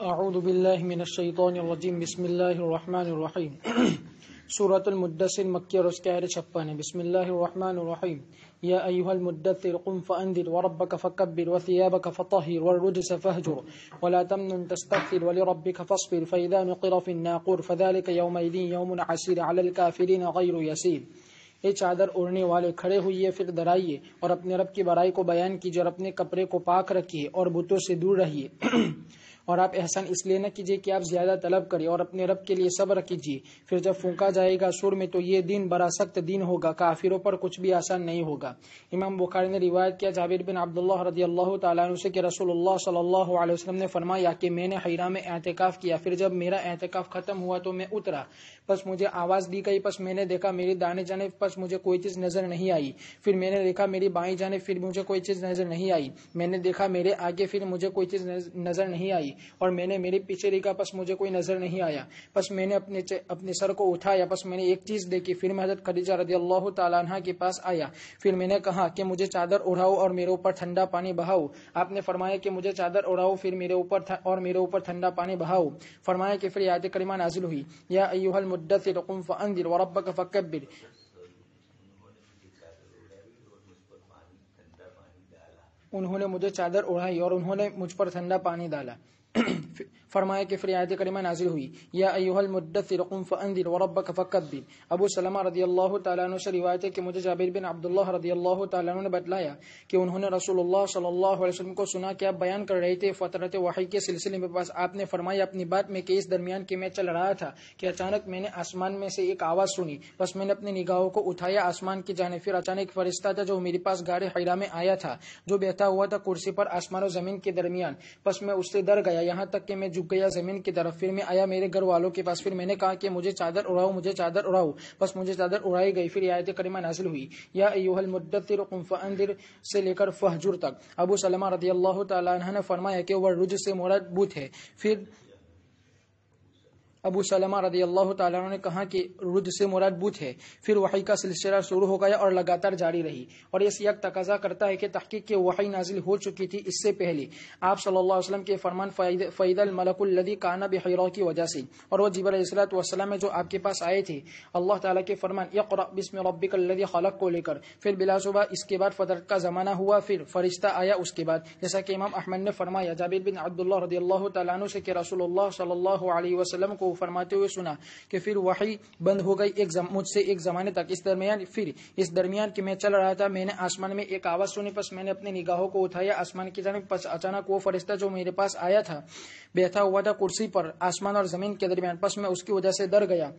اعوذ باللہ من الشیطان الرجیم بسم اللہ الرحمن الرحیم سورۃ المدثر مکی اور اس کی آیت 56 ہے۔ بسم اللہ الرحمن الرحیم یا ایھا المدثر قم فانذر وربک فکبر وثیابک فطہر والرجس فاہجر ولا تمنن تستكثر ولربک فاصبر فاذا نقر في الناقور فذلك يومئذ يوم عسير على الكافرين غیر یسیر۔ اے چادر اوڑھنے والے کھڑے ہوئیے پھر ڈرائیے اور اپنے رب کی بڑائی کو بیان کیجیے اور اپنے کپڑے کو پاک رکھیے اور بتوں سے دور رہیے اور آپ احسان اس لیے نہ کیجیے کہ آپ زیادہ طلب کریں اور اپنے رب کے لیے صبر کیجیے۔ پھر جب پھونکا جائے گا سور میں تو یہ دن بڑا سخت دن ہوگا، کافروں پر کچھ بھی آسان نہیں ہوگا۔ امام بخاری نے روایت کیا جابر بن عبداللہ رضی اللہ تعالیٰ عنہ سے کہ رسول اللہ صلی اللہ علیہ وسلم نے فرمایا کہ میں نے حرا میں اعتکاف کیا، پھر جب میرا اعتکاف ختم ہوا تو میں اترا، پس مجھے آواز دی گئی، پس میں نے دیکھا میری دائیں جانب، پس مجھے کوئی چیز نظر نہیں آئی، پھر میں نے دیکھا میری بائیں جانب، پھر مجھے کوئی چیز نظر نہیں آئی، میں نے دیکھا میرے آگے، پھر مجھے کوئی چیز نظر نہیں آئی، اور میں نے میرے پیچھے دیکھا، پس مجھے کوئی نظر نہیں آیا، پس میں نے اپنے سر کو اٹھایا، پس میں نے ایک چیز دیکھی، پھر میں حضرت خدیجہ رضی اللہ تعالیٰ عنہ کے پاس آیا، پھر میں نے کہا کہ مجھے چادر اڑاؤ اور میرے اوپر ٹھنڈا پانی بہاؤ۔ آپ نے فرمایا کہ مجھے چادر اڑاؤ پھر میرے اوپر ٹھنڈا پانی بہاؤ۔ فرمایا کہ پھر آیت کریمہ نازل ہوئی یا ایھا المدثر قم فانذر وربک فکبر۔ انہوں نے مجھے چادر اڑائی اور انہوں نے مجھ پر ٹھنڈا پانی ڈالا۔ فرمایا کہ پھر آیت کریمہ نازل ہوئی یا ایھا المدثر قم فانذر وربک فکبر۔ ابو سلمہ رضی اللہ تعالیٰ عنہ سے روایت ہے کہ مجھے جابر بن عبداللہ رضی اللہ تعالیٰ عنہ نے بتلایا کہ انہوں نے رسول اللہ صلی اللہ علیہ وسلم کو سنا کہ آپ بیان کر رہے تھے فترت وحی کے سلسلے میں، پاس آپ نے فرمایا اپنی بات میں کہ اس درمیان کہ میں چل رہا تھا کہ اچانک میں نے آسمان میں سے ایک آواز سنی، بس میں نے اپنی نگاہوں کو اٹھایا آسمان کی جانب، پھر اچانک فرشتہ تھا جو میرے پاس غار حرا میں آیا تھا، جو بیٹھا ہوا تھا کرسی پر آسمان و زمین کے درمیان، پس میں اس سے ڈر گیا یہاں تک کہ میں جھک گیا زمین کی طرف، پھر میں آیا میرے گھر والوں کے پاس، پھر میں نے کہا کہ مجھے چادر اڑاؤ، مجھے چادر اڑاؤ، بس مجھے چادر اڑائی گئی، پھر آیت کریمہ نازل ہوئی یا ایھا المدثر قم فانذر سے لے کر فہجر تک۔ ابو سلمہ رضی اللہ تعالیٰ عنہ نے فرمایا کہ وہ رجس سے مراد بت ہے۔ پھر ابو سلمہ رضی اللہ تعالیٰ عنہ نے کہا کہ رد سے مراد بت ہے۔ پھر وحی کا سلسلہ شروع ہو گیا اور لگاتار جاری رہی، اور یہ سیاق تقاضا کرتا ہے کہ تحقیق کے وحی نازل ہو چکی تھی اس سے پہلے۔ آپ صلی اللہ علیہ وسلم کے فرمان فَإِذَا الْمَلَكُ الَّذِي كَانَ بِحِرَا کی وجہ سے، اور وہ جبرائیل علیہ الصلوۃ والسلام میں جو آپ کے پاس آئے تھے اللہ تعالیٰ کے فرمان اقرأ بسم ربک الذی خلق کو لے کر، پھر بلا صبح اس کے بعد فطرت کا زمانہ ہوا، پھر فرشتہ آیا اس کے بعد، جیسا کہ امام احمد نے فرمایا جابر بن عبداللہ رضی اللہ تعالیٰ عنہ سے کہ رسول اللہ صلی اللہ علیہ وسلم کو فرماتے ہوئے سنا کہ پھر وحی بند ہو گئی مجھ سے ایک زمانے تک، اس درمیان کہ میں چل رہا تھا میں نے آسمان میں ایک آواز سنی، پس میں نے اپنی نگاہوں کو اٹھایا آسمان کی جانب، پس اچانک وہ فرشتہ جو میرے پاس آیا تھا بیٹھا ہوا تھا کرسی پر آسمان اور زمین کے درمیان، پس میں اس کی وجہ سے ڈر گیا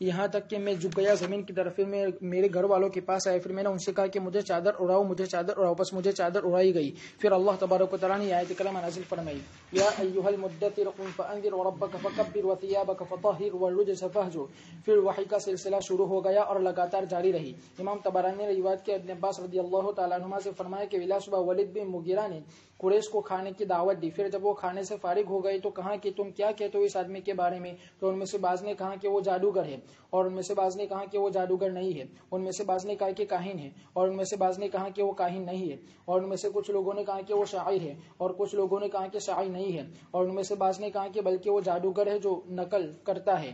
یہاں تک کہ میں جھک گیا زمین کی طرف، پھر میں میرے گھر والوں کے پاس آئے، پھر میں نے ان سے کہا کہ مجھے چادر اڑاؤ، مجھے چادر اڑاؤ، بس مجھے چادر اڑائی گئی۔ پھر اللہ تبارک و تعالیٰ نے آیت کریمہ نازل فرمائی یا ایھا المدثر قم فانذر وربک فکبر وثیابک فطہر والرجس فاہجر۔ پھر وحی کا سلسلہ شروع ہو گیا اور لگاتار جاری رہی۔ امام طبرانی نے روایت کیا ابن عباس رضی اللہ تعالیٰ عنہما سے فرمایا کہ بلا صبح ولید بن مغیرہ نے قریش کو کھانے کی دعوت دی، پھر جب وہ کھانے سے فارغ ہو گئے تو کہا کہ تم کیا کہتے ہو اس آدمی کے بارے میں؟ تو ان میں سے بعض نے کہا کہ وہ جادوگر ہے، اور ان میں سے بعض نے کہا کہ وہ جادوگر نہیں ہے، ان میں سے بعض نے کہا کہ کاہن ہے، اور ان میں سے بعض نے کہا کہ وہ کاہن نہیں ہے، اور ان میں سے کچھ لوگوں نے کہا کہ وہ شاعر ہے، اور کچھ لوگوں نے کہا کہ شاعر نہیں ہے، اور ان میں سے بعض نے کہا کہ بلکہ وہ جادوگر ہے جو نقل کرتا ہے۔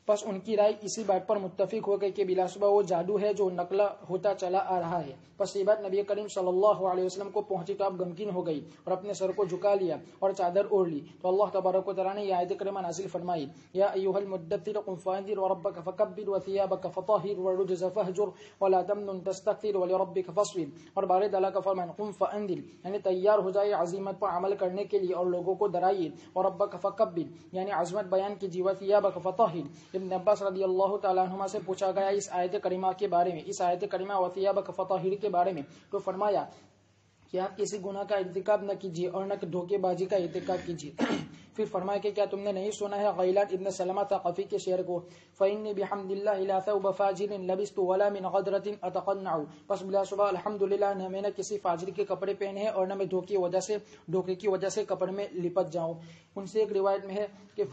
پس ان کی رائے اسی بات پر متفق ہو گئی کہ بلا صبح وہ جادو ہے جو نقل ہوتا چلا آ رہا ہے۔ پس یہ بات نبی کریم صلی اللہ علیہ وسلم کو پہنچی تو آپ غمگین ہو گئی اور اپنے سر کو جھکا لیا اور چادر اوڑھ لی، تو اللہ تبارک و تعالیٰ نے یہ آیت کریمہ نازل فرمائی یا ایھا المدثر قم فانذر وربک فکبر وثیابک فطہر والرجس فاہجر ولا تمنن تستكثر ولربک فاصبر۔ اور بار تعالیٰ کا فرمان قم فانذر یعنی تیار ہو جائے عزیمت پر عمل کرنے کے لیے اور لوگوں کو ڈرائیے، اور ربک فکبر یعنی عظمت بیان کیجیے، وثیابک فطہر۔ ابن عباس رضی اللہ تعالیٰ عنہما سے پوچھا گیا اس آیت کریمہ کے بارے میں، اس آیت کریمہ وثیابک فطہر کے بارے میں، تو فرمایا کہ آپ کسی گناہ کا ارتکاب نہ کیجیے اور نہ دھوکے بازی کا ارتکاب کیجیے۔ پھر فرمایا کہ کیا تم نے نہیں سنا ہے غیلان ابن سلمہ ثقفی کے شعر کو فإني بحمد الله لا ثوب فاجر لبست ولا من غدرة أتقنع، پس بلا صبح الحمدللہ نہ میں نے کسی فاجر کے کپڑے پہنے ہیں اور نہ میں دھوکے کی وجہ سے کپڑے میں لپٹ جاؤں۔ ان سے ایک روایت میں ہے کہ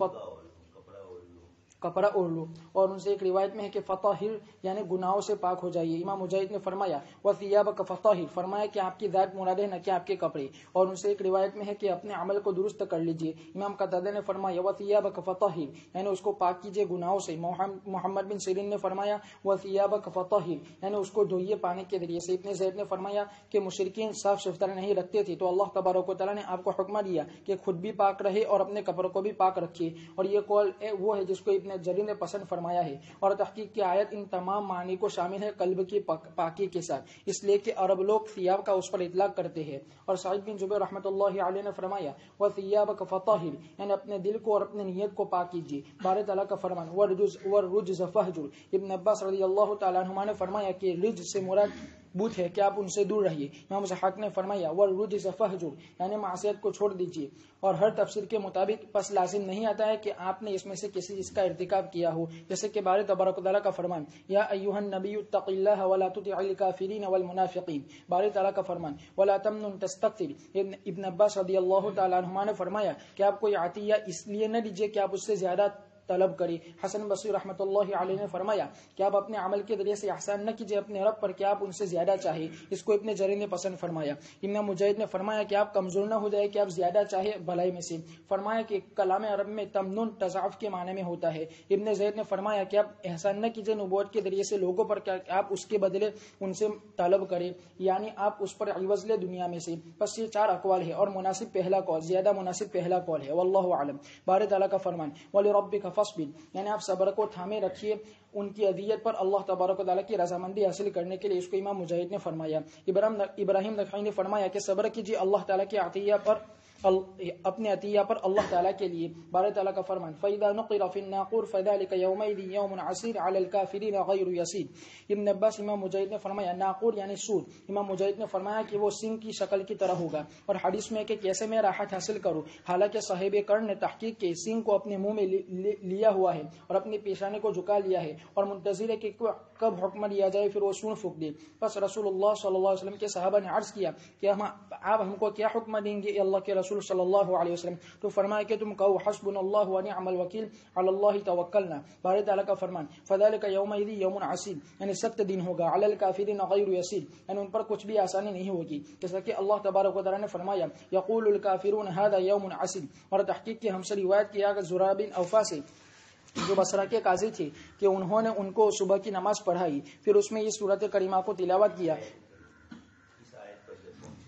کپڑا اوڑھ لو. اور ان سے ایک روایت میں ہے کہ فطہر یعنی گناہوں سے پاک ہو جائیے. امام مجاہد نے فرمایا وثیابک فطہر، فرمایا کہ آپ کی ذات مراد ہے نہ کہ آپ کے کپڑے. اور ان سے ایک روایت میں ہے کہ اپنے عمل کو درست کر لیجیے. امام قتادہ نے فرمایا وثیابک فطہر یعنی اس کو پاک کیجیے گناہوں سے. محمد بن سیرین نے فرمایا وثیابک فطہر یعنی اس کو دھوئیے پانی کے ذریعے سے. ابن زید نے فرمایا کہ مشرکین صاف ستھرا نہیں رکھتے تھے تو اللہ تبارک و تعالیٰ نے آپ کو حکم دیا کہ خود بھی پاک رہے اور اپنے کپڑوں کو بھی پاک رکھیے. اور یہ قول وہ ہے جس کو ابن جریر نے پسند فرمایا ہے. اور تحقیق کی آیت ان تمام معنی کو شامل ہے قلب کی پاکی کے ساتھ، اس لیے کہ عرب لوگ ثیاب کا اس پر اطلاق کرتے ہیں. اور سعید بن جبیر رحمۃ اللہ علیہ نے فرمایا وثیابک فطہر یعنی اپنے دل کو اور اپنے نیت کو پاک کیجیے. بارے تعالیٰ کا فرمان والرجز فہجر. ابن عباس رضی اللہ تعالیٰ عنہما نے فرمایا کہ رجز سے مراد بت ہے کہ آپ ان سے دور رہیے. امام ضحاک نے فرمایا والرجز فہجر یعنی معصیت کو چھوڑ دیجیے. اور ہر تفسیر کے مطابق پس لازم نہیں آتا ہے کہ آپ نے اس میں سے کسی چیز کا ارتکاب کیا ہو، جیسے کہ بارے تبارک و تعالیٰ کا فرمان یا ایھا النبی اتق اللہ ولا تطع الکافرین والمنافقین. بارے تعالیٰ کا فرمان ولا تمنن تستكثر. ابن عباس رضی اللہ تعالیٰ عنہما نے فرمایا کہ آپ کوئی عطیہ اس لیے نہ دیجیے کہ آپ اس سے زیادہ طلب کرے. حسن بصری رحمۃ اللہ علیہ نے فرمایا کہ آپ اپنے عمل کے ذریعے سے احسان نہ کیجیے اپنے رب پر کہ آپ ان سے زیادہ چاہے. اس کو ابن جریر نے پسند فرمایا. امام مجاہد نے فرمایا کہ آپ کمزور نہ ہو جائے کہ آپ زیادہ چاہے بھلائی میں سے. فرمایا کہ کلام عرب میں تمنن تضاعف کے معنی میں ہوتا ہے. ابن زید نے فرمایا کہ آپ احسان نہ کیجیے نبوت کے ذریعے سے لوگوں پر کہ آپ اس کے بدلے ان سے طلب کریں، یعنی آپ اس پر عوض لے دنیا میں سے. بس یہ 4 اقوال ہے اور مناسب پہلا قول زیادہ مناسب پہلا قول ہے، واللہ اعلم. بارے تعالیٰ کا فرمان وَلِرَبِّكَ فَاصْبِرْ یعنی آپ صبر کو تھامے رکھیے ان کی اذیت پر اللہ تبارک و تعالیٰ کی رضامندی حاصل کرنے کے لیے. اس کو امام مجاہد نے فرمایا. ابراہیم نخعی نے فرمایا کہ صبر کیجیے اللہ تعالیٰ کے عطیہ پر، اپنے عطیہ پر اللہ تعالیٰ کے لیے. بارے تعالیٰ کا فرمان فَإِذَا نُقِرَ فِي النَّاقُورِ فَذَلِكَ يَوْمَئِذٍ يَوْمٌ عَسِيرٌ عَلَى الْكَافِرِينَ غَيْرُ يَسِيرٍ. ابن عباس امام مجاہد نے فرمایا ناقور یعنی سور. امام مجاہد نے فرمایا کہ وہ سنگ کی شکل کی طرح ہوگا. اور حدیث میں کہ کیسے میں راحت حاصل کروں، حالانکہ صاحب قرن نے تحقیق کے سنگ کو اپنے منہ میں لیا ہوا ہے اور اپنی پیشانے کو جھکا لیا ہے اور منتظر ہے کہ کب حکم دیا جائے پھر وہ سون پھونک دے. بس رسول اللہ صلی اللہ علیہ وسلم کے صحابہ نے عرض کیا کہ آپ ہم کو کیا حکم دیں گے اللہ کے رسول صلی اللہ علیہ وسلم؟ تو فرمایا کہ تم کہو حسبنا اللہ ونعم الوکیل علی اللہ توکلنا. بارے تعالیٰ کا فرمان فذلک یومئذ یوم عسیر یعنی سخت دن ہوگا، علی الکافرین غیر یسیر یعنی ان پر کچھ بھی آسانی نہیں ہوگی. جیسا کہ اللہ تبارک و تعالیٰ نے فرمایا یقول الکافرون ھذا یوم عسیر. اور تحقیق کے ہم سے روایت کیا کہ زرار بن اوفا سے جو بصرہ کے قاضی تھے کہ انہوں نے ان کو صبح کی نماز پڑھائی، پھر اس میں اس سورۃ کریمہ کو تلاوت کیا.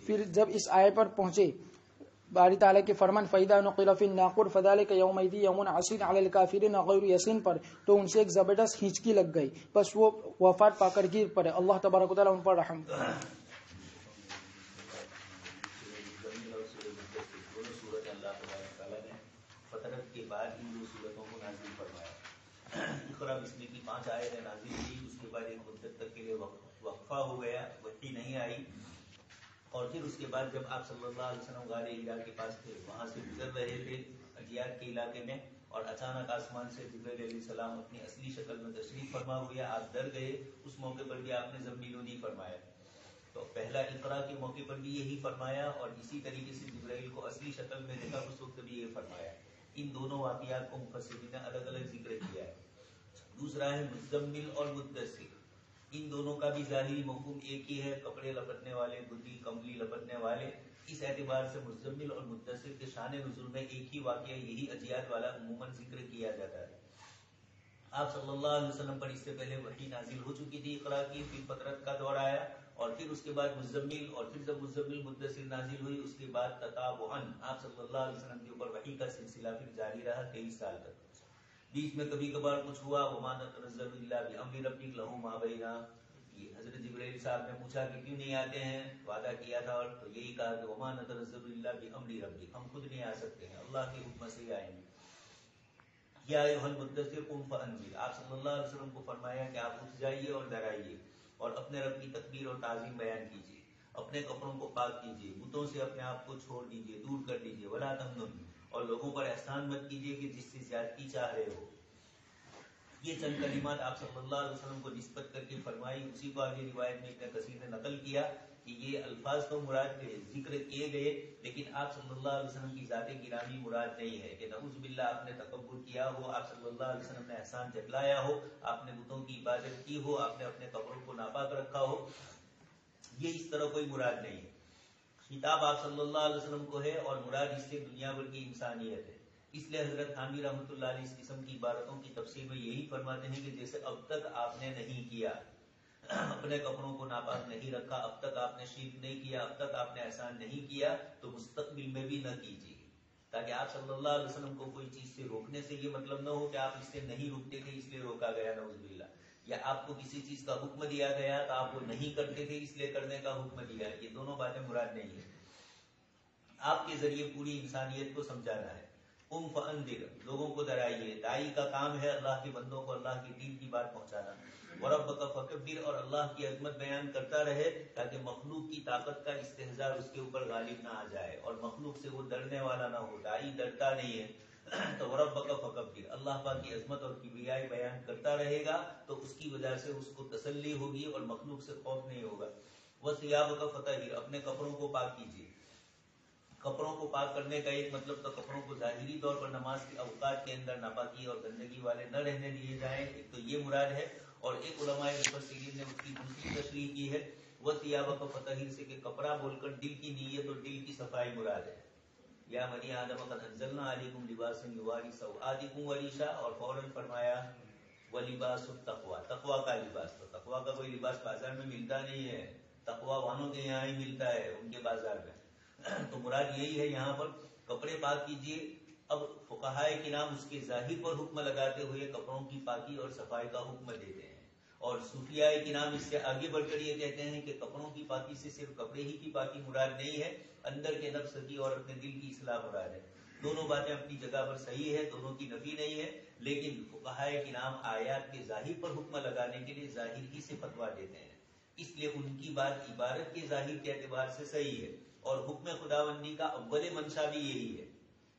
پھر جب اس آیت پر پہنچے باری تعالیٰ کے فرمان فَإِذَا نُقِرَ فِي النَّاقُورِ فَذَلِكَ يَوْمَئِذٍ يَوْمٌ عَسِيرٌ عَلَى الْكَافِرِينَ غَيْرُ يَسِيرٍ پر تو ان سے ایک زبردست ہچکی لگ گئی، بس وہ وفات پا کر گر پڑے. اللہ تبارک و تعالیٰ ان پر رحم. اس میں کی 5 آیتیں نازل ہوئی، اس کے بعد ایک مدت تک کے لیے وقفہ ہو گیا، وحی نہیں آئی. اور پھر اس کے بعد جب آپ صلی اللہ علیہ وسلم غار ہرا کے پاس تھے، وہاں سے گزر رہے تھے اجیاد کے علاقے میں، اور اچانک آسمان سے جبرائیل علیہ السلام اپنی اصلی شکل میں تشریف فرما ہوئے. آپ ڈر گئے. اس موقع پر بھی آپ نے زمین نہیں فرمایا. تو پہلا اقرا کے موقع پر بھی یہی فرمایا، اور اسی طریقے سے جبرائیل کو اصلی شکل میں دیکھا اس وقت بھی یہ فرمایا. ان دونوں واقعات کو مفسرین نے الگ الگ ذکر کیا ہے. دوسرا ہے مزمل اور مدثر. ان دونوں کا بھی ظاہری مفہوم ایک ہی ہے، کپڑے لپٹنے والے، گدی کمبلی لپٹنے والے. اس اعتبار سے مزمل اور مدثر کے شان نزول میں ایک ہی واقعہ یہی اجیاد والا عموماً ذکر کیا جاتا ہے. آپ صلی اللہ علیہ وسلم پر اس سے پہلے وحی نازل ہو چکی تھی اقرا کی، پھر فترت کا دور آیا، اور پھر اس کے بعد مزمل، اور پھر جب مزمل مدثر نازل ہوئی اس کے بعد تتابعاً آپ صلی اللہ علیہ وسلم کے اوپر وحی کا سلسلہ پھر جاری رہا 23 سال تک. بیچ میں کبھی کبھار کچھ ہوا، وما نتنزل الا بامر ربک لہ ما بینا. حضرت جبرائیل صاحب نے پوچھا کہ کیوں نہیں آتے ہیں، وعدہ کیا تھا، اور تو یہی کہا کہ وما نتنزل الا بامر ربک، ہم خود نہیں آ سکتے ہیں، اللہ کے حکم سے ہی آئیں گے. یا ایھا المدثر قم فانذر. آپ صلی اللہ علیہ وسلم کو فرمایا کہ آپ اٹھ جائیے اور ڈرائیے، اور اپنے رب کی تکبیر اور تعظیم بیان کیجیے، اپنے کپڑوں کو پاک کیجیے، بتوں سے اپنے آپ کو چھوڑ دیجیے، دور کر دیجیے. ولا تمنن، اور لوگوں پر احسان مت کیجیے کہ جس سے زیادتی چاہ رہے ہو. یہ چند کلمات آپ صلی اللہ علیہ وسلم کو نسبت کر کے فرمائی. اسی کو آگے روایت میں ابن کثیر نے نقل کیا کہ یہ الفاظ تو مراد ذکر کیے گئے لیکن آپ صلی اللہ علیہ وسلم کی ذات گرامی مراد نہیں ہے، کہ نعوذ باللہ آپ نے تکبر کیا ہو، آپ صلی اللہ علیہ وسلم نے احسان جتلایا ہو، آپ نے بتوں کی عبادت کی ہو، آپ نے اپنے قبروں کو ناپاک رکھا ہو، یہ اس طرح کوئی مراد نہیں ہے۔ خطاب آپ صلی اللہ علیہ وسلم کو ہے اور مراد اس سے دنیا بھر کی انسانیت ہے۔ اس لیے حضرت تھانوی رحمۃ اللہ علیہ اس قسم کی عبارتوں کی تفسیر میں یہی فرماتے ہیں کہ جیسے اب تک آپ نے نہیں کیا، اپنے کپڑوں کو ناپاک نہیں رکھا، اب تک آپ نے شرک نہیں کیا، اب تک آپ نے احسان نہیں کیا، تو مستقبل میں بھی نہ کیجیے، تاکہ آپ صلی اللہ علیہ وسلم کو کوئی چیز سے روکنے سے یہ مطلب نہ ہو کہ آپ اس سے نہیں رکتے تھے اس لیے روکا گیا، نعوذ باللہ، یا آپ کو کسی چیز کا حکم دیا گیا تو آپ وہ نہیں کرتے تھے اس لیے کرنے کا حکم دیا، یہ دونوں باتیں مراد نہیں ہے۔ آپ کے ذریعے پوری انسانیت کو سمجھانا ہے۔ فانذر، لوگوں کو ڈرائیے، داعی کا کام ہے اللہ کے بندوں کو اللہ کے دین کی بات پہنچانا۔ وربک فکبر، اور اللہ کی عظمت بیان کرتا رہے تاکہ مخلوق کی طاقت کا استہزاء اس کے اوپر غالب نہ آ جائے اور مخلوق سے وہ ڈرنے والا نہ ہو، داعی ڈرتا نہیں ہے تو وربک فکبر، اللہ پاک کی عظمت اور کبریائی بیان کرتا رہے گا تو اس کی وجہ سے اس کو تسلی ہوگی اور مخلوق سے خوف نہیں ہوگا۔ وثیابک فطہر، اپنے کپڑوں کو پاک کیجیے۔ کپڑوں کو پاک کرنے کا ایک مطلب تو کپڑوں کو ظاہری طور پر نماز کے اوقات کے اندر ناپاکی اور گندگی والے نہ رہنے دیے جائیں، ایک تو یہ مراد ہے، اور ایک علماء مفسرین نے اس کی دوسری تشریح کی ہے وثیابک فطہر سے، کہ کپڑا بول کر دل کی نیت اور دل کی صفائی مراد ہے۔ یا بنی آدم قد انزلنا علیکم لباسا یواری سوآتکم ورشا، اور فوراً فرمایا ولباس التقوی، تقوی کا لباس، تو تقوی کا کوئی لباس بازار میں ملتا نہیں ہے، تقوی والوں کے یہاں ہی ملتا ہے، ان کے بازار میں، تو مراد یہی ہے یہاں پر کپڑے پاک کیجیے۔ اب فقہائے کرام اس کے ظاہر پر حکم لگاتے ہوئے کپڑوں کی پاکی اور صفائی کا حکم دیتے ہیں، اور صوفیاء کرام اس سے آگے بڑھ کر یہ کہتے ہیں کہ کپڑوں کی پاکی سے صرف کپڑے ہی کی پاکی مراد نہیں ہے، اندر کے نفس کی اور اپنے دل کی اصلاح مراد ہے۔ دونوں باتیں اپنی جگہ پر صحیح ہے، دونوں کی نفی نہیں ہے، لیکن فقہائے کرام آیات کے ظاہر پر حکم لگانے کے لیے ظاہر ہی سے فتویٰ دیتے ہیں، اس لیے ان کی بات عبارت کے ظاہر کے اعتبار سے صحیح ہے، اور حکم خداوندی کا اول منشا بھی یہی ہے۔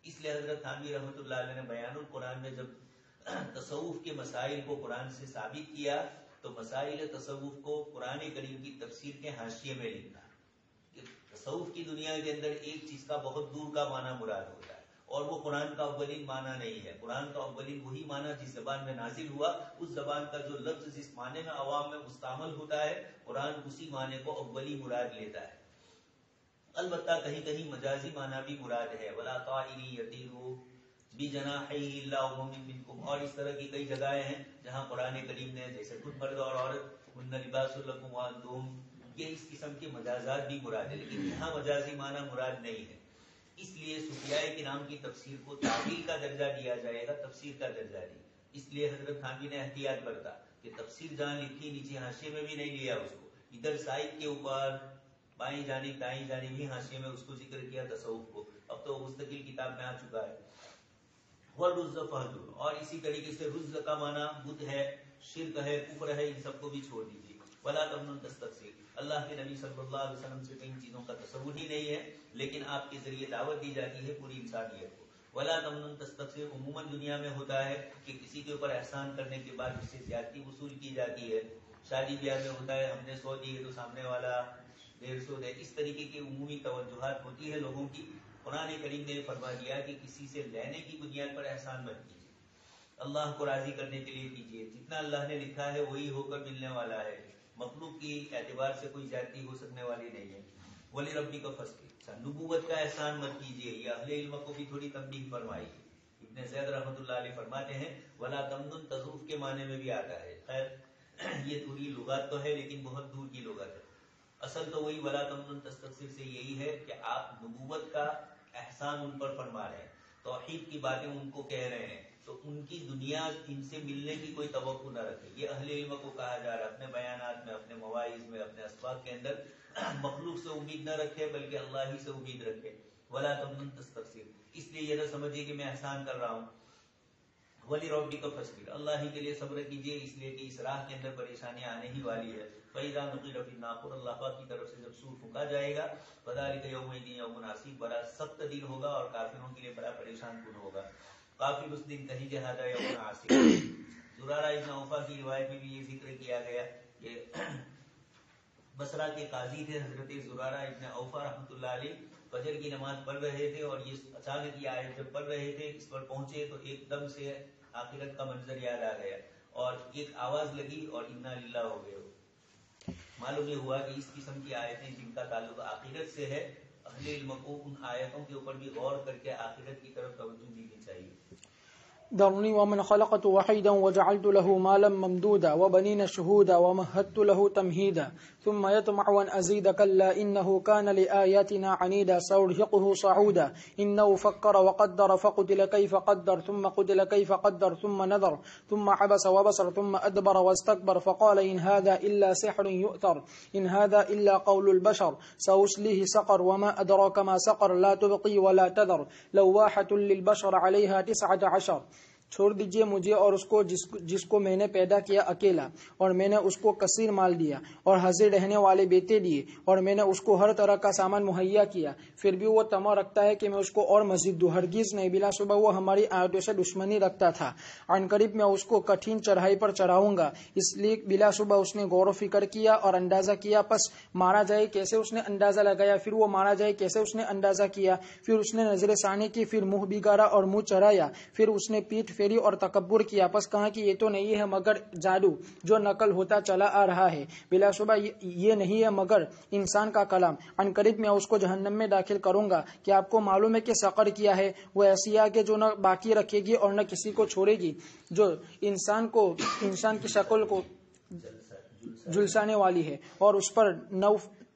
اس لیے حضرت تھانوی رحمۃ اللہ علیہ نے بیان القرآن میں جب تصوف کے مسائل کو قرآن سے ثابت کیا تو مسائل تصوف کو قرآن کریم کی تفسیر کے حاشیے میں لکھا کہ تصوف کی دنیا کے اندر ایک چیز کا بہت دور کا معنی مراد ہوتا ہے، اور وہ قرآن کا اولین معنی نہیں ہے، قرآن کا اولین وہی معنی جس زبان میں نازل ہوا، اس زبان کا جو لفظ جس معنی میں عوام میں مستعمل ہوتا ہے، قرآن اسی معنی کو اولی مراد لیتا ہے۔ البتہ کہیں کہیں مجازی معنی بھی مراد ہے، ولا طائر یطیر بجناحیہ الا امم منکم، اور اس طرح کی کئی جگہیں ہیں جہاں قرآن کریم نے جیسے خود مرد اور عورت ہن لباس لکم وانتم، یہ اس قسم کے مجازات بھی مراد ہے، لیکن یہاں مجازی معنی مراد نہیں ہے۔ اس لیے صوفیاء کرام کی تفسیر کو تعویل کا درجہ دیا جائے گا، تفسیر کا درجہ نہیں۔ اس لیے حضرت تھانوی نے احتیاط برتا کہ تفسیر جہاں لکھی نیچے حاشیے میں بھی نہیں لیا اس کو، ادھر سائڈ کے اوپر بائیں جانب دائیں جانب ہی حاشیے میں اس کو ذکر کیا تصوف کو، اب تو مستقل کتاب میں آ چکا ہے۔ وَالرُّزَّ فَهْجُرْ، اور اسی طریقے سے رز کا معنی بت ہے، شرک ہے، کفر ہے، ان سب کو بھی چھوڑ دیجیے۔ وَلَا تَمْنُنْ تَسْتَكْثِرْ، اللہ کے نبی صلی اللہ علیہ وسلم سے ان چیزوں کا تصور ہی نہیں ہے، لیکن آپ کے ذریعے دعوت دی جاتی ہے پوری انسانیت کو۔ وَلَا تَمْنُنْ تَسْتَكْثِرْ، عموماً دنیا میں ہوتا ہے کہ کسی کے اوپر احسان کرنے کے بعد اس سے زیادتی وصول کی جاتی ہے، شادی بیاہ میں ہوتا ہے ہم نے 100 دیے تو سامنے والا 150 دے، اس طریقے کی عمومی توجہات ہوتی ہے لوگوں کی۔ قرآن کریم نے فرما دیا کہ کسی سے لینے کی بنیاد پر احسان مت کیجیے، اللہ کو راضی کرنے کے لیے کیجیے، جتنا اللہ نے لکھا ہے وہی ہو کر ملنے والا ہے، مخلوق کی اعتبار سے کوئی زیادتی ہو سکنے والی نہیں ہے۔ وَلِرَبِّكَ فَاصْبِرْ، نبوت کا احسان مت کیجیے، یہ اہل علم کو بھی تھوڑی تنبیہ فرمائی۔ ابن زید رحمۃ اللہ علیہ فرماتے ہیں وَلَا تَمْنُنْ تَضُوف کے معنی میں بھی آتا ہے، خیر یہ تھوڑی لغات تو ہے لیکن بہت دور کی لغت ہے، اصل تو وہی وَلَا تَمْنُنْ تَسْتَكْثِرْ سے یہی ہے کہ آپ نبوت کا احسان ان پر فرما رہے ہیں، توحید کی باتیں ان کو کہہ رہے ہیں، تو ان کی دنیا ان سے ملنے کی کوئی توقع نہ رکھے۔ یہ اہل علم کو کہا جا رہا ہے اپنے بیانات میں، اپنے مواعظ میں، اپنے اسباق کے اندر مخلوق سے امید نہ رکھے بلکہ اللہ ہی سے امید رکھے۔ وَلَا تَمْنُنْ تَسْتَكْثِرْ، اس لیے یہ نہ سمجھیے کہ میں احسان کر رہا ہوں۔ وَلِرَبِّكَ فَاصْبِرْ، اللہ ہی کے لیے صبر کیجیے، اس لیے کہ اس راہ کے اندر پریشانیاں آنے ہی والی ہے۔ فَإِذَا نُقِرَ فِي النَّاقُورِ، اللہ پاک کی طرف سے جب سور پھونکا جائے گا، فَذَلِكَ يَوْمَئِذٍ يَوْمٌ عَسِيرٌ، بڑا سخت دن ہوگا اور کافروں کے لیے بڑا پریشان کن ہوگا۔ کافر اس دن کہیں کہ ھذا یوم عسیر۔ زرارہ ابن اوفا کی روایت میں بھی یہ ذکر کیا گیا کہ بصرہ کے قاضی تھے حضرت زرارہ ابن اوفا رحمۃ اللہ علیہ، فجر کی نماز پڑھ رہے تھے اور یہ اچانک یہ آیت جب پڑھ رہے تھے اس پر پہنچے تو ایک دم سے آخرت کا منظر یاد آ گیا اور ایک آواز لگی اور انا للہ ہو گئے. معلوم یہ ہوا کہ اس قسم کی آیتیں جن کا تعلق آخرت سے ہے، اہل علم کو ان آیتوں کے اوپر بھی غور کر کے آخرت کی طرف توجہ دینی چاہیے. ذرني ومن خلقت وحيدا وجعلت له مالا ممدودا وبنين شهودا ومهدت له تمهيدا ثم يطمع أن أزيد كلا إنه كان لآياتنا عنيدا سأرهقه صعودا إنه فكر وقدر فقتل كيف قدر ثم قتل كيف قدر ثم نظر ثم عبس وبصر ثم أدبر واستكبر فقال إن هذا إلا سحر يؤثر إن هذا إلا قول البشر سأصليه سقر وما أدراك ما سقر لا تبقي ولا تذر لواحة للبشر عليها 19. چھوڑ دیجئے مجھے اور اس کو جس کو میں نے پیدا کیا اکیلا، اور میں نے اس کو کثیر مال دیا اور حاضر رہنے والے بیٹے دیے، اور میں نے اس کو ہر طرح کا سامان مہیا کیا، پھر بھی وہ طمع رکھتا ہے کہ میں اس کو اور مزید دوں. ہرگز نہیں، بلا صبح وہ ہماری آیتوں سے دشمنی رکھتا تھا. عن قریب میں اس کو کٹھن چڑھائی پر چڑھاؤں گا. اس لیے بلا صبح اس نے غور و فکر کیا اور اندازہ کیا، پس مارا جائے کیسے اس نے اندازہ لگایا، پھر وہ مارا جائے کیسے اس نے اندازہ کیا، پھر اس نے نظر ثانی کی، پھر منہ بگاڑا اور منہ چڑھایا، پھر اس نے پیٹھ پھیری اور تکبر کیا. پس کہا کہ یہ تو نہیں ہے مگر جادو جو نقل ہوتا چلا آ رہا ہے، بلا شبہ یہ نہیں ہے مگر انسان کا کلام. عن قریب میں اس کو جہنم میں داخل کروں گا. کہ آپ کو معلوم ہے کہ سقر کیا ہے؟ وہ ایسی آگ ہے جو نہ باقی رکھے گی اور نہ کسی کو چھوڑے گی، جو انسان کی شکل کو جھلسانے والی ہے اور اس پر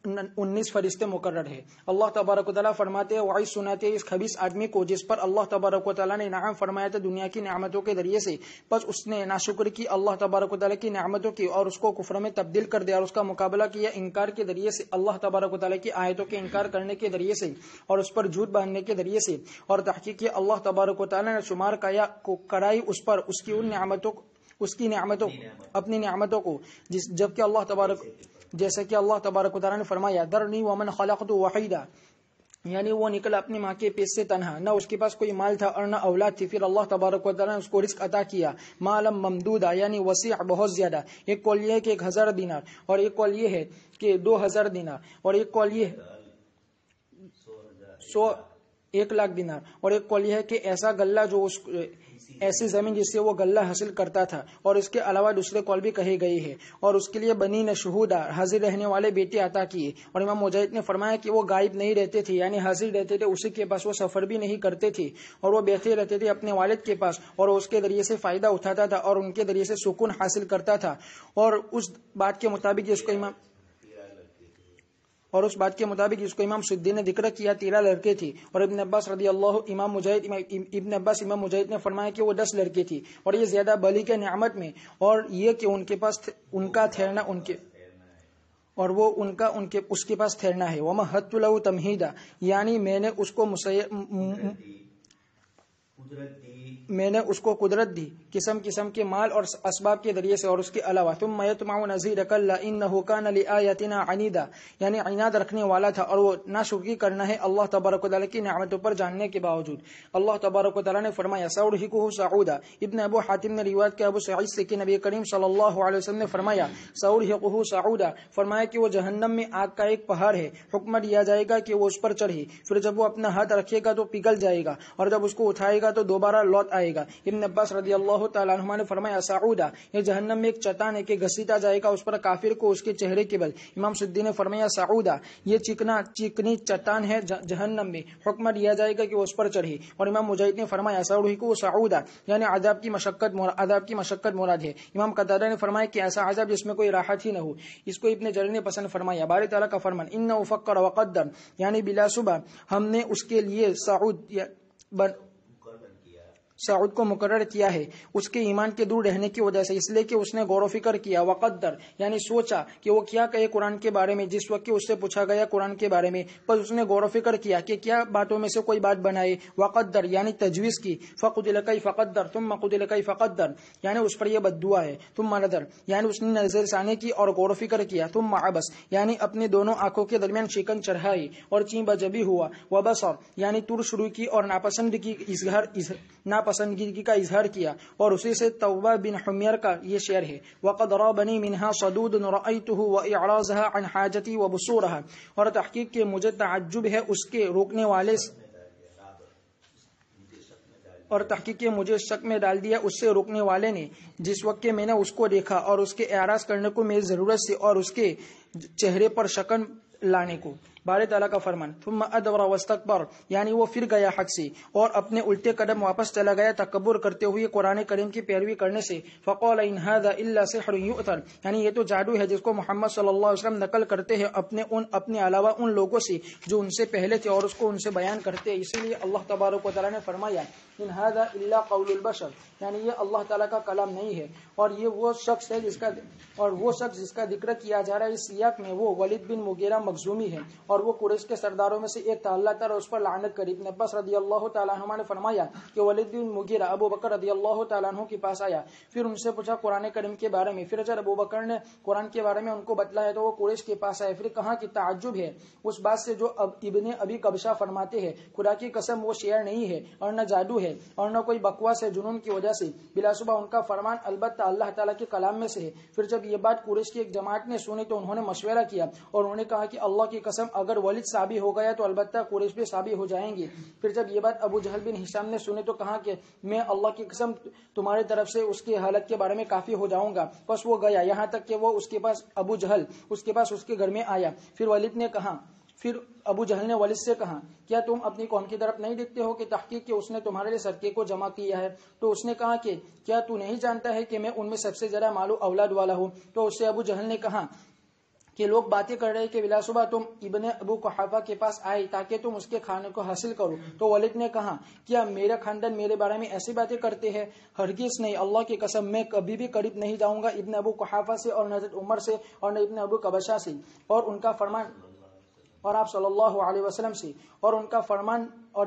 19 فرشتے مقرر ہے. اللہ تبارک و تعالیٰ فرماتے ہیں وعظ سناتے اس خبیث آدمی کو جس پر اللہ تبارک و تعالیٰ نے انعام فرمایا تھا دنیا کی نعمتوں کے ذریعے سے، پس اس نے ناشکر کی اللہ تبارک و تعالیٰ کی نعمتوں کی اور اس کو کفر میں تبدیل کر دیا اور اس کا مقابلہ کیا انکار کے ذریعے سے، اللہ تبارک و تعالیٰ کی آیتوں کے انکار کرنے کے ذریعے سے اور اس پر جھوٹ باندھنے کے ذریعے سے، اور تحقیق کی اللہ تبارک و تعالیٰ نے شمار کرائی اس پر اس کی ان نعمتوں اپنی نعمتوں کو، جبکہ اللہ تبارک جیسا کہ اللہ تبارک و تعالیٰ نے فرمایا ذرنی ومن خلقت وحیدا، یعنی وہ نکلا اپنی ماں کے پیٹ سے تنہا، نہ اس کے پاس کوئی مال تھا اور نہ اولاد تھی، پھر اللہ تبارک و تعالیٰ نے اس کو رزق عطا کیا مالا ممدودا، یعنی وسیع بہت زیادہ. ایک قول یہ ہے کہ 1000 دینار، اور ایک قول یہ ہے کہ 2000 دینار، اور ایک قول یہ 1,00,000 دینار، اور ایک قول یہ ہے کہ ایسا غلہ جو ایسی زمین جس سے وہ غلہ حاصل کرتا تھا، اور اس کے علاوہ دوسرے قول بھی کہے گئے ہیں، اور اس کے لیے بنین شہودا حاضر رہنے والے بیٹے عطا کیے. اور امام مجاہد نے فرمایا کہ وہ غائب نہیں رہتے تھے، یعنی حاضر رہتے تھے اسی کے پاس، وہ سفر بھی نہیں کرتے تھے، اور وہ بیٹھے رہتے تھے اپنے والد کے پاس اور اس کے ذریعے سے فائدہ اٹھاتا تھا اور ان کے ذریعے سے سکون حاصل کرتا تھا. اور اس بات کے مطابق جس کو امام سدی نے ذکر کیا 13 لڑکے تھے. اور ابن عباس رضی اللہ امام مجاہد نے فرمایا کہ وہ 10 لڑکے تھی، اور یہ زیادہ بلی کے نعمت میں، اور یہ کہ ان کے پاس ان کا ٹھہرنا اور وہ اس کے پاس ٹھہرنا ہے. ومہدت لہ تمہیدا، یعنی میں نے اس کو قدرت دی قسم قسم کے مال اور اسباب کے ذریعے سے، اور اس کے علاوہ ثم یطمع ان ازید کلا انه کان لآیاتنا عنیدا، یعنی عناد رکھنے والا تھا اور وہ ناشکری کرنا ہے اللہ تبارک و تعالیٰ کی نعمتوں پر جاننے کے باوجود. اللہ تبارک و تعالیٰ نے فرمایا سأرهقه صعودا. ابن ابو حاتم نے روایت کیا ابو سعید سے کہ نبی کریم صلی اللہ علیہ وسلم نے فرمایا سأرهقه صعودا، فرمایا کہ وہ جہنم میں آگ کا ایک پہاڑ ہے، حکم دیا جائے گا کہ وہ اس پر چڑھے، پھر جب وہ اپنا ہاتھ رکھے گا تو پگھل جائے گا، اور جب اس کو اٹھائے گا تو دوبارہ لوٹ آئے گا. ابن عباس رضی اللہ تعالیٰ عنہ نے فرمایا صعودا، یہ جہنم میں ایک چٹان ہے کہ گھسیٹا جائے گا اس پر کافر کو اس کے چہرے کے بل. امام سدی نے فرمایا صعودا، یہ چکنی چٹان ہے جہنم میں، حکم دیا جائے گا کہ وہ اس پر چڑھے. اور امام مجاہد نے فرمایا سأرهقه صعودا، یعنی عذاب کی مشقت مراد ہے. امام قتادہ نے فرمایا کہ ایسا عذاب جس میں کوئی راحت ہی نہ ہو. اس کو ابن جریر نے پسند فرمایا. باری تعالیٰ کا فرمان انه فکر وقدر، یعنی بلا صبح ہم نے اس کے لیے سعود کو مقرر کیا ہے اس کے ایمان کے دور رہنے کی وجہ سے، اس لیے کہ اس نے غور و فکر کیا. وقدر، یعنی سوچا کہ وہ کیا کہے قرآن کے بارے میں جس وقت اس سے پوچھا گیا قرآن کے بارے میں، پر اس نے غور و فکر کیا کہ کیا باتوں میں سے کوئی بات بنائے. وقدر، یعنی تجویز کی. فقتل کیف قدر ثم قتل کیف قدر، یعنی اس پر یہ بد دعا ہے. ثم نظر، یعنی اس نے نظر ثانی کی اور غور و فکر کیا. ثم عبس، یعنی اپنی دونوں آنکھوں کے درمیان شکن چڑھائی اور چین بجبی ہوا. وبصر، یعنی تر شروع کی اور ناپسند کی اظہار ناپسندگی کا اظہار کیا، اور اسی سے توبہ بن حمیر کا یہ شعر ہے، وَقَدْ رَابَنِي مِنْهَا صَدُودٌ رَأَيْتُهُ وَإِعْرَاضَهَا عَنْ حَاجَتِي وَبُصُورَهَا، اور تحقیق کے مجھے تعجب ہے اس کے روکنے والے اور تحقیق کے مجھے شک میں ڈال دیا اس سے روکنے والے نے، جس وقت کہ میں نے اس کو دیکھا اور اس کے اعراض کرنے کو میری ضرورت سے اور اس کے چہرے پر شکن لانے کو۔ بارے تعالیٰ کا فرمان ثم ادبر واستکبر، یعنی وہ پھر گیا حق سے اور اپنے الٹے قدم واپس چلا گیا تکبر کرتے ہوئے قرآن کریم کی پیروی کرنے سے۔ فقال ان هذا الا سحر یؤثر، یعنی یہ تو جادو ہے جس کو محمد صلی اللہ علیہ وسلم نقل کرتے ہیں اپنے علاوہ ان لوگوں سے جو ان سے پہلے تھے اور اس کو ان سے بیان کرتے ہیں۔ اسی لیے اللہ تبارک و تعالیٰ نے فرمایا ان هذا الا قول البشر، یعنی یہ اللہ تعالیٰ کا کلام نہیں ہے، اور یہ وہ شخص ہے جس کا ذکر کیا جا رہا ہے اس سیاق میں وہ ولید بن مغیرہ مخزومی ہے، اور وہ قریش کے سرداروں میں سے ایک تھا، اللہ تعالیٰ اس پر لعنت کرے۔ ابن عباس رضی اللہ تعالیٰ عنہ نے فرمایا کہ ولید بن مغیرہ ابو بکر رضی اللہ تعالیٰ عنہ کے پاس آیا، پھر ان سے پوچھا قرآن کریم کے بارے میں، پھر جب ابو بکر نے قرآن کے بارے میں ان کو بتلایا تو وہ قریش کے پاس آئے، پھر کہا کہ تعجب ہے اس بات سے جو ابن ابی قبشہ فرماتے ہیں، خدا کی قسم وہ شعر نہیں ہے اور نہ جادو ہے اور نہ کوئی بکواس ہے جنون کی وجہ سے، بلا شبہ ان کا فرمان البتہ اللہ تعالیٰ کے کلام میں سے ہے۔ پھر جب یہ بات قریش کی ایک جماعت نے سنی تو انہوں نے مشورہ کیا اور انہوں نے کہا کہ اللہ کی قسم اگر ولید ثابت ہو گیا تو البتہ قریش بھی ثابت ہو جائیں گے۔ پھر جب یہ بات ابو جہل بن ہشام نے سنی تو کہا کہ میں اللہ کی قسم تمہاری طرف سے اس کی حالت کے بارے میں کافی ہو جاؤں گا۔ بس وہ گیا یہاں تک کہ وہ اس کے پاس ابو جہل اس کے گھر میں آیا۔ پھر ابو جہل نے ولید سے کہا کیا تم اپنی قوم کی طرف نہیں دیکھتے ہو کہ تحقیق کہ اس نے تمہارے لیے صدقے کو جمع کیا ہے؟ تو اس نے کہا کہ کیا تو نہیں جانتا ہے کہ میں ان میں سب سے زیادہ مال و اولاد والا ہوں؟ تو اس سے ابو جہل نے کہا کہ لوگ باتیں کر رہے کہ بلا صبح تم ابن ابو قحافہ کے پاس آئے تاکہ تم اس کے کھانے کو حاصل کرو۔ تو ولید نے کہا کیا میرا خاندان میرے بارے میں ایسی باتیں کرتے ہیں؟ ہرگز نہیں، اللہ کی قسم میں کبھی بھی قریب نہیں جاؤں گا ابن ابو قحافہ سے اور نہ حضرت عمر سے اور نہ ابن ابو قبشہ سے اور ان کا فرمان اور آپ صلی اللہ علیہ وسلم سے، اور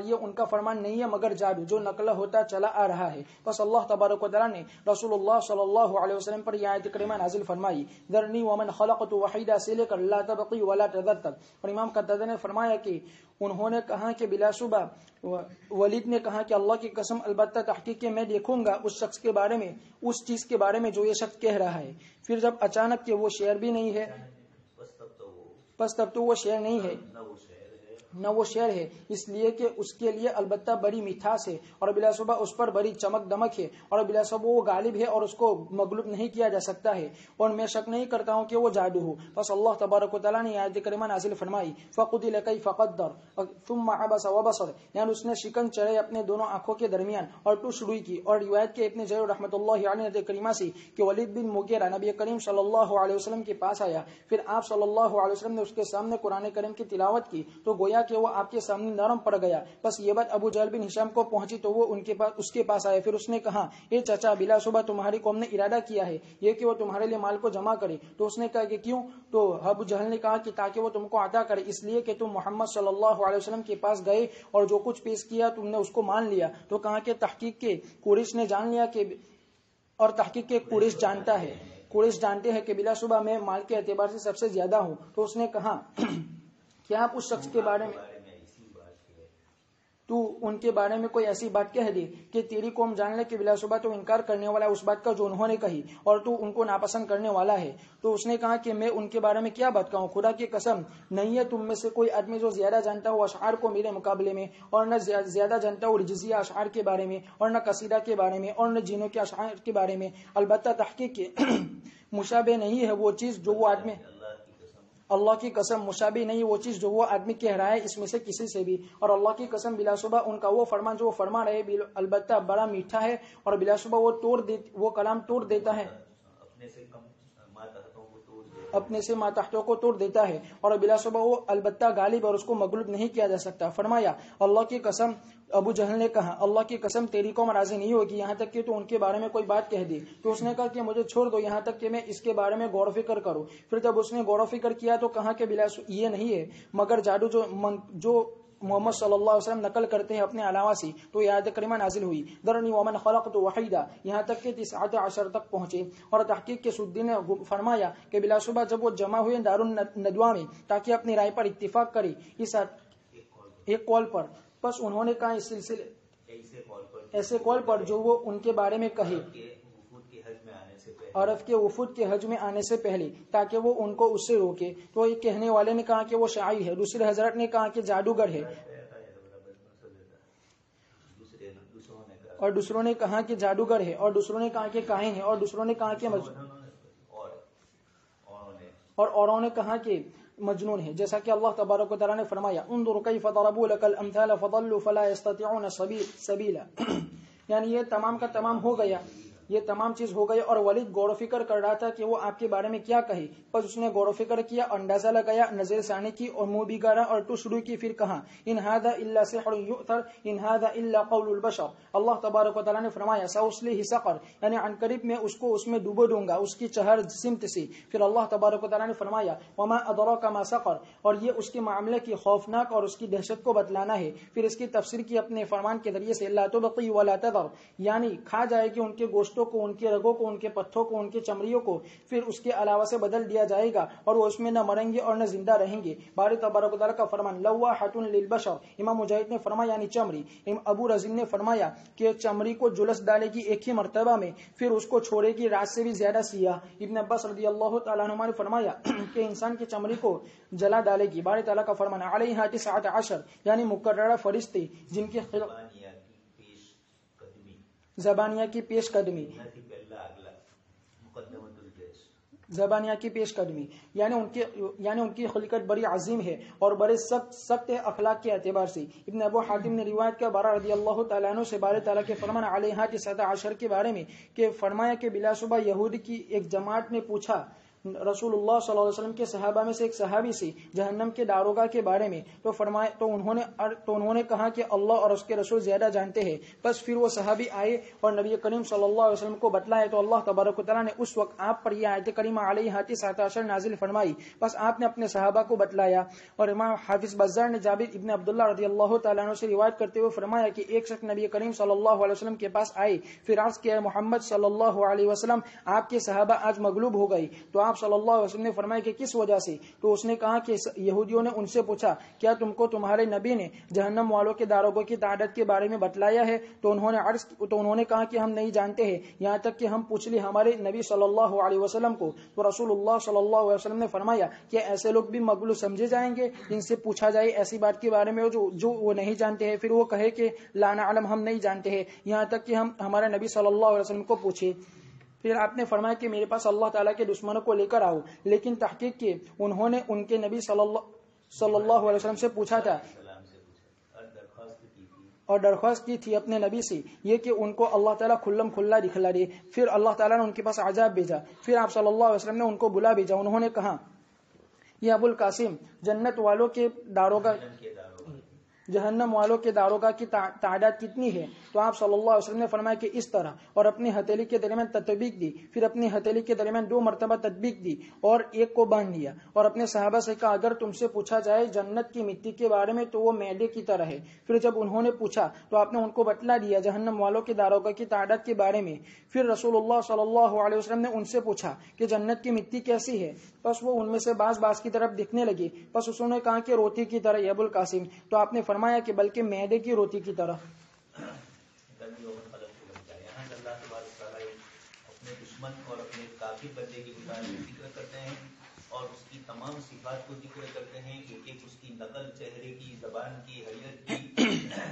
یہ ان کا فرمان نہیں ہے مگر جادو جو نقل ہوتا چلا آ رہا ہے۔ بس اللہ تبارک و تعالیٰ نے رسول اللہ صلی اللہ علیہ وسلم پر یہ آیت کریمہ نازل فرمائی، ذرنی ومن خلقت وحیدہ سے لے کر لا تبقی ولا تذر تک۔ اور امام قتادہ نے فرمایا کہ انہوں نے کہا کہ بلا شبہ ولید نے کہا کہ اللہ کی قسم البتہ تحقیق کہ میں دیکھوں گا اس شخص کے بارے میں، اس چیز کے بارے میں جو یہ شخص کہہ رہا ہے۔ پھر جب اچانک کہ وہ شعر بھی نہیں ہے، بس تب تو وہ شعر نہیں ہے نہ وہ شعر ہے، اس لیے کہ اس کے لیے البتہ بڑی مٹھاس ہے اور بلا شبہ اس پر بڑی چمک دمک ہے اور بلا شبہ وہ غالب ہے اور اس کو مغلوب نہیں کیا جا سکتا ہے، اور میں شک نہیں کرتا ہوں کہ وہ جادو ہو۔ بس اللہ تبارک و تعالیٰ نے آیت کریمہ نازل فرمائی فَقُتِلَ كَيْفَ قَدَّرَ ثُمَّ عَبَسَ وَبَصَرَ، یعنی اس نے شکن چڑھے اپنے دونوں آنکھوں کے درمیان اور ٹوس روئی کی۔ اور روایت کے ابن جریر رحمۃ اللہ علیہ آیت کریمہ سے کہ ولید بن مغیرہ نبی کریم صلی اللہ علیہ وسلم کے پاس آیا، پھر آپ صلی اللہ علیہ وسلم نے اس کے سامنے قرآن کریم کی تلاوت کی تو گویا کہ وہ آپ کے سامنے نرم پڑ گیا۔ بس یہ بات ابو جہل بن ہشام کو پہنچی تو وہ اس کے پاس آئے، پھر اس نے کہا اے چچا بلا شبہ تمہاری قوم نے ارادہ کیا ہے یہ کہ وہ تمہارے لیے مال کو جمع کرے۔ تو اس نے کہا کہ کیوں؟ تو ابو جہل نے کہا کہ تاکہ وہ تم کو عطا کرے، اس لیے کہ تم محمد صلی اللہ علیہ وسلم کے پاس گئے اور جو کچھ پیش کیا تم نے اس کو مان لیا۔ تو کہا کہ تحقیق کے قریش نے جان لیا کہ اور تحقیق کے قریش جانتے ہیں کہ بلا شبہ میں مال کے اعتبار سے سب سے زیادہ ہوں۔ تو اس نے کہا کیا آپ اس شخص کے بارے میں تو ان کے بارے میں کوئی ایسی بات کہہ دے کہ تیری قوم جان لے کہ بلا شبہ تو انکار کرنے والا ہے اس بات کا جو انہوں نے کہی اور تو ان کو ناپسند کرنے والا ہے۔ تو اس نے کہا کہ میں ان کے بارے میں کیا بات کہوں، خدا کی قسم نہیں ہے تم میں سے کوئی آدمی جو زیادہ جانتا ہو اشعار کو میرے مقابلے میں، اور نہ زیادہ جانتا ہو رجزیہ اشعار کے بارے میں، اور نہ قصیدہ کے بارے میں، اور نہ جنوں کے اشعار کے بارے میں۔ البتہ تحقیق کے مشابہ نہیں ہے وہ چیز جو وہ آدمی، اللہ کی قسم مشابہ نہیں وہ چیز جو وہ آدمی کہہ رہا ہے اس میں سے کسی سے بھی، اور اللہ کی قسم بلا شبہ ان کا وہ فرمان جو وہ فرما رہے البتہ بڑا میٹھا ہے، اور بلا شبہ وہ کلام توڑ دیتا ہے، اپنے سے ماتحتوں کو توڑ دیتا ہے، اور بلا شبہ وہ البتہ غالب اور اس کو مغلوب نہیں کیا جا سکتا۔ فرمایا اللہ کی قسم، ابو جہل نے کہا اللہ کی قسم تیری قوم راضی نہیں ہوگی یہاں تک کہ تو ان کے بارے میں کوئی بات کہہ دے۔ تو اس نے کہا کہ مجھے چھوڑ دو یہاں تک کہ میں اس کے بارے میں غور و فکر کروں۔ پھر جب اس نے غور و فکر کیا تو کہا کہ بلا یہ نہیں ہے مگر جادو جو محمد صلی اللہ علیہ وسلم نقل کرتے ہیں اپنے علاوہ سے۔ تو یہ آیت کریمہ نازل ہوئی ذرنی ومن خلقت وحیدہ یہاں تک کہ 19 تک پہنچے، اور تحقیق کے سدی نے فرمایا کہ بلا شبہ جب وہ جمع ہوئے دار الندوہ میں تاکہ اپنی رائے پر اتفاق کرے اس ایک قول پر، بس انہوں نے کہا اس سلسلے ایسے قول پر جو وہ ان کے بارے میں کہے وفود کے حج میں آنے سے پہلے، عرب کے وفود کے حج میں آنے سے پہلے، تاکہ وہ ان کو اس سے روکے. تو ایک کہنے والے نے کہا کہ وہ شاعر ہے، دوسرے حضرت نے کہا کہ جادوگر ہے، اور دوسروں نے کہا کہ جادوگر ہے، اور دوسروں نے کہا کہ کاہن ہے، اور دوسروں نے کہا کہ اور اوروں نے کہا کہ مجنون ہے. جیسا کہ اللہ تبارک و تعالیٰ نے فرمایا انظر کیف ضربوا لك الامثال فضلوا فلا يستطيعون سبیلا. یعنی یہ تمام کا تمام ہو گیا، یہ تمام چیز ہو گئی، اور ولید غور و فکر کر رہا تھا کہ وہ آپ کے بارے میں کیا کہے. پس اس نے غور و فکر کیا، اندازہ لگایا، نظر ثانی کی اور منہ بگاڑا اور تو شروع کی. پھر کہا ان هذا الا سحر يؤثر ان هذا الا قول البشر. اللہ تبارک و تعالیٰ نے فرمایا سأصلیہ سقر، یعنی عن قریب میں اس کو اس میں ڈوبو دوں گا اس کی چہر سمت سے. پھر اللہ تبارک و تعالیٰ نے فرمایا وما ادراک ما سقر، اور یہ اس کے معاملے کی خوفناک اور اس کی دہشت کو بتلانا ہے. پھر اس کی تفسیر کی اپنے فرمان کے ذریعے سے لا تبقی ولا تذر، یعنی کھا جائے گی ان کے گوشتوں کو، ان کے رگوں کو، ان کے پتھوں کو، ان کے چمڑیوں کو، پھر اس کے علاوہ سے بدل دیا جائے گا، اور وہ اس میں نہ مریں گے اور نہ زندہ رہیں گے. باری تبارک و تعالیٰ کا فرمان لواحۃ للبشر. امام مجاہد نے فرمایا یعنی چمڑی. ابو رزین نے فرمایا کہ چمڑی کو جلس ڈالے گی ایک ہی مرتبہ میں، پھر اس کو چھوڑے گی رات سے بھی زیادہ سیاہ. ابن عباس رضی اللہ تعالیٰ عنہ نے فرمایا کہ انسان کی چمڑی کو جلا ڈالے گی. باری تعالیٰ کا فرمان علیہا 19 یعنی مقررہ فرشتے جن کی زبانیہ کی پیش قدمی، زبانیہ کی پیش قدمی، یعنی ان کی خلقت بڑی عظیم ہے اور بڑے سخت اخلاق کے اعتبار سے. ابن ابو حاتم نے روایت کیا بارہ رضی اللہ تعالیٰ عنہ سے باری تعالیٰ کے فرمان علیہا 19 کے بارے میں کہ فرمایا کہ بلا صبح یہود کی ایک جماعت نے پوچھا رسول اللہ صلی اللہ علیہ وسلم کے صحابہ میں سے ایک صحابی سے جہنم کے داروغہ کے بارے میں، تو انہوں نے کہا کہ اللہ اور اس کے رسول زیادہ جانتے ہیں. بس پھر وہ صحابی آئے اور نبی کریم صلی اللہ علیہ وسلم کو بتلایا تو اللہ تبارک و تعالیٰ نے اس وقت آپ پر یہ آیت کریمہ علیہا 19 نازل فرمائی. بس آپ نے اپنے صحابہ کو بتلایا. اور امام حافظ بزار نے جابر ابن عبداللہ رضی اللہ تعالیٰ عنہ سے روایت کرتے ہوئے فرمایا کہ ایک شخص نبی کریم صلی اللہ علیہ وسلم کے پاس آئے، پھر عرض کیا محمد صلی اللہ علیہ وسلم آپ کے صحابہ آج مغلوب ہو گئی. تو آپ صلی اللہ علیہ وسلم نے فرمایا کہ کس وجہ سے؟ تو اس نے کہا کہ یہودیوں نے ان سے پوچھا کیا تم کو تمہارے نبی نے جہنم والوں کے داروغوں کی تعداد کے بارے میں بتلایا ہے؟ تو انہوں نے کہا کہ ہم نہیں جانتے ہیں، یہاں تک کہ ہم پوچھ لی ہمارے نبی صلی اللہ علیہ وسلم کو. تو رسول اللہ صلی اللہ علیہ وسلم نے فرمایا کہ ایسے لوگ بھی مغلوب سمجھے جائیں گے جن سے پوچھا جائے ایسی بات کے بارے میں جو وہ نہیں جانتے ہیں، پھر وہ کہے کہ لا نعلم ہم نہیں جانتے ہیں، یہاں تک کہ ہم ہمارے نبی صلی اللہ علیہ وسلم کو پوچھے. پھر آپ نے فرمایا کہ میرے پاس اللہ تعالیٰ کے دشمنوں کو لے کر آؤ، لیکن تحقیق کی انہوں نے ان کے نبی صلی اللہ علیہ وسلم سے پوچھا تھا اور درخواست کی تھی اپنے نبی سے یہ کہ ان کو اللہ تعالیٰ کھلم کھلا دکھلا دے. پھر اللہ تعالیٰ نے ان کے پاس عذاب بھیجا. پھر آپ صلی اللہ علیہ وسلم نے ان کو بلا بھیجا. انہوں نے کہا یہ ابو القاسم جنت والوں کے داروغہ جہنم والوں کے داروغہ کی تعداد کتنی ہے؟ تو آپ صلی اللہ علیہ وسلم نے فرمایا کہ اس طرح، اور اپنی ہتھیلی کے درمیان تطبیق دی. پھر اپنی ہتھیلی کے درمیان 2 مرتبہ تطبیق دی اور ایک کو باندھ دیا اور اپنے صحابہ سے کہا اگر تم سے پوچھا جائے جنت کی مٹی کے بارے میں تو وہ میدے کی طرح ہے. پھر جب انہوں نے پوچھا تو آپ نے ان کو بتلا دیا جہنم والوں کے داروغہ کی تعداد کے بارے میں. پھر رسول اللہ صلی اللہ علیہ وسلم نے ان سے پوچھا کہ جنت کی مٹی کیسی ہے؟ بس وہ ان میں سے باز کی طرف دیکھنے لگے. بس اس نے کہا کہ روٹی کی طرح ہے ابو القاسم. تو آپ نے فرمایا کہ بلکہ میدے کی روٹی کی طرح. اپنے دشمن اور اپنے کافر بندے کے بارے میں ذکر کرتے ہیں اور اس کی تمام صفات کو ذکر کرتے ہیں. ایک اس کی نقل، چہرے کی، زبان کی، حیرت کی،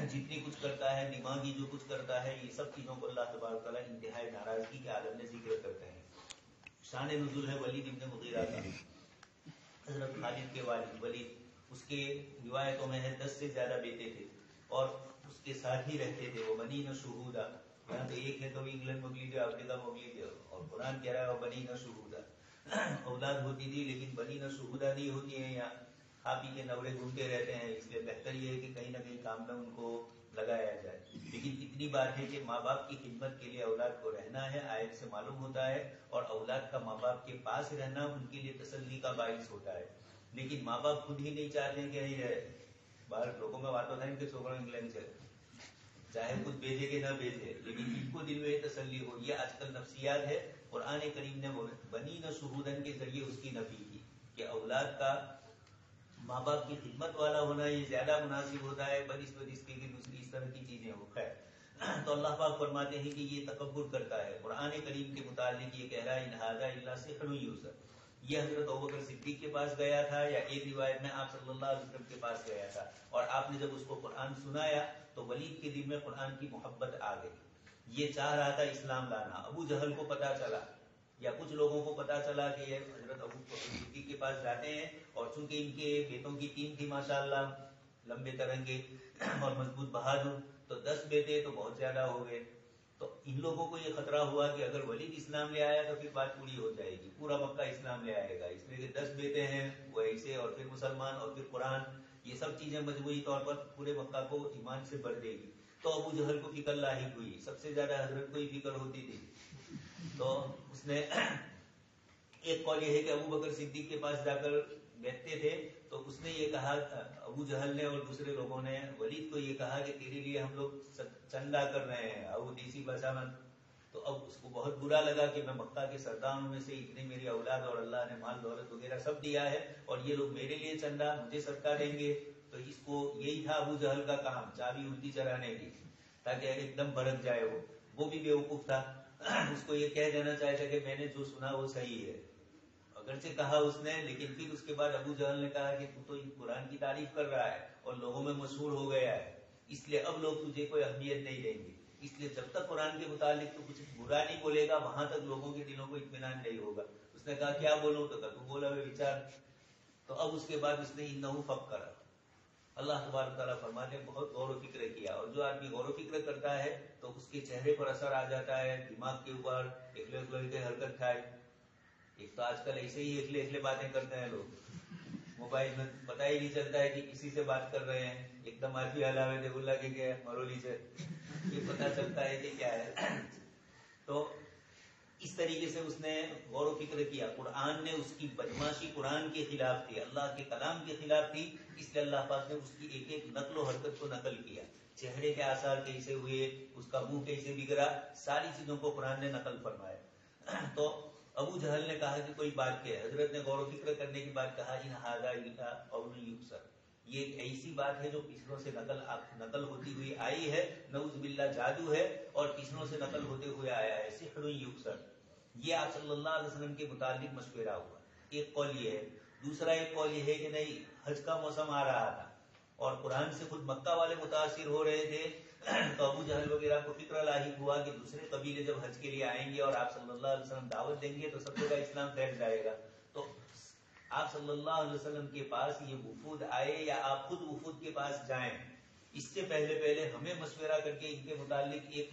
جتنی کچھ کرتا ہے، دماغی جو کچھ کرتا ہے، یہ سب چیزوں کو اللہ تبارک تعالیٰ انتہائی ناراضگی کے عالم میں ذکر کرتے ہیں. شان نزول ہے ولید ابن مغیرہ کا. حضرت خالد کے والد ولید، اس کے روایتوں میں ہے 10 سے زیادہ بیٹے تھے اور اس کے ساتھ ہی رہتے تھے. وہ بنی نہ شہودا، یہاں تو ایک ہے تو انگلینڈ مغلید ہے، افریقہ مغلید ہے، اور قرآن کہہ رہا ہے وہ بنی نہ شہودا. اولاد ہوتی تھی لیکن بنی نہ شہودا نہیں ہوتی ہے. یہاں کھا پی کے نوڑے گھومتے رہتے ہیں، اس لیے بہتر یہ ہے کہ کہیں نہ کہیں کام میں ان کو لگایا جائے. لیکن اتنی بات ہے کہ ماں باپ کی خدمت کے لیے اولاد کو رہنا ہے، آیت سے معلوم ہوتا ہے، اور اولاد کا ماں باپ کے پاس رہنا ان کے لیے تسلی کا باعث ہوتا ہے. لیکن ماں باپ خود ہی نہیں چاہتے ہیں کہ یہی رہے. باہر لوگوں میں بات ہوتا ہے کہ چھوکرا انگلینڈ سے چاہے کچھ بھیجے کہ نہ بھیجے، لیکن ان کو دل میں تسلی ہو. یہ آج کل نفسیات ہے. قرآن کریم نے بنی نہ شہودن کے ذریعے اس کی نفی کی کہ اولاد کا ماں باپ کی خدمت والا ہونا یہ زیادہ مناسب ہوتا ہے بنسبت اس کے کہ دوسری اس طرح کی چیزیں ہو. خیر، تو اللہ پاک فرماتے ہیں کہ یہ تکبر کرتا ہے. قرآن کریم کے متعلق یہ کہہ رہا ہے ان ھذا الا سحر یؤثر. یہ حضرت ابوبکر صدیق کے پاس گیا تھا یا ایک روایت میں آپ صلی اللہ علیہ وسلم کے پاس گیا تھا, اور آپ نے جب اس کو قرآن سنایا تو ولید کے دل میں قرآن کی محبت آ گئی. یہ چاہ رہا تھا اسلام لانا. ابو جہل کو پتا چلا یا کچھ لوگوں کو پتا چلا کہ یہ حضرت ابوبکر صدیق کے پاس جاتے ہیں, اور چونکہ ان کے بیٹوں کی ٹیم تھی ماشاءاللہ, لمبے ترنگے اور مضبوط بہادر, تو 10 بیٹے تو بہت زیادہ ہو گئے. تو ان لوگوں کو یہ خطرہ ہوا کہ اگر ولید اسلام لے آیا تو پھر بات پوری ہو جائے گی, پورا مکہ اسلام لے آئے گا, اس لیے کہ 10 بیٹے ہیں وہ ایسے, اور پھر مسلمان, اور پھر قرآن, یہ سب چیزیں مجموعی طور پر پورے مکہ کو ایمان سے بھر دے گی. تو ابو جہل کو فکر لاحق ہوئی, سب سے زیادہ حضرت کو ہی فکر ہوتی تھی. تو اس نے ایک قول یہ ہے کہ ابو بکر صدیق کے پاس جا کر بیٹھتے تھے, تو اس نے یہ کہا, ابو جہل نے اور دوسرے لوگوں نے ولید کو یہ کہا کہ تیرے لیے ہم لوگ چندہ کر رہے ہیں, ابو دیسی بسامن. تو اب اس کو بہت برا لگا کہ میں مکہ کے سرداروں میں سے اتنے میری اولاد اور اللہ نے مال دولت وغیرہ سب دیا ہے, اور یہ لوگ میرے لیے چندہ مجھے صدقہ دیں گے. تو اس کو یہی تھا ابو جہل کا کام, چابی الٹی چرانے کی, تاکہ ایک دم بھڑک جائے. وہ بھی بیوقوف تھا, اس کو یہ کہہ دینا چاہتا کہ میں نے جو سنا وہ صحیح ہے. اگرچہ کہا اس نے, لیکن پھر اس کے بعد ابو جہل نے کہا کہ تو قرآن کی تعریف کر رہا ہے اور لوگوں میں مشہور ہو گیا ہے, اس لیے اب لوگ تجھے کوئی اہمیت نہیں دیں گے. اس لیے جب تک قرآن کے متعلق تو کچھ برا نہیں بولے گا, وہاں تک لوگوں کے دلوں کو اطمینان نہیں ہوگا. اس نے کہا کیا بولوں, تو تو بولا وچار. تو اب اس کے بعد اس نے انہو فکر, اللہ تبارک تعالیٰ فرماتے ہیں بہت غور و فکر کیا. اور جو آدمی غور و فکر کرتا ہے تو اس کے چہرے پر اثر آ جاتا ہے, دماغ کے اوپر ایک حرکت کھائے. ایک تو آج کل ایسے ہی اکلے باتیں کرتے ہیں لوگ, موبائل میں پتہ ہی نہیں چلتا ہے کہ کسی سے بات کر رہے ہیں, ایک دم آفی علاوہ دیکھ اللہ کے کیا مرولی سے یہ پتہ چلتا ہے کہ کیا ہے. تو اس طریقے سے اس نے غور و فکر کیا. قرآن نے اس کی بدماشی قرآن کے خلاف تھی, اللہ کے کلام کے خلاف تھی, اس لیے اللہ پاک نے اس کی ایک ایک نقل و حرکت کو نقل کیا. چہرے کے آثار کیسے ہوئے, اس کا منہ کیسے بگڑا, ساری چیزوں کو قرآن نے نقل فرمایا. تو ابو جہل نے کہا کہ کوئی بات کیا, حضرت نے غور و فکر کرنے کے بعد کہا ان ھذا الا قول یؤثر, یہ ایک ایسی بات ہے جو پچھلوں سے نقل ہوتی ہوئی آئی ہے, نعوذ باللہ جادو ہے, اور پچھلوں سے نقل ہوتے ہوئے آیا ہے, سحر یؤثر. یہ آپ صلی اللہ علیہ وسلم کے متعلق مشورہ ہوا. ایک قول یہ ہے. دوسرا ایک قول یہ ہے کہ نہیں, حج کا موسم آ رہا تھا اور قرآن سے خود مکہ والے متاثر ہو رہے تھے, تو ابو جہل وغیرہ کو فکر لاحق ہوا کہ دوسرے قبیلے جب حج کے لیے آئیں گے اور آپ صلی اللہ علیہ وسلم دعوت دیں گے تو سب جگہ اسلام پھیل جائے گا. تو آپ صلی اللہ علیہ وسلم کے پاس یہ وفود آئے یا آپ خود وفود کے پاس جائیں, اس سے پہلے ہمیں مشورہ کر کے ان کے متعلق ایک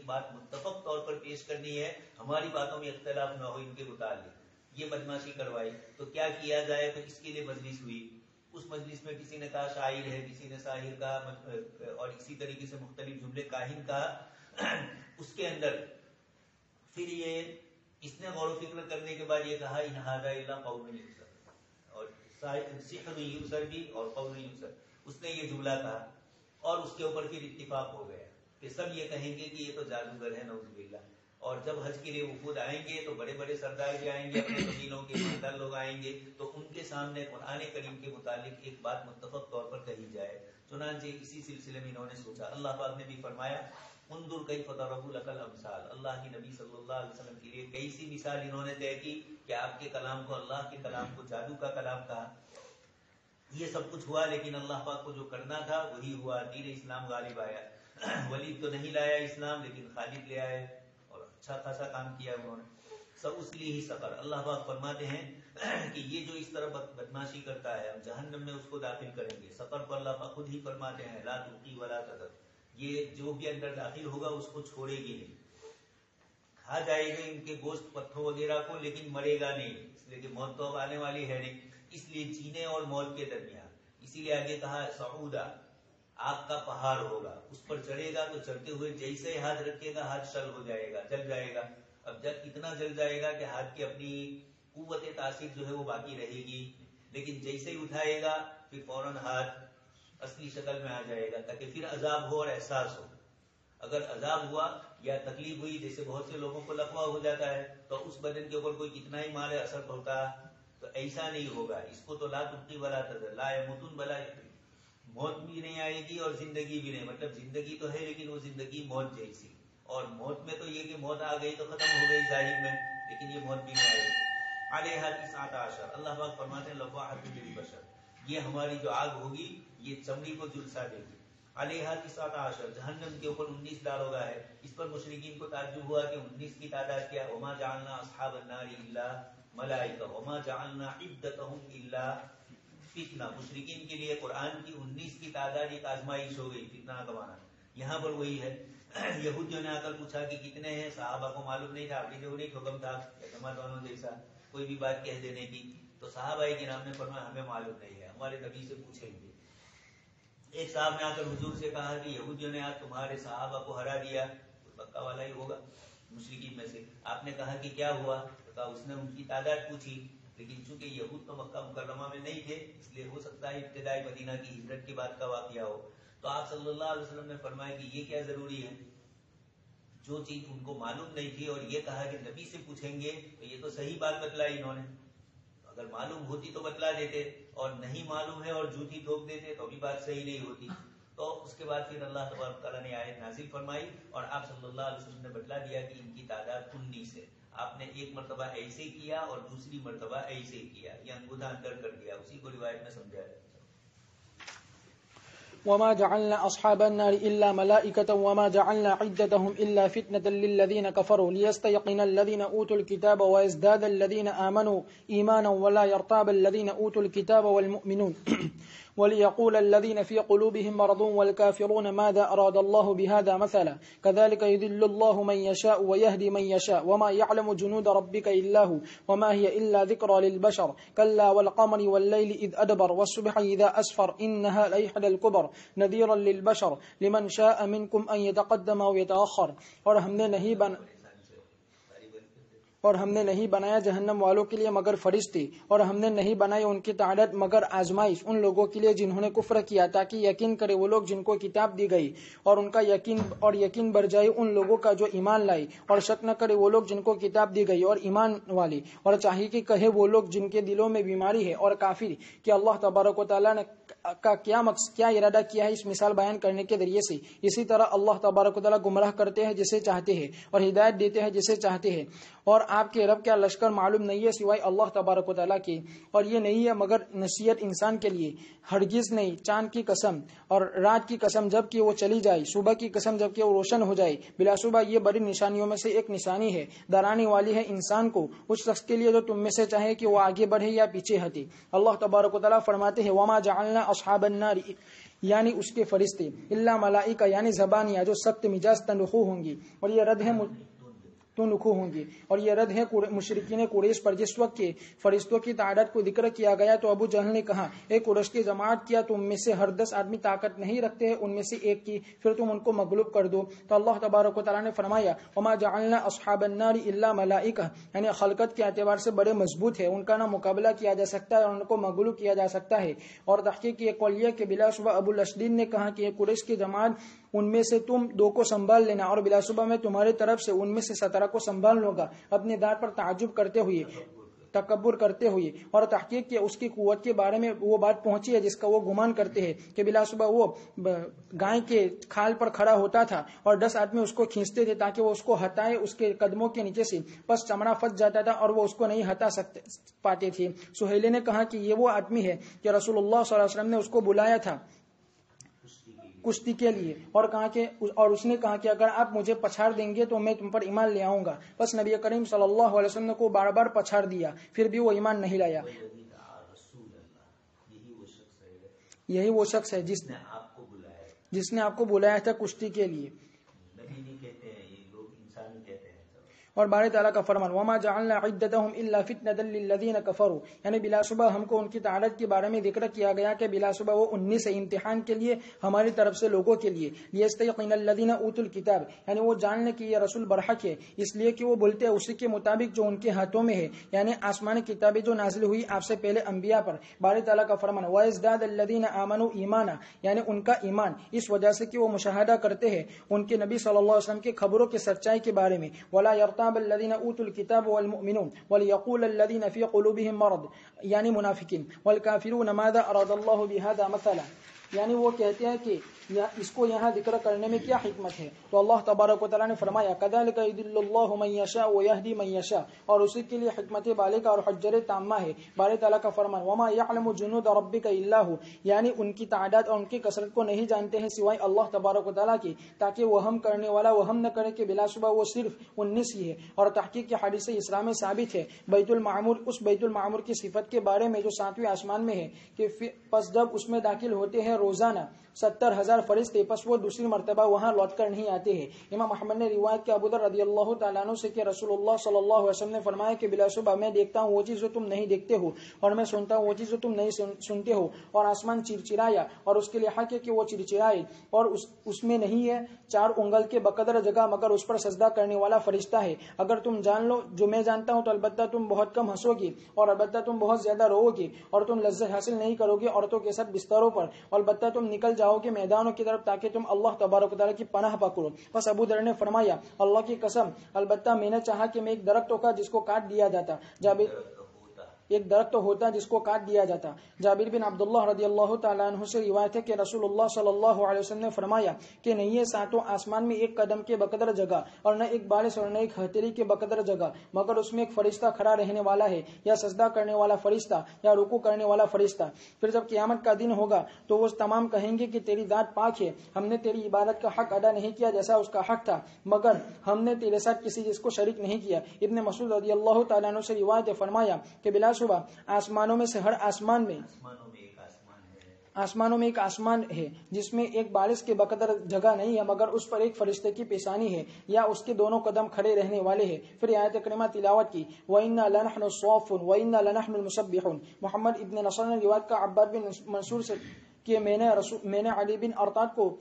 بات متفق طور پر پیش کرنی ہے, ہماری باتوں میں اختلاف نہ ہو ان کے متعلق. یہ بدماشی کروائی. تو کیا کیا جائے, تو اس کے لیے مجلس ہوئی. اس مجلس میں کسی نے کہا شاعر ہے, کسی نے ساحر کہا, اور اسی طریقے سے مختلف جملے کاہن کہا. اس کے اندر پھر یہ اس نے غور و فکر کرنے کے بعد یہ کہا ان ھذا الا قول یؤثر, اور سحر یؤثر بھی اور قول یؤثر, اس نے یہ جملہ کہا. اور اس کے اوپر پھر اتفاق ہو گیا کہ سب یہ کہیں گے کہ یہ تو جادوگر ہے نعوذ باللہ. اور جب حج کے لیے وفود آئیں گے تو بڑے بڑے سردار بھی آئیں گے, اپنے قبیلوں کے سردار لوگ آئیں گے, تو ان کے سامنے قرآن کریم کے متعلق ایک بات متفق طور پر کہی جائے. چنانچہ اسی سلسلے میں انہوں نے سوچا. اللہ پاک نے بھی فرمایا انظر کیف ضربوا لک الامثال, اللہ کی نبی صلی اللہ علیہ وسلم کے لیے کیسی مثال انہوں نے طے کی کہ آپ کے کلام کو, اللہ کے کلام کو جادو کا کلام کہا. یہ سب کچھ ہوا, لیکن اللہ پاک کو جو کرنا تھا وہی ہوا. دین اسلام غالب آیا. ولید تو نہیں لایا اسلام, لیکن خالد لے آئے اور اچھا خاصا کام کیا انہوں نے. سب اس لیے ہی سفر. اللہ پاک فرماتے ہیں کہ یہ جو اس طرح بدماشی کرتا ہے ہم جہنم میں اس کو داخل کریں گے. سفر کو اللہ پاک خود ہی فرماتے ہیں لا تبقی ولا تذر, یہ جو بھی اندر داخل ہوگا اس کو چھوڑے گی نہیں. کھا جائے گا ان کے گوشت پتھر وغیرہ کو, لیکن مرے گا نہیں, اس لیے کہ موت تو اب آنے والی ہے نہیں. اس لیے جینے اور موت کے درمیان, اسی لیے آگے کہا سعودا, آگ کا پہاڑ ہوگا, اس پر چڑھے گا تو چڑھتے ہوئے جیسے ہاتھ رکھے گا ہاتھ شل ہو جائے گا, جل جائے گا. اب جب اتنا جل جائے گا کہ ہاتھ کی اپنی قوت تاثیر جو ہے وہ باقی رہے گی, لیکن جیسے ہی اٹھائے گا پھر فوراً ہاتھ اصلی شکل میں آ جائے گا, تاکہ پھر عذاب ہو اور احساس ہو. اگر عذاب ہوا یا تکلیف ہوئی, جیسے بہت سے لوگوں کو لقوہ ہو جاتا ہے, تو اس بدن کے اوپر کوئی کتنا ہی مال اثر پڑتا, تو ایسا نہیں ہوگا. اس کو تو لا تبقی ولا تذر, لا یموتون ولا یحیون, موت بھی نہیں آئے گی اور زندگی بھی نہیں، مطلب زندگی تو ہے لیکن وہ زندگی موت جیسی، اور موت میں تو یہ کہ موت آ گئی تو ختم ہو گئی ظاہر میں، لیکن یہ موت بھی نہیں آئے گی۔ علیہا 19 اللہ پاک فرماتے ہیں لواحۃ للبشر، یہ ہماری جو آگ ہوگی یہ چمڑی کو جھلسا دے گی۔ علیہا 19 جہنم کے اوپر 19 داروگا ہے۔ اس پر مشرکین کو تعجب ہوا کہ 19 کی تعداد کیا؟ وما جعلنا اصحاب النار الا ملائکہ وما جعلنا عدتهم الا فتنہ۔ مشرکین کے لیے قرآن کی 19 کی تعداد ایک آزمائش ہو گئی، فتنہ کا معنی یہاں پر وہی ہے۔ یہودیوں نے آ کر پوچھا کہ کتنے ہیں، صحابہ کو معلوم نہیں تھا، اپنی جو نہیں حکم تھا دونوں جیسا کوئی بھی بات کہہ دینے کی، تو صحابہ کرام نے فرمایا ہمیں معلوم نہیں ہے، ہمارے نبی سے پوچھیں گے۔ ایک صاحب نے آ کر حضور سے کہا کہ یہودیوں نے آج تمہارے صحابہ کو ہرا دیا، مکہ والا ہی ہوگا مشرکین میں سے۔ آپ نے کہا کہ کیا ہوا؟ تو کہا اس نے ان کی تعداد پوچھی، لیکن چونکہ یہود تو مکہ مکرمہ میں نہیں تھے اس لیے ہو سکتا ہے ابتدائی مدینہ کی ہجرت کے بعد کا واقعہ ہو۔ تو آپ صلی اللہ علیہ وسلم نے فرمایا کہ یہ کیا ضروری ہے، جو چیز ان کو معلوم نہیں تھی اور یہ کہا کہ نبی سے پوچھیں گے، تو یہ تو صحیح بات بتلائی انہوں نے، اگر معلوم ہوتی تو بتلا دیتے، اور نہیں معلوم ہے اور جھوٹی ٹھوک دیتے تو بھی بات صحیح نہیں ہوتی۔ تو اس کے بعد پھر اللہ تبارک تعالیٰ نے آیت نازل فرمائی اور آپ صلی اللہ علیہ وسلم نے بتلا دیا کہ ان کی تعداد 19 ہے۔ آپ نے ایک مرتبہ ایسے کیا اور دوسری مرتبہ ایسے کیا، یہ انگوٹھا اندر کر دیا، اسی کو روایت میں سمجھایا۔ وما جعلنا أصحاب النار إلا ملائكة وما جعلنا عدتهم إلا فتنة للذين كفروا ليستيقن الذين أوتوا الكتاب ويزداد الذين آمنوا إيمانا ولا يرتاب الذين أوتوا الكتاب والمؤمنون وليقول الذين في قلوبهم مرض والكافرون ماذا أراد الله بهذا مثلا كذلك يذل الله من يشاء ويهدي من يشاء وما يعلم جنود ربك إلا هو وما هي إلا ذكرى للبشر كلا والقمر والليل إذ أدبر والصبح إذا أسفر إنها لإحدى الكبر نذيرا للبشر لمن شاء منكم أن يتقدم أو يتأخر۔ اور ہم نے نہیں بنایا جہنم والوں کے لیے مگر فرشتے، اور ہم نے نہیں بنائی ان کی تعداد مگر آزمائش ان لوگوں کے لیے جنہوں نے کفر کیا، تاکہ یقین کرے وہ لوگ جن کو کتاب دی گئی اور ان کا یقین بڑھ جائے ان لوگوں کا جو ایمان لائے، اور شک نہ کرے وہ لوگ جن کو کتاب دی گئی اور ایمان والے، اور چاہیے کہ کہے وہ لوگ جن کے دلوں میں بیماری ہے اور کافر کہ اللہ تبارک و تعالیٰ نے کا کیا ارادہ کیا ہے اس مثال بیان کرنے کے ذریعے سے۔ اسی طرح اللہ تبارک و تعالیٰ گمراہ کرتے ہیں جسے چاہتے ہیں اور ہدایت دیتے ہیں جسے چاہتے ہیں، اور آپ کے رب کا لشکر معلوم نہیں ہے سوائے اللہ تبارک و تعالیٰ کے، اور یہ نہیں ہے مگر نصیحت انسان کے لیے۔ ہرگز نہیں، چاند کی قسم اور رات کی قسم جب کہ وہ چلی جائے، صبح کی قسم جب کہ وہ روشن ہو جائے، بلا شبہ یہ بڑی نشانیوں میں سے ایک نشانی ہے، ڈرانے والی ہے انسان کو، اس شخص کے لیے جو تم میں سے چاہے کہ وہ آگے بڑھے یا پیچھے ہٹے۔ اللہ تبارک و تعالیٰ فرماتے ہیں وما جعلنا اصحاب النار یعنی اس کے فرشتے، الا ملائکہ یعنی زبانیہ جو سخت مزاج تنخو ہوں گی، اور یہ رد ہے اور یہ رد ہے مشرکین قریش پر۔ جس وقت کے فرشتوں کی تعداد کو ذکر کیا گیا تو ابو جہل نے کہا اے قریش کی جماعت، کیا تم میں سے ہر 10 آدمی طاقت نہیں رکھتے ہیں ان میں سے ایک کی، پھر تم ان کو مغلوب کر دو؟ تو اللہ تبارک و تعالیٰ نے فرمایا وما جعلنا اصحاب النار الا ملائکہ، یعنی خلقت کے اعتبار سے بڑے مضبوط ہے، ان کا نہ مقابلہ کیا جا سکتا ہے اور ان کو مغلوب کیا جا سکتا ہے۔ اور تحقیق یہ قول یہ کہ بلا شبہ ابو الاشدید نے کہا کہ قریش کی جماعت ان میں سے تم 2 کو سنبھال لینا، اور بلا شبہ میں تمہاری طرف سے ان میں سے 17 کو سنبھال لوں گا، اپنے ذات پر تعجب کرتے ہوئے، تکبر کرتے ہوئے۔ اور تحقیق کہ اس کی قوت کے بارے میں وہ بات پہنچی ہے جس کا وہ گمان کرتے ہیں کہ بلا شبہ وہ گائے کے کھال پر کھڑا ہوتا تھا اور 10 آدمی اس کو کھینچتے تھے تاکہ وہ اس کو ہٹائے اس کے قدموں کے نیچے سے، پس چمڑا پھنس جاتا تھا اور وہ اس کو نہیں ہٹا پاتے تھے۔ سہیل نے کہا کہ یہ وہ آدمی ہے کہ رسول اللہ صلی اللہ علیہ وسلم نے اس کو بلایا تھا کشتی کے لیے، اور اس نے کہا کہ اگر آپ مجھے پچھاڑ دیں گے تو میں تم پر ایمان لے آؤں گا۔ بس نبی کریم صلی اللہ علیہ وسلم کو بار بار پچھاڑ دیا، پھر بھی وہ ایمان نہیں لایا۔ یہی وہ شخص ہے جس نے آپ کو بلایا تھا کشتی کے لیے۔ اور باری تعالیٰ کا فرمان وما جعلنا عدتهم الا فتنة للذين كفروا، یعنی بلا شبہ ہم کو ان کی تعداد کے بارے میں ذکر کیا گیا کہ بلا شبہ وہ 19 امتحان کے لیے ہماری طرف سے لوگوں کے لیے، لیستيقن الذين اوتوا الكتاب، یعنی وہ جاننے کہ یہ رسول برحق ہے، اس لیے کہ وہ بولتے ہیں اسی کے مطابق جو ان کے ہاتھوں میں ہے، یعنی آسمانی کتابیں جو نازل ہوئی آپ سے پہلے انبیاء پر۔ باری تعالیٰ کا فرمان وَيَزْدَادَ الَّذِينَ آمَنُوا إِيمَانًا، یعنی ان کا ایمان اس وجہ سے کہ وہ مشاہدہ کرتے ہیں ان کے نبی صلی اللہ علیہ وسلم کی خبروں کی سچائی کے بارے میں۔ وَلَا يَرْتَابَ الَّذِينَ أُوتُوا الكتاب والمؤمنون وليقول الذين في قلوبهم مرض، یعنی منافقین، والکافرون ماذا اراد الله بهذا مثلا، یعنی وہ کہتے ہیں کہ اس کو یہاں ذکر کرنے میں کیا حکمت ہے، تو اللہ تبارک و تعالیٰ نے فرمایا کذالک یضل اللہ من یشاء ویہدی من یشاء، اور اسی کے لیے حکمت بالغہ اور حجت تامہ ہے۔ باری تعالیٰ کا فرمان وما یعلم جنود ربک الا ھو، یعنی ان کی تعداد اور ان کی کثرت کو نہیں جانتے ہیں سوائے اللہ تبارک و تعالیٰ کی، تاکہ وہم کرنے والا وہم نہ کرے کہ بلا شبہ وہ صرف 19 ہی ہے۔ اور تحقیق کے حدیث اسرا میں ثابت ہے بیت المعمور، اس بیت المعمور کی صفت کے بارے میں جو 7ویں آسمان میں ہے کہ پس جب اس میں داخل ہوتے ہیں روزانہ 70,000 فرشتے، پس وہ دوسری مرتبہ وہاں لوٹ کر نہیں آتے ہیں۔ امام احمد نے روایت کیا ابو ذر رضی اللہ تعالیٰ عنہ سے کہ رسول اللہ صلی اللہ علیہ وسلم نے فرمایا کہ بلا شبہ میں دیکھتا ہوں وہ چیز جو تم نہیں دیکھتے ہو، اور میں سنتا ہوں وہ چیز جو تم نہیں سنتے ہو، اور آسمان چرچرایا، اور اس کے لیے حق ہے کہ وہ چرچرائے، اور اس میں نہیں ہے 4 انگل کے بقدر جگہ مگر اس پر سجدہ کرنے والا فرشتہ ہے۔ اگر تم جان لو جو میں جانتا ہوں تو البتہ تم بہت کم ہنسو گے، اور البتہ تم بہت زیادہ رو گے، اور تم لذت حاصل نہیں کرو گے عورتوں کے ساتھ بستروں پر، اور البتہ تم نکل جاؤ گے میدانوں کی طرف تاکہ تم اللہ تبارک و تعالیٰ کی پناہ پکڑو۔ بس ابو ذر نے فرمایا اللہ کی قسم البتہ میں نے چاہا کہ میں ایک درخت ہوگا جس کو کاٹ دیا جاتا، ایک درخت تو ہوتا جس کو کاٹ دیا جاتا۔ جابر بن عبداللہ رضی اللہ تعالیٰ عنہ سے روایت ہے کہ رسول اللہ صلی اللہ علیہ وسلم نے فرمایا کہ نہیں ہے 7 آسمان میں ایک قدم کے بقدر جگہ، اور نہ ایک بالش اور نہ ایک ہتھیلی کے بقدر جگہ، مگر اس میں ایک فرشتہ کھڑا رہنے والا ہے، یا سجدہ کرنے والا فرشتہ یا رکوع کرنے والا فرشتہ۔ پھر جب قیامت کا دن ہوگا تو وہ تمام کہیں گے کہ تیری ذات پاک ہے، ہم نے تیری عبادت کا حق ادا نہیں کیا جیسا اس کا حق تھا، مگر ہم نے تیرے ساتھ کسی چیز کو شریک نہیں کیا۔ ابن مسعود رضی اللہ تعالیٰ عنہ سے روایت ہے فرمایا کہ بلا شبہ آسمانوں میں سے ہر آسمان میں ایک آسمان ہے جس میں ایک بالش کے بقدر جگہ نہیں ہے مگر اس پر ایک فرشتے کی پیشانی ہے یا اس کے دونوں قدم کھڑے رہنے والے ہیں۔ پھر آیت کریمہ تلاوت کی وَإِنَّا لَنَحْنُ الصَّافُونَ وَإِنَّا لَنَحْنُ الْمُسَبِّحُونَ۔ محمد ابن نصر نے روایت کا عباد بن منصور سے کہ میں نے علی بن ارطاد کو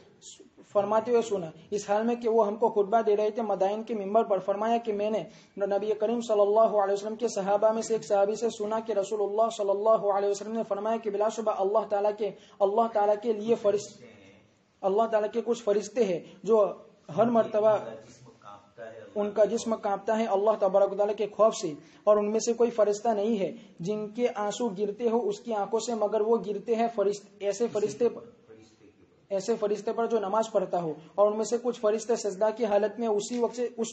فرماتے ہوئے سنا اس حال میں کہ وہ ہم کو خطبہ دے رہے تھے مدائن کے ممبر پر، فرمایا کہ میں نے نبی کریم صلی اللہ علیہ وسلم کے صحابہ میں سے ایک صحابی سے سنا کہ رسول اللہ صلی اللہ علیہ وسلم نے فرمایا کہ بلا شبہ اللہ تعالیٰ کے لیے اللہ تعالیٰ کے کچھ فرشتے ہیں جو ہر مرتبہ ان کا جسم کانپتا ہے اللہ تبارک و تعالیٰ کے خوف سے، اور ان میں سے کوئی فرشتہ نہیں ہے جن کے آنسو گرتے ہو اس کی آنکھوں سے مگر وہ گرتے ہیں ایسے فرشتے پر جو نماز پڑھتا ہو، اور ان میں سے کچھ فرشتے سجدہ کی حالت میں اس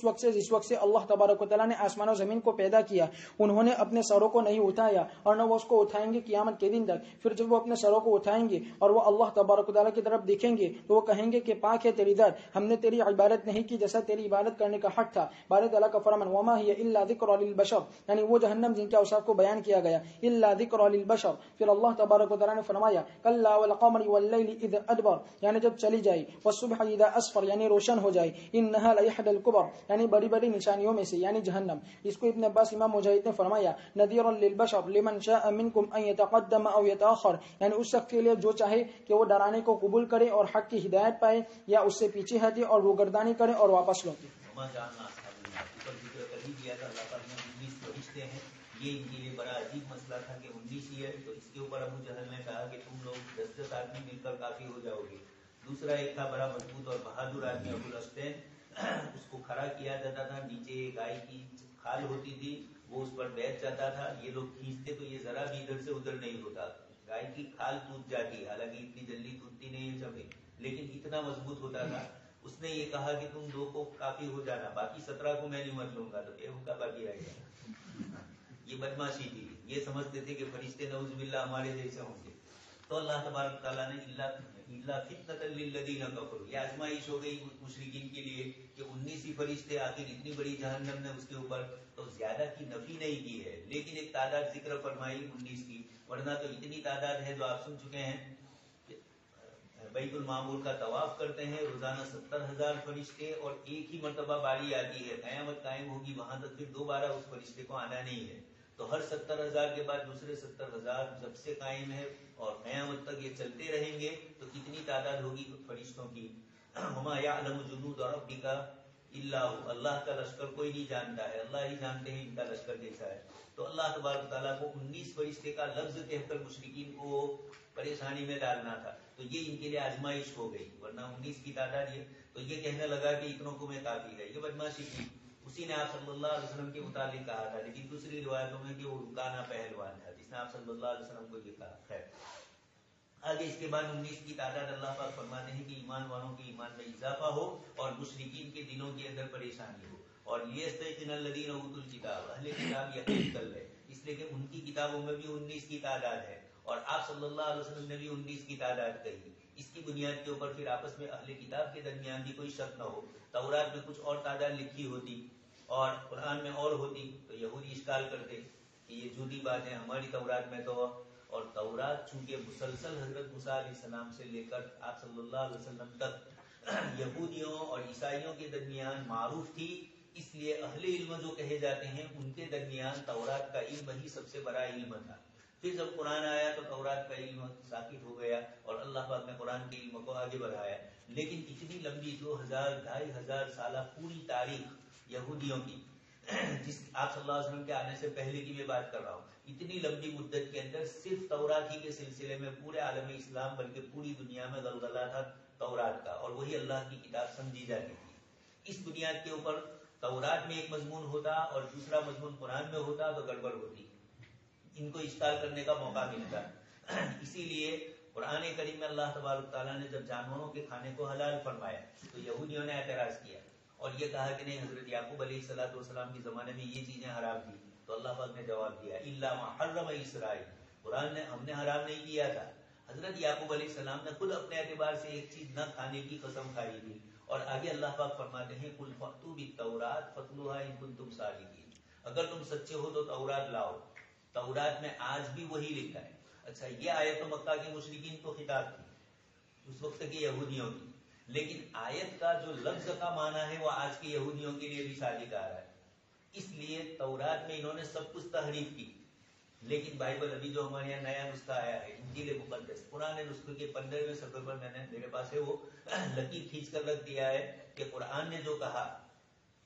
وقت سے جس وقت سے اللہ تبارک و تعالیٰ نے آسمان و زمین کو پیدا کیا انہوں نے اپنے سروں کو نہیں اٹھایا، اور نہ وہ اس کو اٹھائیں گے قیامت کے دن تک۔ پھر جب وہ اپنے سروں کو اٹھائیں گے اور وہ اللہ تبارک و تعالیٰ کی طرف دیکھیں گے تو وہ کہیں گے کہ پاک ہے تیری ذات، ہم نے تیری عبادت نہیں کی جیسا تیری عبادت کرنے کا حق تھا۔ بارے تعالیٰ کا فرمان وما ہی الا ذکر للبشر، یعنی وہ جہنم جن کے اوصاف کو بیان کیا گیا الا ذکر للبشر۔ پھر اللہ تبارک و تعالیٰ نے فرمایا کلا والقمر واللیل اذ ادبر، یعنی جب چلی جائے، والصبح اذا اسفر، یعنی روشن ہو جائے، انها لإحدى الكبر، یعنی بڑی بڑی نشانیوں میں سے، یعنی جہنم۔ اس کو ابن عباس امام مجاہد نے فرمایا نذیرا للبشر لمن شاء منكم ان يتقدم او يتاخر، یعنی اس شخص کے لیے جو چاہے کہ وہ ڈرانے کو قبول کرے اور حق کی ہدایت پائے، یا اس سے پیچھے ہٹے اور روگردانی کرے اور واپس لوٹے۔ یہ ان کے لیے بڑا عجیب مسئلہ تھا کہ 19 ہی ہے، تو اس کے اوپر ابو جہل نے کہا کہ تم لوگ 10 آدمی مل کر کافی ہو جاؤ گے۔ دوسرا ایک تھا بڑا مضبوط اور بہادر آدمی ابو الاسطین، اس کو کھڑا کیا جاتا تھا، نیچے گائے کی کھال ہوتی تھی، وہ اس پر بیٹھ جاتا تھا، یہ لوگ کھینچتے تو یہ ذرا بھی ادھر سے ادھر نہیں ہوتا، گائے کی کھال ٹوٹ جاتی، حالانکہ اتنی جلدی ٹوٹتی نہیں ہے جب، لیکن اتنا مضبوط ہوتا تھا۔ اس نے یہ کہا کہ تم 2 کو کافی ہو جانا، باقی 17 کو میں نہیں مر لوں گا، تو ایہو کا باقی رہے گا۔ یہ بدماشی تھی، یہ سمجھتے تھے کہ فرشتے نعوذ باللہ ہمارے جیسے ہوں گے۔ تو اللہ تبارک تعالیٰ نے اللہ فتنۃ للذین کفروا، یہ آزمائش ہو گئی مشرکین کے لیے کہ 19 ہی فرشتے، آخر اتنی بڑی جہنم نے اس کے اوپر تو زیادہ کی نفی نہیں کی ہے، لیکن ایک تعداد ذکر فرمائی 19 کی، ورنہ تو اتنی تعداد ہے جو آپ سن چکے ہیں۔ بیت المعمور کا طواف کرتے ہیں روزانہ 70,000 فرشتے، اور ایک ہی مرتبہ باری آتی ہے، قیامت قائم ہوگی وہاں تک پھر دوبارہ اس فرشتے کو آنا نہیں ہے، تو ہر 70,000 کے بعد دوسرے 70,000 جب سے قائم ہے اور قیامت تک یہ چلتے رہیں گے تو کتنی تعداد ہوگی فرشتوں کی۔ وما یعلم جنود ربک الا هو، اللہ کا لشکر کوئی نہیں جانتا ہے، اللہ ہی جانتے ہیں ان کا لشکر کیسا ہے۔ تو اللہ تبارک تعالیٰ کو 19 فرشتے کا لفظ کہہ کر مشرکین کو پریشانی میں ڈالنا تھا، تو یہ ان کے لیے آزمائش ہو گئی، ورنہ 19 کی تعداد یہ، تو یہ کہنے لگا کہ اتنوں کو میں کافی ہے، یہ بدماشی کی۔ اسی نے آپ صلی اللہ علیہ وسلم کے متعلق کہا تھا، لیکن دوسری روایتوں میں کہ وہ رکانہ پہلوان تھا جس نے آپ صلی اللہ علیہ وسلم کو یہ کہا۔ خیر، آگے اس کے بعد 19 کی تعداد اللہ پاک فرماتے ہیں کہ ایمان والوں کے ایمان میں اضافہ ہو اور مشرکین کے دلوں کے اندر پریشانی ہو. اور لیستیقن الذین اوتوا الکتاب، اہل کتاب یقین کر لے، اس لیے کہ ان کی کتابوں میں بھی 19 کی تعداد ہے اور آپ صلی اللہ علیہ وسلم نے بھی 19 کی تعداد کہی. اس کی بنیاد کے اوپر پھر آپس میں اہل کتاب کے درمیان بھی کوئی شک نہ ہو. تورات میں کچھ اور تعداد لکھی ہوتی اور قرآن میں اور ہوتی تو یہودی اشکال کرتے کہ یہ جھوٹی بات ہے، ہماری تورات میں تو. اور تورات چونکہ مسلسل حضرت موسیٰ علیہ السلام سے لے کر آپ صلی اللہ علیہ وسلم تک یہودیوں اور عیسائیوں کے درمیان معروف تھی، اس لیے اہل علم جو کہے جاتے ہیں ان کے درمیان تورات کا علم ہی سب سے بڑا علم تھا. پھر جب قرآن آیا تو تورات کا علم ثابت ہو گیا اور اللہ پاک نے قرآن کے علم کو آگے بڑھایا. لیکن اتنی لمبی 2000-2500 سالہ پوری تاریخ یہودیوں کی، جس آپ صلی اللہ علیہ وسلم کے آنے سے پہلے کی میں بات کر رہا ہوں، اتنی لمبی مدت کے اندر صرف تورات ہی کے سلسلے میں پورے عالم اسلام بلکہ پوری دنیا میں غلغلہ تھا تورات کا، اور وہی اللہ کی کتاب سمجھی جاتی تھی. اس بنیاد کے اوپر تورات میں ایک مضمون ہوتا اور دوسرا مضمون قرآن میں ہوتا تو گڑبڑ ہوتی، ان کو اشکال کرنے کا موقع ملتا. اسی لیے قرآن کریم میں اللہ تبارک تعالیٰ نے جب جانوروں کے کھانے کو حلال فرمایا تو یہودیوں نے اعتراض کیا اور یہ کہا کہ نہیں، حضرت یعقوب علیہ الصلوۃ والسلام کے زمانے میں یہ چیزیں حرام تھی. تو اللہ پاک نے جواب دیا الا ما حرم اسرائیل، قرآن نے ہم نے حرام نہیں کیا تھا. حضرت یعقوب علیہ السلام نے خود اپنے اعتبار سے ایک چیز نہ کھانے کی قسم کھائی تھی. اور آگے اللہ پاک فرماتے ہیں قل فأتوا بالتوراۃ فاتلوها ان کنتم صادقین، اگر تم سچے ہو تو تورات لاؤ. تورات میں آج بھی وہی لکھا ہے. اچھا، یہ آیت تو مکہ کے مشرکین کو خطاب تھی، اس وقت کے یہودیوں کی، لیکن آیت کا جو لفظ کا معنی ہے وہ آج کے یہودیوں کے لیے بھی صادق آ رہا ہے. اس لیے تورات میں انہوں نے سب کچھ تحریف کی، لیکن بائبل ابھی جو ہمارے یہاں نیا نسخہ آیا ہے انجیل مقدس، پرانے نسخے کے 15ویں صفحے پر میں نے، میرے پاس ہے وہ، لکیر کھینچ کر رکھ دیا ہے کہ قرآن نے جو کہا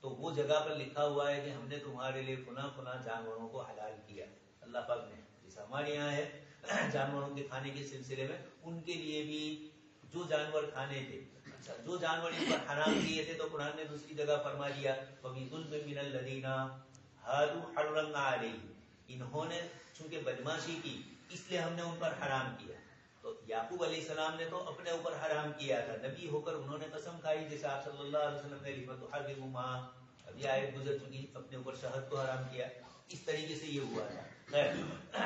تو وہ جگہ پر لکھا ہوا ہے کہ ہم نے تمہارے لیے فلاں فلاں جانوروں کو حلال کیا. اللہ پاک نے جیسا ہمارے یہاں ہے جانوروں کے کھانے کے سلسلے میں، ان کے لیے بھی جو جانور کھانے تھے، اچھا جو جانور ان پر حرام کیے تھے تو قرآن نے دوسری جگہ فرما دیا فَبِظُلْمٍ مِّنَ الَّذِينَ هَادُوا حَرَّمْنَا عَلَيْهِمْ، انہوں نے چونکہ بدماشی کی اس لیے ہم نے ان پر حرام کیا. تو یعقوب علیہ السلام نے تو اپنے اوپر حرام کیا تھا، نبی ہو کر انہوں نے قسم کھائی، جیسے آپ صلی اللہ علیہ وسلم نے لِمَ تُحَرِّمُ مَا، ابھی آیت گزر چکی، اپنے اوپر شہد کو حرام کیا. اس طریقے سے یہ ہوا تھا. خیر،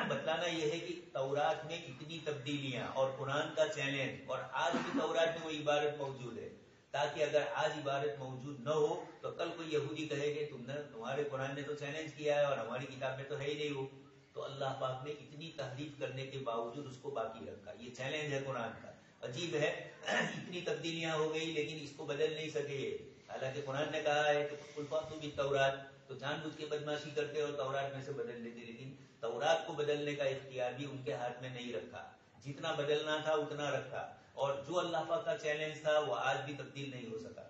بتلانا یہ ہے کہ تورات میں اتنی تبدیلیاں اور قرآن کا چیلنج، اور آج بھی تورات میں وہ عبارت موجود ہے، تاکہ اگر آج عبارت موجود نہ ہو تو کل کوئی یہودی کہے کہ تمہارے قرآن نے تو چیلنج کیا ہے اور ہماری کتاب میں تو ہے ہی نہیں وہ. تو اللہ پاک نے اتنی تحریف کرنے کے باوجود اس کو باقی رکھا. یہ چیلنج ہے قرآن کا. عجیب ہے، اتنی تبدیلیاں ہو گئی لیکن اس کو بدل نہیں سکے. حالانکہ قرآن نے کہا ہے کہ قل فأتوا بالتوراۃ، تو جان بوجھ کے بدماشی کرتے اور تورات میں سے بدل لیتے، لیکن تورات کو بدلنے کا اختیار بھی ان کے ہاتھ میں نہیں رکھا. جتنا بدلنا تھا اتنا رکھا، اور جو اللہ پاک کا چیلنج تھا وہ آج بھی تبدیل نہیں ہو سکا.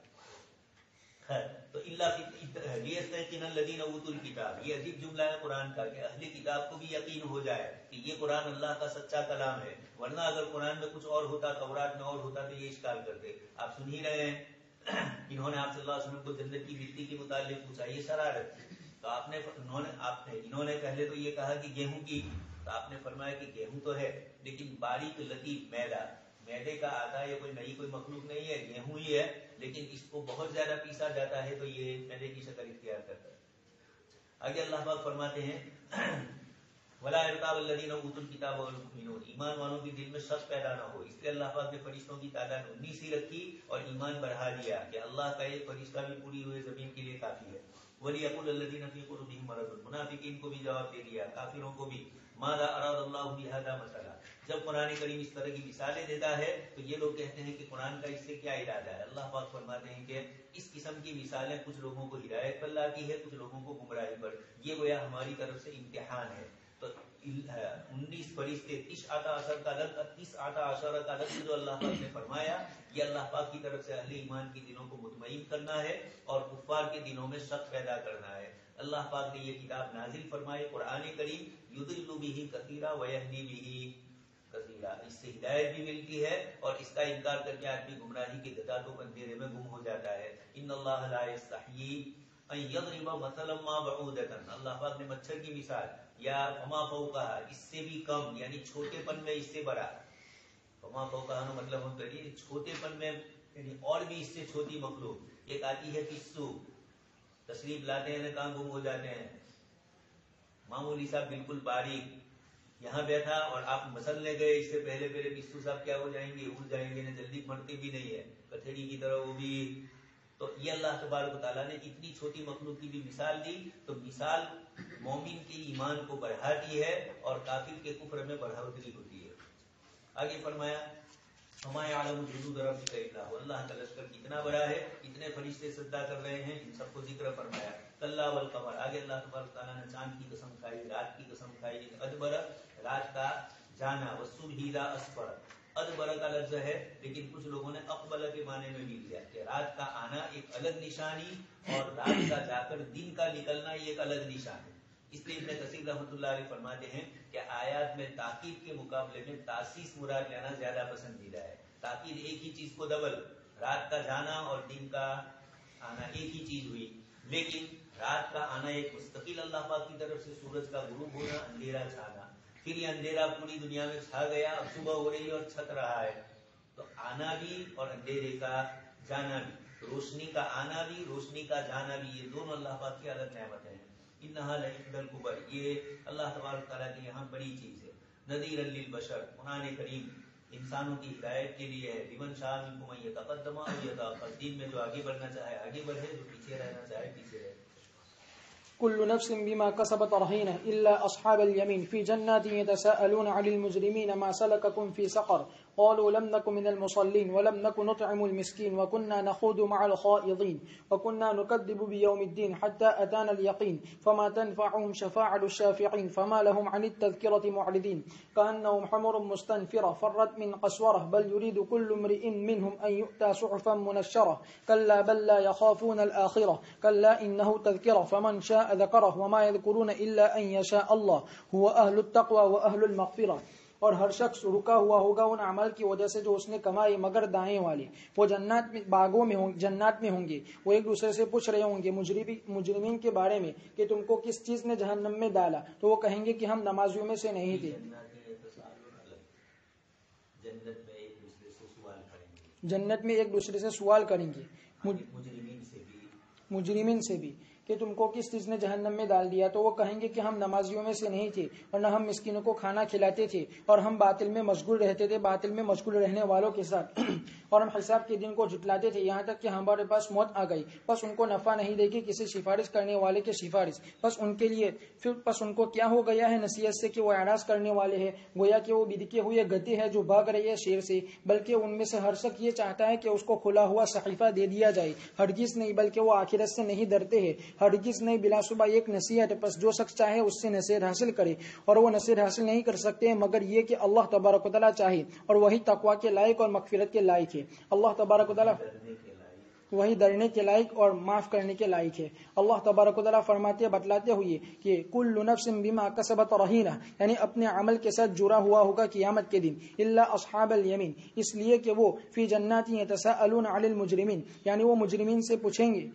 تو لیستیقن الذین اوتوا الکتاب، یہ عجیب جملہ ہے قرآن کا کہ اہل کتاب کو بھی یقین ہو جائے کہ یہ قرآن اللہ کا سچا کلام ہے. ورنہ اگر قرآن میں کچھ اور ہوتا، تورات میں اور ہوتا تو یہ اشکال کرتے. آپ سن ہی رہے ہیں، انہوں نے آپ صلی اللہ علیہ وسلم کو جنت کی مٹی کے متعلق پوچھا، یہ شرارت. تو انہوں نے پہلے تو یہ کہا کہ گیہوں کی، تو آپ نے فرمایا کہ گیہوں تو ہے لیکن باریک لطیف میدے کا آتا ہے، یہ کوئی نئی کوئی مخلوق نہیں ہے، گیہوں ہی ہے، لیکن اس کو بہت زیادہ پیسا جاتا ہے تو یہ میدے کی شکل اختیار کرتا ہے. آگے اللہ پاک فرماتے ہیں وَلَا يَرْتَابَ الَّذِينَ أُوتُوا الْكِتَابَ وَالْمُؤْمِنُونَ، ایمان والوں کے دل میں شک پیدا نہ ہو. اس لیے اللہ پاک نے فرشتوں کی تعداد 19 ہی رکھی اور ایمان بڑھا دیا کہ اللہ کا ایک فرشتہ بھی پوری ہوئے زمین کے لیے کافی ہے. وَلِيَقُولَ الَّذِينَ فِي قُلُوبِهِم مَرَضٌ، منافقین کو بھی جواب دے دیا، کافروں کو بھی. ماذا اراد اللہ بہذا مثلا، جب قرآن کریم اس طرح کی مثالیں دیتا ہے تو یہ لوگ کہتے ہیں کہ قرآن کا اس سے کیا ارادہ ہے. اللہ پاک فرماتے ہیں کہ اس قسم کی مثالیں کچھ لوگوں کو ہدایت پر لاتی ہے، کچھ لوگوں کو گمراہی پر. یہ گویا ہماری طرف سے امتحان ہے. تو 19 فرشتے 30 کا لفظ جو اللہ پاک نے فرمایا، یہ اللہ پاک کی طرف سے اہل ایمان کے دلوں کو مطمئن کرنا ہے اور کفار کے دلوں میں شک پیدا کرنا ہے. اللہ پاک نے یہ کتاب نازل فرمائی قرآن کریم، یضل بہ کثیرا ویہدی بہ کثیرا، اس سے ہدایت بھی ملتی ہے اور اس کا انکار کر کے آدمی گمراہی کے گداتوں کے اندھیرے میں گم ہو جاتا ہے. ان اللہ لا یستحیی ان یضرب مثلا ما بعودۃ، اللہ پاک نے مچھر کی مثال یا وما فوقہا، اس سے بھی کم یعنی چھوٹے پن میں اس سے بڑا، فما فوقہا مطلب ہم کریے چھوٹے پن میں یعنی اور بھی اس سے چھوٹی مخلوق ایک آتی ہے پسو، تشریف لاتے ہیں کہاں گم ہو جاتے ہیں، معمولی صاحب بالکل باریک یہاں بیٹھا اور آپ مسلنے گئے اس سے پہلے پسو صاحب کیا ہو جائیں گے، اڑ جائیں گے، جلدی مرتے بھی نہیں ہے، کٹھڑی کی طرح وہ بھی. تو یہ اللہ تبارک و تعالیٰ نے اتنی چھوٹی مخلوق کی بھی مثال دی. تو مثال مومن کے ایمان کو بڑھاتی ہے اور کافر کے کفر میں بڑھوتری ہوتی ہے. آگے فرمایا ہما یعلم جنود ربک الا هو، اللہ کا لشکر کتنا بڑا ہے، کتنے فرشتے سجدہ کر رہے ہیں، ان سب کو ذکر فرمایا. کلا والقمر، آگے اللہ تبارک تعالیٰ نے چاند کی قسم کھائی، رات کی قسم کھائی. ادبر رات کا جانا، والصبح اذا اسفر، ادبر کا لفظ ہے لیکن کچھ لوگوں نے اقبل کے معنی میں بھی لیا کہ رات کا آنا ایک الگ نشانی اور رات کا جا کر دن کا نکلنا یہ ایک الگ نشان ہے. اس لیے ابن کثیر رحمۃ اللہ علیہ فرماتے ہیں کہ آیات میں تاکید کے مقابلے میں تاسیس مراد لینا زیادہ پسندیدہ ہے. تاکید ایک ہی چیز کو ڈبل، رات کا جانا اور دن کا آنا ایک ہی چیز ہوئی، لیکن رات کا آنا ایک مستقل اللہ پاک کی طرف سے، سورج کا غروب ہونا، اندھیرا چھانا، پھر یہ اندھیرا پوری دنیا میں چھا گیا، اب صبح ہو رہی ہے اور چھت رہا ہے. تو آنا بھی اور اندھیرے کا جانا بھی، روشنی کا آنا بھی روشنی کا جانا بھی، یہ دونوں اللہ پاک کی الگ نعمتیں ہیں. انہا لعند الکبر، یہ اللہ تبارک تعالیٰ کی یہاں بڑی چیز ہے. نذیر للبشر، قرآن کریم انسانوں کی ہدایت کے لیے ہے. لمن شاء منکم ان یتقدم او یتأخر، دین میں جو آگے بڑھنا چاہے آگے بڑھے، جو پیچھے رہنا چاہے پیچھے رہے. كل نفس بما كسبت رهينة إلا أصحاب اليمين في جنات يتساءلون عن المجرمين ما سلككم في سقر قالوا لم نكن من المصلين ولم نكن نطعم المسكين وكنا نخوض مع الخائضين وكنا نكذب بيوم الدين حتى أتانا اليقين فما تنفعهم شفاعة الشافعين فما لهم عن التذكرة معرضين كأنهم حمر مستنفرة فرت من قسورة بل يريد كل امرئ منهم أن يؤتى صحفا منشرة كلا بل لا يخافون الآخرة كلا إنه تذكرة فمن شاء ذكره وما يذكرون إلا أن يشاء الله هو أهل التقوى وأهل المغفرة. اور ہر شخص رکا ہوا ہوگا ان اعمال کی وجہ سے جو اس نے کمائے مگر دائیں والے. وہ جنات میں باغوں میں جنات میں ہوں گے. وہ ایک دوسرے سے پوچھ رہے ہوں گے مجرمین کے بارے میں کہ تم کو کس چیز نے جہنم میں ڈالا، تو وہ کہیں گے کہ ہم نمازیوں میں سے نہیں تھے. جنت میں ایک دوسرے سے سوال کریں گے مجرمین سے بھی کہ تم کو کس چیز نے جہنم میں ڈال دیا، تو وہ کہیں گے کہ ہم نمازیوں میں سے نہیں تھے اور نہ ہم مسکینوں کو کھانا کھلاتے تھے اور ہم باطل میں مشغول رہتے تھے، باطل میں مشغول رہنے والوں کے ساتھ اور ہم حساب کے دن کو جھٹلاتے تھے یہاں تک کہ ہمارے پاس موت آ گئی. بس ان کو نفع نہیں دے گی کسی سفارش کرنے والے کی سفارش. بس ان کے لیے پھر ان کو کیا ہو گیا ہے نصیحت سے کہ وہ اعراض کرنے والے ہیں، گویا کہ وہ بدکے ہوئے گدے ہیں جو بھاگ رہے ہیں شیر سے. بلکہ ان میں سے ہر شخص یہ چاہتا ہے کہ اس کو کھلا ہوا صحیفہ دے دیا جائے. ہرگز نہیں، بلکہ وہ آخرت سے نہیں ڈرتے ہیں. ہرگز نہیں، بلا صبح ایک نصیحت. پس جو شخص چاہے اس سے نصیحت حاصل کرے، اور وہ نصیحت حاصل نہیں کر سکتے مگر یہ کہ اللہ تبارک و تعالیٰ چاہے، اور وہی تقوی کے لائق اور مغفرت کے لائق ہے. اللہ تبارک و تعالیٰ وہی ڈرنے کے لائق اور معاف کرنے کے لائق ہے. اللہ تبارک و تعالیٰ فرماتے بتلاتے ہوئے کہ کل نفس بما کسبت رہینہ، یعنی اپنے عمل کے ساتھ جڑا ہوا ہوگا قیامت کے دن. الا اصحاب الیمین، اس لیے کہ وہ فی جنات یتساءلون عن المجرمین، یعنی وہ مجرمین سے پوچھیں گے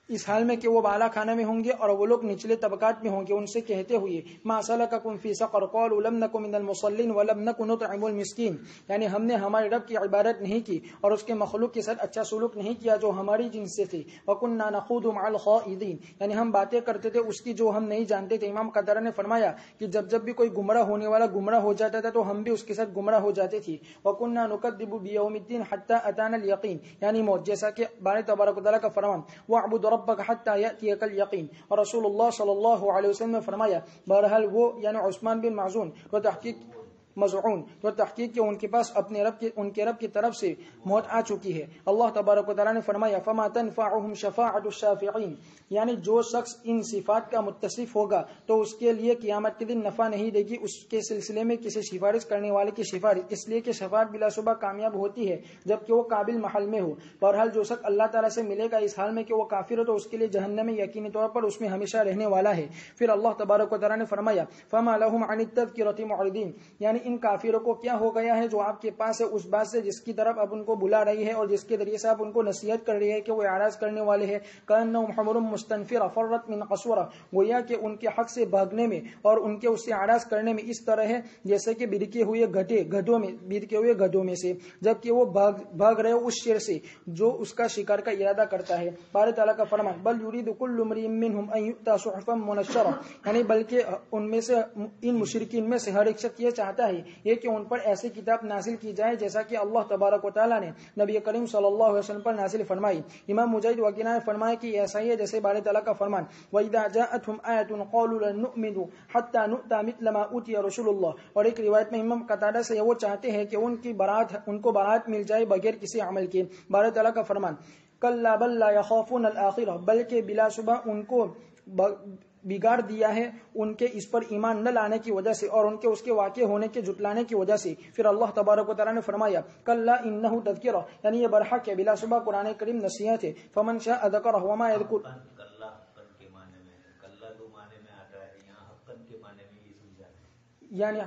اس حال میں کہ وہ بالا خانہ میں ہوں گے اور وہ لوگ نچلے طبقات میں ہوں گے، ان سے کہتے ہوئے ما سلککم فی سقر قالوا لم نکن من المصلین ولم نکن نطعم المسکین، یعنی ہم نے ہمارے رب کی عبادت نہیں کی اور اس کے مخلوق کے ساتھ اچھا سلوک نہیں کیا جو ہماری جنس سے تھے. وکنا نخوض مع الخائضین، یعنی ہم باتیں کرتے تھے اس کی جو ہم نہیں جانتے تھے. امام قتادہ نے فرمایا کہ جب بھی کوئی گمراہ ہونے والا گمراہ ہو جاتا تھا تو ہم بھی اس کے ساتھ گمراہ ہو جاتے تھے. وکنا نکذب بیوم الدین حتی اتانا الیقین، یعنی موت، جیسا کہ بارے تبارک و تعالیٰ کا فرمان واعبد ربک حتی یأتیک الیقین. اور رسول اللہ صلی اللہ علیہ وسلم نے فرمایا بہرحال وہ یعنی عثمان بن مظعون تو تحقیق کہ ان کے پاس ان کے رب کی طرف سے موت آ چکی ہے. اللہ تبارک و تعالیٰ نے فرمایا فما تنفعهم شفاعۃ الشافعین، یعنی جو شخص ان صفات کا متصف ہوگا تو اس کے لیے قیامت کے دن نفع نہیں دے گی اس کے سلسلے میں کسی سفارش کرنے والے کی سفارش، اس لیے کہ شفاعت بلا شبہ کامیاب ہوتی ہے جبکہ وہ قابل محل میں ہو. بہرحال جو شخص اللہ تعالیٰ سے ملے گا اس حال میں کہ وہ کافر ہو تو اس کے لیے جہنم میں یقینی طور پر اس میں ہمیشہ رہنے والا ہے. پھر اللہ تبارک و تعالیٰ نے فرمایا فما لهم عن التذکرۃ معرضین، یعنی ان کافروں کو کیا ہو گیا ہے جو آپ کے پاس ہے اس بات سے جس کی طرف اب ان کو بلا رہی ہے اور جس کے ذریعے سے آپ ان کو نصیحت کر رہی ہے کہ وہ اعراض کرنے والے ہیں. کأنہم حمر مستنفرہ فرت من قسورہ، گویا کہ ان کے حق سے بھاگنے میں اور ان کے اس سے اعراض کرنے میں اس طرح ہے جیسے کہ بھڑکے ہوئے گدھوں میں سے، جبکہ وہ بھاگ رہے اس شیر سے جو اس کا شکار کا ارادہ کرتا ہے. بارہ تعالیٰ کا فرمان بل یرید کل امرئ منہم ان یؤتی صحفا منشرہ، یعنی بلکہ ان میں سے ان مشرکین میں سے ہر ایک شخص یہ چاہتا ہے یہ کہ ان پر ایسی کتاب نازل کی جائے جیسا کہ اللہ تبارک و تعالیٰ نے نبی کریم صلی اللہ علیہ وسلم پر نازل فرمائی. امام مجاہد وغیرہ نے فرمایا کہ ایسا ہی ہے جیسے بارہ تعالیٰ کا فرمان وَإِذَا جَاءَتْهُمْ آيَةٌ قَالُوا لَن نُؤْمِنَ حَتَّى نُؤْتَىٰ مِثْلَ مَا أُوتِيَ رسول اللہ. اور ایک روایت میں امام قتادہ سے وہ چاہتے ہیں کہ ان کو برات مل جائے بغیر کسی عمل کے. بارہ تعالیٰ کا فرمان کَلَّا بَل لَّا يَخَافُونَ الْآخِرَةَ، بلکہ بلا شبہ ان کو بگاڑ دیا ہے ان کے اس پر ایمان نہ لانے کی وجہ سے اور ان کے اس کے واقع ہونے کے جھٹلانے کی وجہ سے. پھر اللہ تبارک و تعالیٰ نے فرمایا کلا انہ تذکرہ، یعنی یہ برحق ہے، بلا شبہ قرآن کریم نصیحت ہے. فمن شاء ذکرہ وما یذکر، کلّا حقاً کے معنی میں ہے، کلّا دو معنی میں آتا ہے، یہاں حقاً کے معنی میں یہ سمجھا ہے یعنی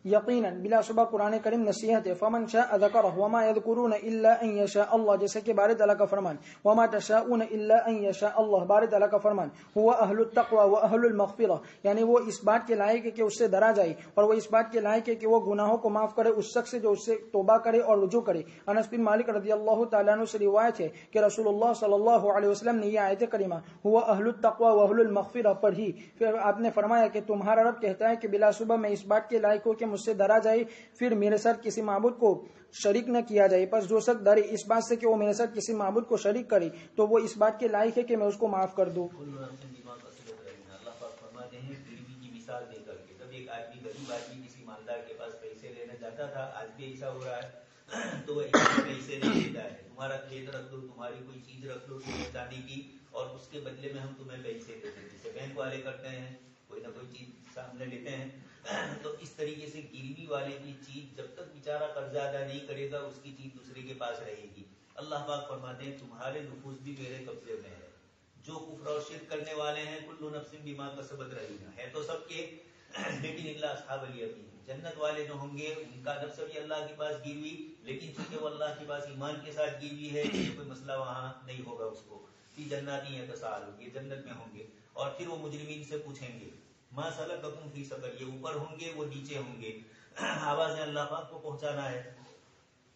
یقیناً بلا شبہ قرآن کریم نصیحت ہے. فمن شاء ذکرہ وما یذکرون الا ان یشاء اللہ، جیسے کہ بارہ تعالیٰ کا فرمان وما تشاءون الا ان یشاء اللہ. بارہ تعالیٰ کا فرمان هو اہل التقوی واہل المغفرہ، یعنی وہ اس بات کے لائق ہے کہ اس سے ڈرا جائے اور وہ اس بات کے لائق ہے کہ وہ گناہوں کو معاف کرے اس شخص سے جو اس سے توبہ کرے اور رجوع کرے. انس بن مالک رضی اللہ تعالیٰ عنہ سے روایت ہے کہ رسول اللہ صلی اللہ علیہ وسلم نے یہ آیت کریمہ هو اہل التقوی واہل المغفرہ پڑھی. پھر آپ نے فرمایا کہ تمہارا رب کہتا ہے کہ بلا شبہ میں اس بات کے لائق ہوں کہ مجھ سے ڈرا جائے پھر میرے ساتھ کسی معبود کو شریک نہ کیا جائے. پس جو شخص ڈرے اس بات سے کہ وہ میرے ساتھ کسی معبود کو شریک کرے تو وہ اس بات کے لائق ہے کہ میں اس کو معاف کر دوں. اللہ پاک فرماتے ہیں غریبی کی مثال دے کر کے، جب ایک آدمی غریب آدمی کسی مالدار کے پاس پیسے لینے جاتا تھا، آج بھی ایسا ہو رہا ہے، تو وہ پیسے نہیں دیتا ہے، تمہارا کھیت رکھ لو، تمہاری کوئی چیز رکھ لو سونے چاندی کی، اور اس کے بدلے میں ہم تمہیں پیسے دیتے ہیں، جسے بینک والے کرتے ہیں، کوئی نہ کوئی چیز سامنے لیتے ہیں. تو اس طریقے سے گروی والے کی چیز جب تک بیچارہ قرضہ ادا نہیں کرے گا اس کی چیز دوسرے کے پاس رہے گی. اللہ پاک فرماتے ہیں تمہارے نفوس بھی میرے قبضے میں ہے، جو کفر اور شرک کرنے والے ہیں کل نفس بما کسبت رہینہ، ہے تو سب کے لیکن اللہ اصحاب الیمین، جنت والے جو ہوں گے ان کا نفس بھی اللہ کے پاس گروی، لیکن چونکہ وہ اللہ کے پاس ایمان کے ساتھ گروی ہے یہ کوئی مسئلہ وہاں نہیں ہوگا اس کو. فی جنات یتساءلون، یہ جنت میں ہوں گے. اور پھر وہ مجرمین سے پوچھیں گے ما سلککم فی سقر، یہ اوپر ہوں گے وہ نیچے ہوں گے، آوازیں اللہ پاک کو پہنچانا ہے.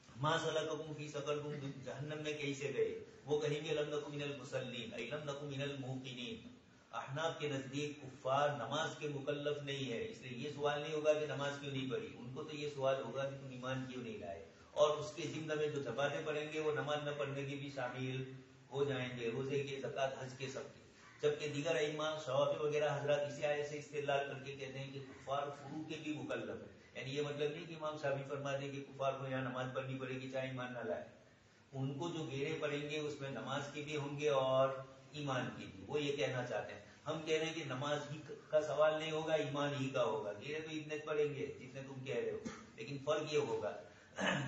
ما سلککم فی سقر، تم جہنم میں کیسے گئے؟ وہ کہیں گے لم نکن من المصلین ای لم نکن من الموقنین. احناف کے نزدیک کفار نماز کے مکلف نہیں ہے، اس لیے یہ سوال نہیں ہوگا کہ نماز کیوں نہیں پڑھی، ان کو تو یہ سوال ہوگا کہ تم ایمان کیوں نہیں لائے. اور اس کے ضمن میں جو زکاتیں پڑھیں گے وہ نماز نہ پڑھنے کی بھی شامل ہو جائیں گے، روزے کے، زکات، حج کے، سب کے. جبکہ دیگر ائمہ شوافی وغیرہ حضرات اسی آیت سے استدلال کر کے کہتے ہیں کہ کفار فروع کے بھی مکلف ہے. یعنی یہ مطلب نہیں کہ امام شافعی فرماتے ہیں کہ کفار کو یہاں نماز پڑھنی پڑے گی چاہے ایمان نہ لائے. ان کو جو گھیرے پڑیں گے اس میں نماز کے بھی ہوں گے اور ایمان کے بھی. وہ یہ کہنا چاہتے ہیں، ہم کہہ رہے ہیں کہ نماز ہی کا سوال نہیں ہوگا، ایمان ہی کا ہوگا. گھیرے تو اتنے پڑیں گے جتنے تم کہہ رہے ہو، لیکن فرق یہ ہوگا.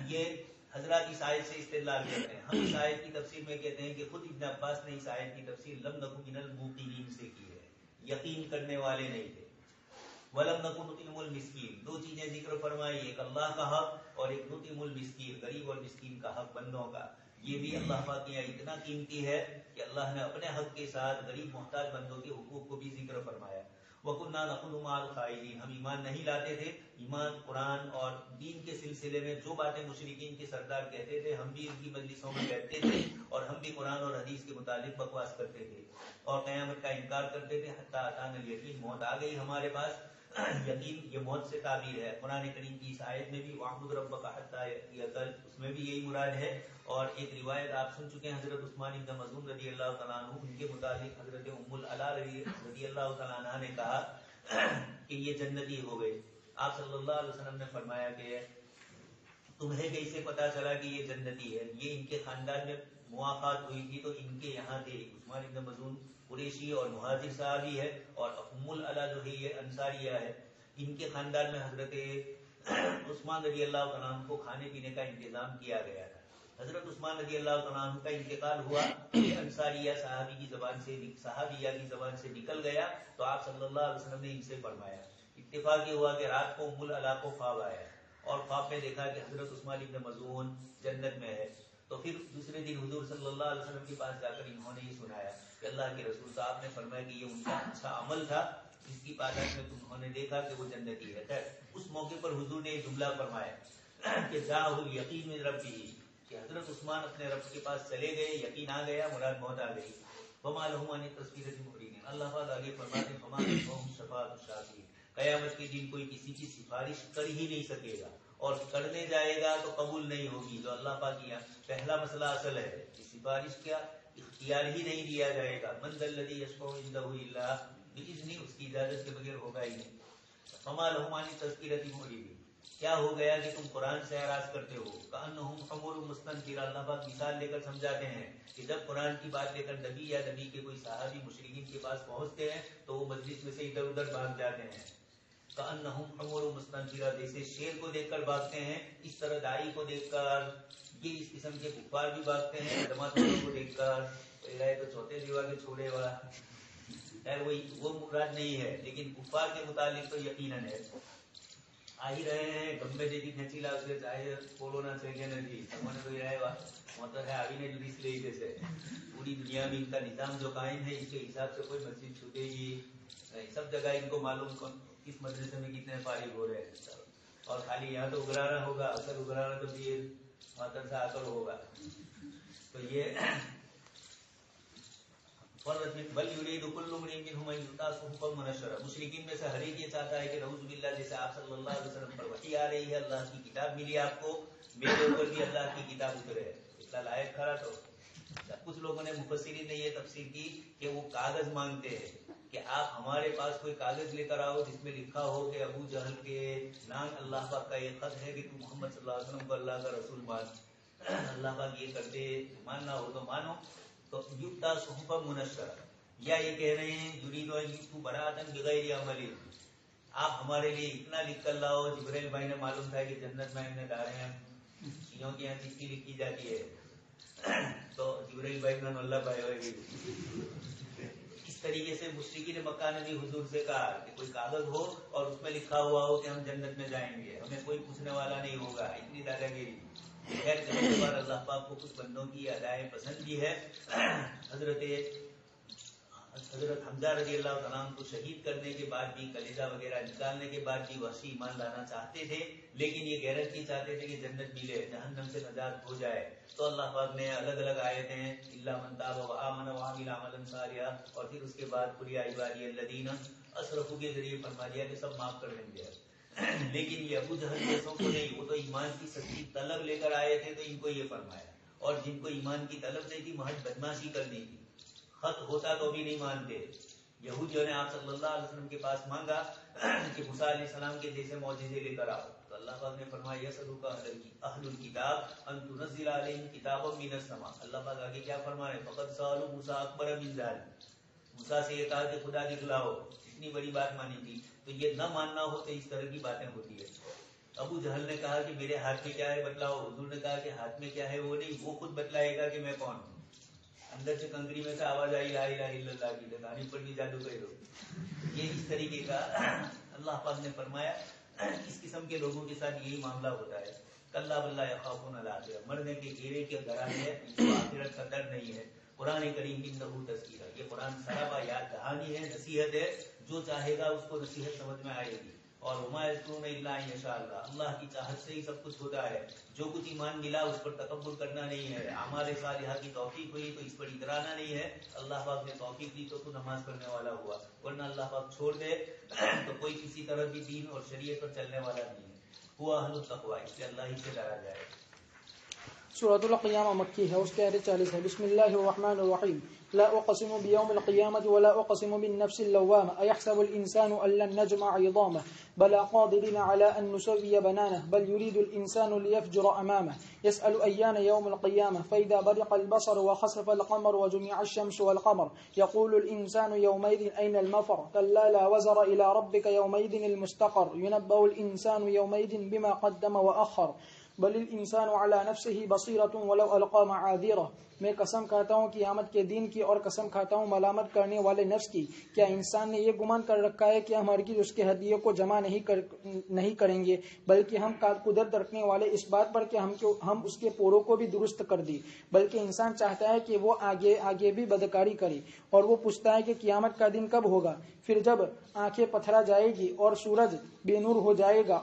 یہ حضرات اس آیت سے استدلال کرتے ہیں. ہم اس آیت کی تفسیر میں کہتے ہیں کہ خود ابن عباس نے اس آیت کی تفسیر لم نکن من الموقنین سے کی ہے، یقین کرنے والے نہیں تھے. وَلَمْ نَكُنْ نُطْعِمُ الْمِسْكِينَ، دو چیزیں ذکر فرمائی، ایک اللہ کا حق اور ایک نُطْعِمُ الْمِسْكِينَ، غریب اور مسکین کا حق، بندوں کا. یہ بھی اللہ پاک کے یہاں اتنا قیمتی ہے کہ اللہ نے اپنے حق کے ساتھ غریب محتاج بندوں کے حقوق کو بھی ذکر فرمایا. وَكُنَّا نَخُوضُ مَعَ الْخَائِضِينَ، ہم ایمان نہیں لاتے تھے. ایمان، قرآن اور دین کے سلسلے میں جو باتیں مشرکین کے سردار کہتے تھے ہم بھی ان کی مجلسوں میں بیٹھتے تھے اور ہم بھی قرآن اور حدیث کے متعلق بکواس کرتے تھے اور قیامت کا انکار کرتے تھے. حتیٰ اتانا الیقین، موت آ گئی ہمارے پاس. یقین یہ موت سے تعبیر ہے. قرآن کریم کی اس آیت میں بھی وَاعْبُدْ رَبَّكَ حَتَّىٰ يَأْتِيَكَ الْيَقِينُ، اس میں بھی یہی مراد ہے. اور ایک روایت آپ سن چکے ہیں حضرت عثمان بن مظعون رضی اللہ تعالیٰ عنہ، ان کے متعلق حضرت ام العلا رضی اللہ تعالیٰ عنہ نے کہا کہ یہ جنتی ہو گئے. آپ صلی اللہ علیہ وسلم نے فرمایا کہ تمہیں کیسے پتا چلا کہ یہ جنتی ہے؟ یہ ان کے خاندان میں مواقعات ہوئی تھی تو ان کے یہاں تھے. عثمان بن مظعون قریشی اور مہاجر صحابی ہے، اور ام العلا جو ہے یہ انصاریہ ہے. ان کے خاندان میں حضرت عثمان رضی اللہ تعالیٰ عنہ کو کھانے پینے کا انتظام کیا گیا تھا. حضرت عثمان رضی اللہ تعالیٰ عنہ کا انتقال ہوا، یہ انصاریہ صحابی کی زبان سے، صحابیہ کی زبان سے نکل گیا، تو آپ صلی اللہ علیہ وسلم نے ان سے فرمایا اتفاق یہ ہوا کہ رات کو ام العلا کو خواب آیا اور خواب میں دیکھا کہ حضرت عثمان ابن مظعون جنت میں ہے. تو پھر دوسرے دن حضور صلی اللہ علیہ وسلم کے پاس جا کر انہوں نے یہ سنایا کہ اللہ کے رسول صاحب نے فرمایا کہ یہ ان کا اچھا عمل تھا جس کی پاداش میں انہوں نے دیکھا کہ وہ جنتی ہے. خیر اس موقع پر حضور نے یہ جملہ فرمایا کہ جاءہ الیقین من ربہ، کہ حضرت عثمان اپنے رب کے پاس چلے گئے، یقین آ گیا، مراد موت آ گئی. فما لهم عن التذکرۃ معرضین، اللہ پاک آگے فرماتے ہیں فما لهم شفاعۃ الشافعین، قیامت کے دن کوئی کسی کی سفارش کر ہی نہیں سکے گا اور کرنے جائے گا تو قبول نہیں ہوگی. جو اللہ پاک کیا پہلا مسئلہ اصل ہے کہ سفارش کیا اختیار ہی نہیں دیا جائے گا. من ذا الذی یشفع عنده الا باذنہ، اس کی اجازت کے بغیر ہوگا ہی نہیں. فما لهم عن التذکرۃ معرضین، کیا ہو گیا کہ تم قرآن سے اعراض کرتے ہو. کأنہم حمر مستنفرہ، اللہ پاک مثال لے کر سمجھاتے ہیں کہ جب قرآن کی بات لے کر نبی یا نبی کے کوئی صحابی مشرکین کے پاس پہنچتے ہیں تو وہ مجلس میں سے ادھر ادھر بھاگ جاتے ہیں. کأنہم حمر مستنفرہ، جیسے شیر کو دیکھ کر بھاگتے ہیں اس طرح داعی کو دیکھ کر یہ اس قسم کے کفار بھی بھاگتے ہیں جماعت والوں کو دیکھ کر. تو چوتھے دیوا کے چھوڑے والا وہ مراد نہیں ہے، لیکن کفار کے متعلق تو یقیناً ہے. آ ہی رہے ہیں گمبے جی کھینچی لا سے چاہے کورونا سے نہیں کوئی رہے گا مطلب ہے ابھی نے جس لے جیسے پوری دنیا میں ان کا نظام جو قائم ہے اس کے حساب سے کوئی مسجد چھوٹے گی سب جگہ ان کو معلوم کس مدرسے میں کتنے فارغ ہو رہے ہیں اور خالی یہاں تو اگرانا ہوگا، اکثر اگرانا تو پھر مدرسہ آ کر ہوگا. تو یہ بل یرید کل امرئ منهم ان یؤتى صحفا منشرہ، مشرکین میں سے ہر ایک یہ چاہتا ہے کہ نعوذ باللہ جیسے آپ صلی اللہ علیہ وسلم پر وحی آ رہی ہے، اللہ کی کتاب ملی آپ کو، میرے اوپر بھی اللہ کی کتاب اترے. اتنا لائق کھڑا تو کچھ لوگوں نے مفسرین نے یہ تفسیر کی کہ وہ کاغذ مانگتے ہیں کہ آپ ہمارے پاس کوئی کاغذ لے کر آؤ جس میں لکھا ہو کہ ابو جہل کے نام اللہ پاک کا یہ خط ہے کہ تم محمد صلی اللہ علیہ وسلم کو اللہ کا رسول مان. اللہ پاک یہ کرتے، ماننا ہو تو مانو. تو یؤتى صحفا منشرہ، یا یہ کہہ رہے ہیں یرید ان یؤتوا براءۃ بغیر عمل، آپ ہمارے لیے اتنا لکھ کر لاؤ. جبرائیل بھائی نے معلوم تھا کہ جنت میں ہم نے ڈالے ہیں شیعوں کی یہاں چٹھی لکھی جاتی ہے تو جبرائیل بھائی نے اللہ بھائی ہوئے. اس طریقے سے مشرکین مکہ نے بھی حضور سے کہا کہ کوئی کاغذ ہو اور اس میں لکھا ہوا ہو کہ ہم جنت میں جائیں گے، ہمیں کوئی پوچھنے والا نہیں ہوگا. اتنی دادا گیری. خیر کبھی بار اللہ پاک کو کچھ بندوں کی ادائیں پسند بھی ہے. حضرت حمزہ رضی اللہ تعالیٰ عنہ کو شہید کرنے کے بعد بھی کلیجہ وغیرہ نکالنے کے بعد بھی وحشی ایمان لانا چاہتے تھے، لیکن یہ گارنٹی چاہتے تھے کہ جنت ملے، جہنم سے نجات ہو جائے. تو اللہ پاک نے الگ الگ آیتیں الا من تاب وآمن وعمل عملا صالحا اور پھر اس کے بعد قل یا عبادی الذین اسرفوا کے ذریعے فرما دیا کہ سب معاف کر دیں گے. لیکن یہ ابو جہل جیسوں کو نہیں، وہ تو ایمان کی سچی طلب لے کر آئے تھے تو ان کو یہ فرمایا. اور جن کو ایمان کی طلب نہیں تھی محض بدماشی کرنی تھی، خط ہوتا تو بھی نہیں مانتے. یہودیوں نے آپ صلی اللہ علیہ وسلم کے پاس مانگا کہ موسیٰ علیہ السلام کے جیسے معجزے لے کر آؤ تو اللہ پاک نے فرمایا یسألک اہل الکتاب ان تنزل علیہم کتابا من السماء. اللہ پاک آگے کیا فرما رہے ہیں فقد سألوا موسیٰ اکبر من ذلک، موسیٰ سے یہ کہا کہ خدا دکھلاؤ، اتنی بڑی بات مانی تھی. تو یہ نہ ماننا ہو تو اس طرح کی باتیں ہوتی ہے. ابو جہل نے کہا کہ میرے ہاتھ میں کیا ہے بتلاؤ، حضور نے کہا کہ ہاتھ میں کیا ہے وہ نہیں، وہ خود بتلائے گا کہ میں کون ہوں. اندر سے کنکری میں سے آواز آئی لا الہ الا اللہ کی، دانی پر بھی جادو کہہ دو. یہ اس طریقے کا اللہ پاک نے فرمایا اس قسم کے لوگوں کے ساتھ یہی معاملہ ہوتا ہے. کلا بل یخافون الآخرہ، مرنے کے گھیرے کے گھران ہے، اس کو آخرت کا ڈر نہیں ہے. قرآن کریم انہ تذکرہ، یہ قرآن سراپا یاد دہانی ہے، نصیحت ہے، جو چاہے گا اس کو نصیحت سمجھ میں آئے گی. اور وما یذکرون الا ان یشاء اللہ، اللہ کی چاہت سے ہی سب کچھ ہوتا ہے. جو کچھ ایمان ملا اس پر تکبر کرنا نہیں ہے. اعمال صالحہ کی توفیق ہوئی تو اس پر اترانا نہیں ہے. اللہ پاک نے توفیق دی تو نماز پڑھنے والا ہوا، ورنہ اللہ پاک چھوڑ دے تو کوئی کسی طرح بھی دین اور شریعت پر چلنے والا نہیں ہے. ہوا اہل التقوی، اس لیے اللہ ہی سے ڈرا جائے. سورۃ القیامہ مکی ہے، اس کے آیت 40 ہے. بسم اللہ الرحمن الرحیم. لا اقسم بیوم القیامة ولا اقسم بالنفس اللوامة ایحسب الانسان ان لن نجمع عظامه بلى قادرين على ان نسوي بنانه بل يريد الانسان ليفجر امامه يسأل ايان يوم القيامة فاذا برق البصر وخسف القمر وجمع الشمس والقمر يقول الانسان يومئذ اين المفر كلا لا وزر الى ربك يومئذ المستقر ينبأ الانسان يومئذ بما قدم واخر بل الانسان على نفسه بصیرۃ ولو القى معاذیرہ، میں قسم کھاتا ہوں قیامت کے دن کی اور قسم کھاتا ہوں ملامت کرنے والے نفس کی، کیا انسان نے یہ گمان کر رکھا ہے کہ ہم ہرگز اس کے ہدیوں کو جمع نہیں کریں گے، بلکہ ہم قدرت رکھنے والے اس بات پر کہ ہم اس کے پوروں کو بھی درست کر دی، بلکہ انسان چاہتا ہے کہ وہ آگے بھی بدکاری کرے، اور وہ پوچھتا ہے کہ قیامت کا دن کب ہوگا، پھر جب آنکھیں پتھرا جائے گی اور سورج بے نور ہو جائے گا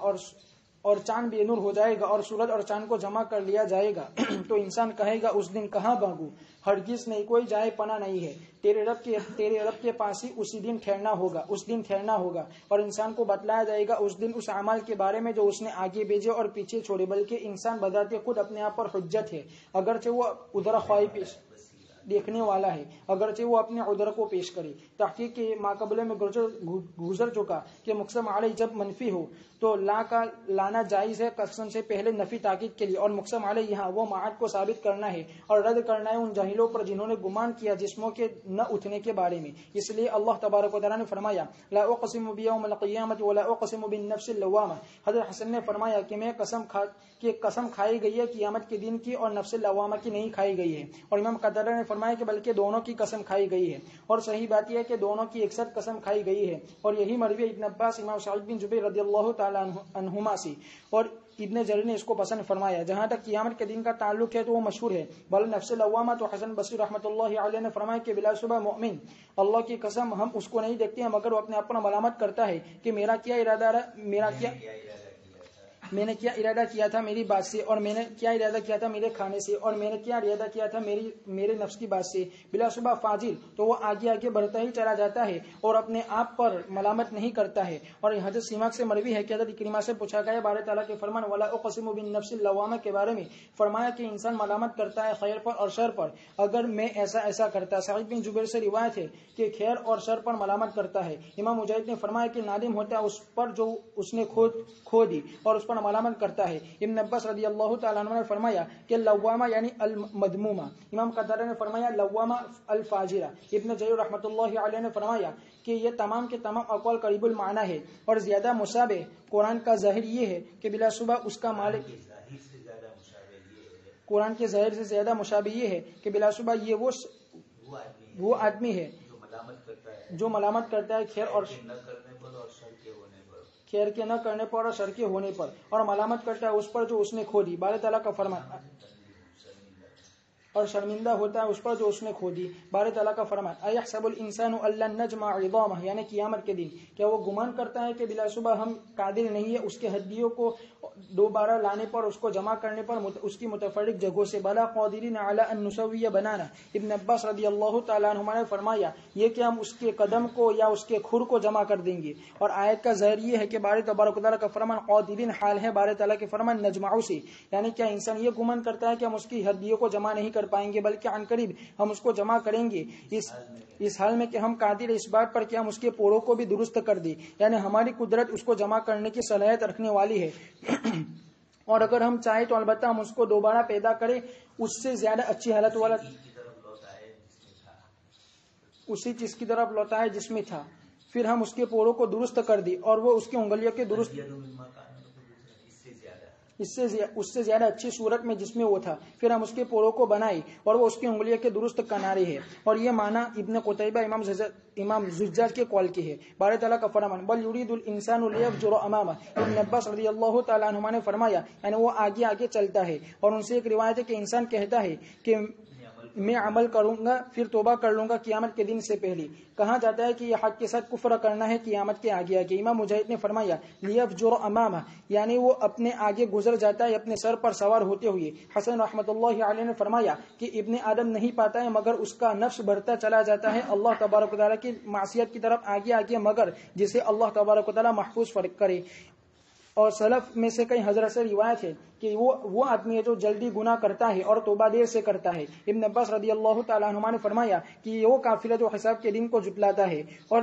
اور چاند بے نور ہو جائے گا اور سورج اور چاند کو جمع کر لیا جائے گا تو انسان کہے گا اس دن کہاں بھاگوں، ہرگز نہیں، کوئی جائے پناہ نہیں ہے، تیرے رب کے پاس ہی اس دن ٹھہرنا ہوگا، اور انسان کو بتلایا جائے گا اس دن اس اعمال کے بارے میں جو اس نے آگے بھیجے اور پیچھے چھوڑے، بلکہ انسان بذات خود اپنے آپ پر حجت ہے، اگرچہ وہ ادھر خواہی پیش دیکھنے والا ہے، اگرچہ وہ اپنے عذر کو پیش کرے۔ تحقیق کے ماقبلے میں گزر چکا کہ مقسم علیہ جب منفی ہو تو لا کا لانا جائز ہے قسم سے پہلے نفی تاکید کے لیے، اور مقسم علیہ یہاں وہ معاد کو ثابت کرنا ہے اور رد کرنا ہے ان جاہلوں پر جنہوں نے گمان کیا جسموں کے نہ اٹھنے کے بارے میں۔ اس لیے اللہ تبارک و تعالیٰ نے فرمایا لا اقسم بیوم القیامۃ ولا اقسم بالنفس اللوامہ۔ حضرت حسن نے فرمایا کہ میں قسم کھائی گئی ہے قیامت کے دن کی اور نفس اللوامہ کی نہیں کھائی گئی ہے، اور امام قتادہ نے فرمایا کہ بلکہ دونوں کی قسم کھائی گئی ہے، اور صحیح بات یہ ہے کہ دونوں کی ایک ساتھ قسم کھائی گئی ہے، اور یہی مروی ابن عباس، امام سعید بن جبیر رضی اللہ تعالی عنہما سے اور ابن جریر نے اس کو پسند فرمایا۔ جہاں تک قیامت کے دن کا تعلق ہے تو وہ مشہور ہے، بل نفس اللوامہ تو حسن بصری رحمۃ اللہ علیہ نے فرمایا کہ بلا شبہ مومن، اللہ کی قسم ہم اس کو نہیں دیکھتے ہیں مگر وہ اپنے آپ کو ملامت کرتا ہے کہ میں نے کیا ارادہ کیا تھا میری بات سے، اور میں نے کیا ارادہ کیا تھا میرے کھانے سے، اور میں نے کیا ارادہ کیا تھا میرے نفس کی بات سے۔ بلا شبہ فاجر تو وہ آگے بڑھتا ہی چلا جاتا ہے اور اپنے آپ پر ملامت نہیں کرتا ہے۔ اور حضرت سیماک سے مروی ہے کہ حضرت اکرمہ سے پوچھا گیا بارے تعالیٰ کے فرمان ولا اقسم بالنفس اللوامہ کے بارے میں، فرمایا کہ انسان ملامت کرتا ہے خیر پر اور شر پر، اگر میں ایسا کرتا۔ سعید بن جبیر سے روایت ہے کہ خیر اور شر پر ملامت کرتا ہے۔ امام مجاہد نے فرمایا کہ نادم ہوتا ہے اس پر جو اس نے کھو دی اور اس پر ملامت کرتا ہے۔ ابن عباس رضی اللہ تعالیٰ عنہ نے فرمایا کہ لوامہ یعنی المذمومہ، امام قتادہ نے فرمایا لوامہ الفاجرہ۔ ابن جریر رحمۃ اللہ علیہ نے فرمایا کہ یہ تمام کے تمام اقوال قریب المعنی ہے، اور زیادہ مشابہ قرآن کا ظاہر یہ ہے کہ بلا شبہ اس کا مالک، قرآن کے ظاہر سے زیادہ مشابہ یہ ہے کہ بلا شبہ یہ وہ آدمی ہے جو ملامت کرتا ہے خیر کے نہ کرنے پر اور شر کے ہونے پر، اور ملامت کرتا ہے اس پر جو اس نے کھو دی، بارے تعالیٰ کا فرمان، اور شرمندہ ہوتا ہے اس پر جو اس نے کھو دی، بارے تعالیٰ کا فرمان ایحسب الانسان ان لن نجمع عظامہ، یعنی قیامت کے دن کیا وہ گمان کرتا ہے کہ بلا شبہ ہم قادر نہیں ہے اس کے ہڈیوں کو دوبارہ لانے پر، اس کو جمع کرنے پر اس کی متفرق جگہوں سے، بلا قادرین علی ان نسوی بنانا۔ ابن عباس رضی اللہ تعالیٰ عنہما نے فرمایا یہ کہ ہم اس کے قدم کو یا اس کے کھر کو جمع کر دیں گے، اور آیت کا ظاہر یہ ہے کہ بارے تبارک و تعالیٰ کا فرمان قادرین حال ہے بارے تعالیٰ کے فرمان نجمعو سے، یعنی کیا انسان یہ گمان کرتا ہے کہ ہم اس کی ہڈیوں کو جمع نہیں کر پائیں گے، بلکہ عن قریب ہم اس کو جمع کریں گے، اس حال میں کہ ہم قادر اس بات پر کہ ہم اس کے پوروں کو بھی درست کر دیں، یعنی ہماری قدرت اس کو جمع کرنے کی صلاحیت رکھنے والی ہے، اور اگر ہم چاہیں تو البتہ ہم اس کو دوبارہ پیدا کریں اس سے زیادہ اچھی حالت والا، اسی چیز کی طرف لوٹا ہے جس میں تھا، پھر ہم اس کے پوروں کو درست کر دی اور وہ اس کی انگلیوں کے درست اس سے زیادہ اچھی صورت میں جس میں وہ تھا، پھر ہم اس کے پوروں کو بنائی اور وہ اس کی انگلیوں کے درست کنارے ہے، اور یہ معنی ابن قتیبہ امام زجاج کے قول کی ہے، بارے تعالیٰ کا فرمان بل یرید الانسان لیفجر امامہ۔ ابن عباس رضی اللہ تعالیٰ عنہما نے فرمایا یعنی وہ آگے چلتا ہے، اور ان سے ایک روایت ہے کہ انسان کہتا ہے کہ میں عمل کروں گا پھر توبہ کر لوں گا قیامت کے دن سے پہلے، کہا جاتا ہے کہ یہ حق کے ساتھ کفر کرنا ہے قیامت کے آگے۔ امام مجاہد نے فرمایا لیفجر امامہ یعنی وہ اپنے آگے گزر جاتا ہے اپنے سر پر سوار ہوتے ہوئے۔ حسن رحمۃ اللہ علیہ نے فرمایا کہ ابن آدم نہیں پاتا ہے مگر اس کا نفس بڑھتا چلا جاتا ہے اللہ تبارک و تعالیٰ کی معصیت کی طرف آگے مگر جسے اللہ تبارک و تعالیٰ محفوظ فرق کرے۔ اور سلف میں سے کئی حضرت سے روایت ہے کہ وہ آدمی ہے جو جلدی گناہ کرتا ہے اور توبہ دیر سے کرتا ہے۔ ابن عباس رضی اللہ تعالیٰ عنہما نے فرمایا کہ وہ کافر ہے جو حساب کے دن کو جھٹلاتا ہے اور